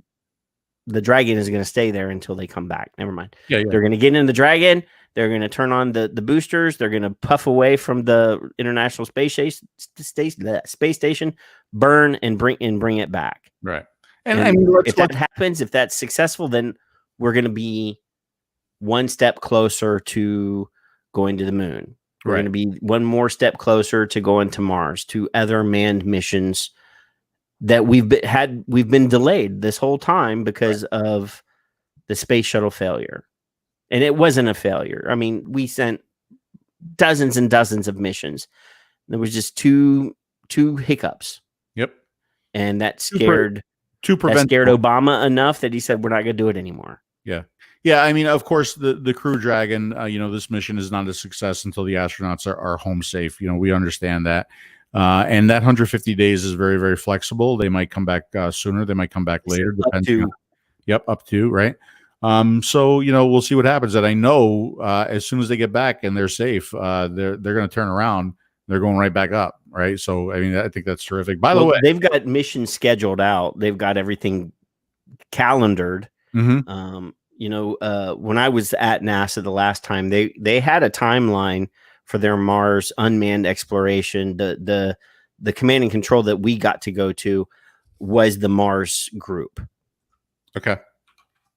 Dragon is going to stay there until they come back. Never mind.
Yeah.
They're going to get in the Dragon. They're going to turn on the boosters. They're going to puff away from the International Space Station, burn and bring it back.
Right.
And if that happens, if that's successful, then we're going to be one step closer to going to the moon. We're going to be one more step closer to going to Mars, to other manned missions that we've been delayed this whole time because of the space shuttle failure. And it wasn't a failure. I mean, we sent dozens and dozens of missions. There was just two hiccups.
Yep.
And that scared Obama enough that he said, we're not going to do it anymore.
Yeah. Yeah. I mean, of course, the Crew Dragon, this mission is not a success until the astronauts are home safe. We understand that. And that 150 days is very, very flexible. They might come back sooner. They might come back later. Up to, right? So, we'll see what happens. And I know as soon as they get back and they're safe, they're going to turn around. they're going right back up, right? So I mean, I think that's terrific. By the way,
they've got missions scheduled out. They've got everything calendared. When I was at NASA the last time, they had a timeline for their Mars unmanned exploration. The command and control that we got to go to was the Mars group.
Okay.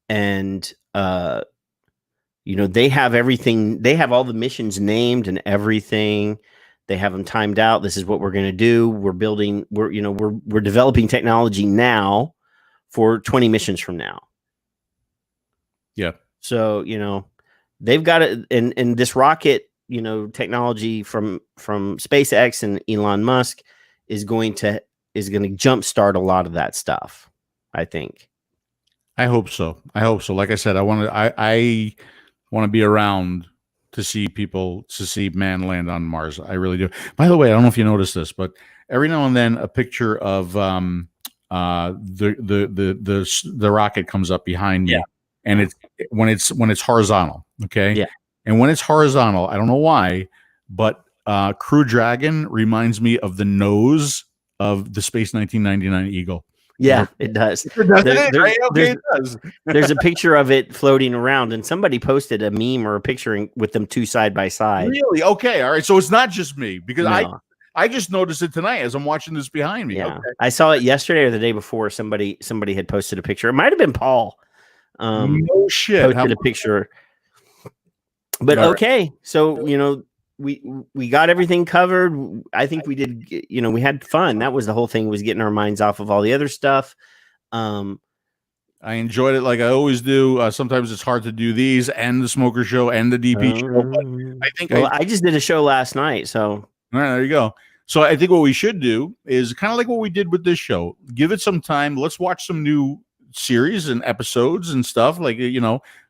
And they have everything. They have all the missions named and everything. They have them timed out. This is what we're going to do. We're building. We're developing technology now for 20 missions from now.
Yeah.
So they've got it, and this rocket, technology from SpaceX and Elon Musk is going to jumpstart a lot of that stuff, I think.
I hope so. Like I said, I want to be around to see man land on Mars. I really do. By the way, I don't know if you noticed this, but every now and then a picture of the rocket comes up behind me, and it's when it's horizontal. Okay.
Yeah.
And when it's horizontal, I don't know why, but Crew Dragon reminds me of the nose of the Space 1999 Eagle.
Yeah, it does.
It does.
There's a picture of it floating around, and somebody posted a meme or a picture with them two side by side.
Really? Okay. All right. So it's not just me, because I just noticed it tonight as I'm watching this behind me.
Yeah.
Okay.
I saw it yesterday or the day before. Somebody had posted a picture. It might have been Paul.
No shit.
Posted a picture. But okay, so we got everything covered. I think we did. We had fun. That was the whole thing, was getting our minds off of all the other stuff.
I enjoyed it like I always do. Sometimes it's hard to do these and the Smoker Show and the DP show. But I think
I just did a show last night. So
all right, there you go. So I think what we should do is kind of like what we did with this show. Give it some time. Let's watch some new series and episodes and stuff. Like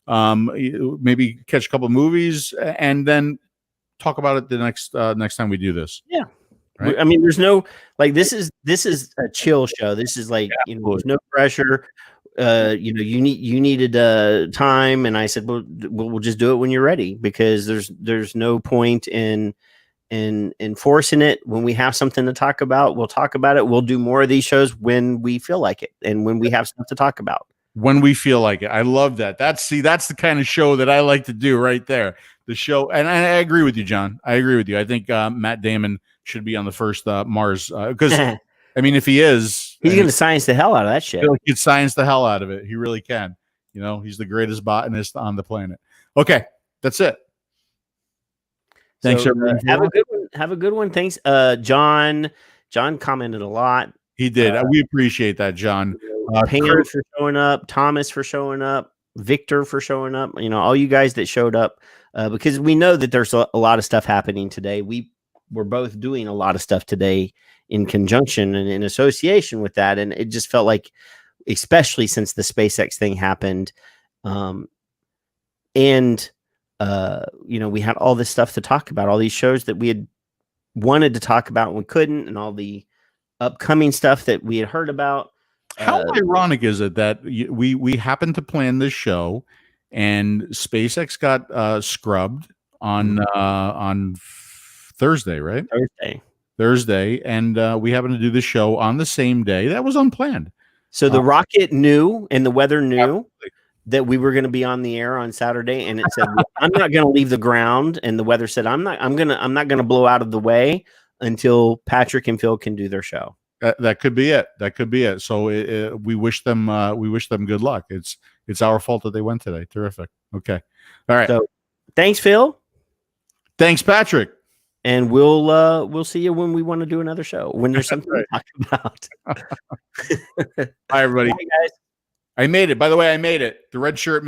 maybe catch a couple of movies and then talk about it the next time we do this.
Yeah.
Right?
I mean, there's no, like, this is a chill show. This is like, there's no pressure. You needed time, and I said, well, we'll just do it when you're ready, because there's no point in forcing it. When we have something to talk about, we'll talk about it. We'll do more of these shows when we feel like it, and when we have stuff to talk about.
When we feel like it. I love that. That's the kind of show that I like to do right there. The show, and I agree with you, John. I agree with you. I think Matt Damon should be on the first Mars, because I mean, if he is,
he's going to science the hell out of that shit.
He could science the hell out of it. He really can. He's the greatest botanist on the planet. Okay, that's it. Thanks,
so,
everyone.
Have a good one. Thanks, John. John commented a lot.
He did. We appreciate that, John.
Pam for showing up, Thomas for showing up, Victor for showing up. All you guys that showed up, because we know that there's a lot of stuff happening today. We're both doing a lot of stuff today in conjunction and in association with that, and it just felt like, especially since the SpaceX thing happened, and we had all this stuff to talk about, all these shows that we had wanted to talk about and we couldn't, and all the upcoming stuff that we had heard about.
How ironic is it that we happened to plan this show, and SpaceX got scrubbed on Thursday, right? Thursday, and we happened to do the show on the same day. That was unplanned.
So the rocket knew, and the weather knew that we were going to be on the air on Saturday, and it said, "I'm not going to leave the ground," and the weather said, "I'm not going to blow out of the way until Patrick and Phil can do their show."
That could be it. So we wish them good luck. It's our fault that they went today. Terrific. Okay. All right.
So thanks, Phil.
Thanks, Patrick.
And we'll see you when we want to do another show, when there's something to talk about.
Bye, everybody.
Bye, guys.
I made it. By the way, I made it. The red shirt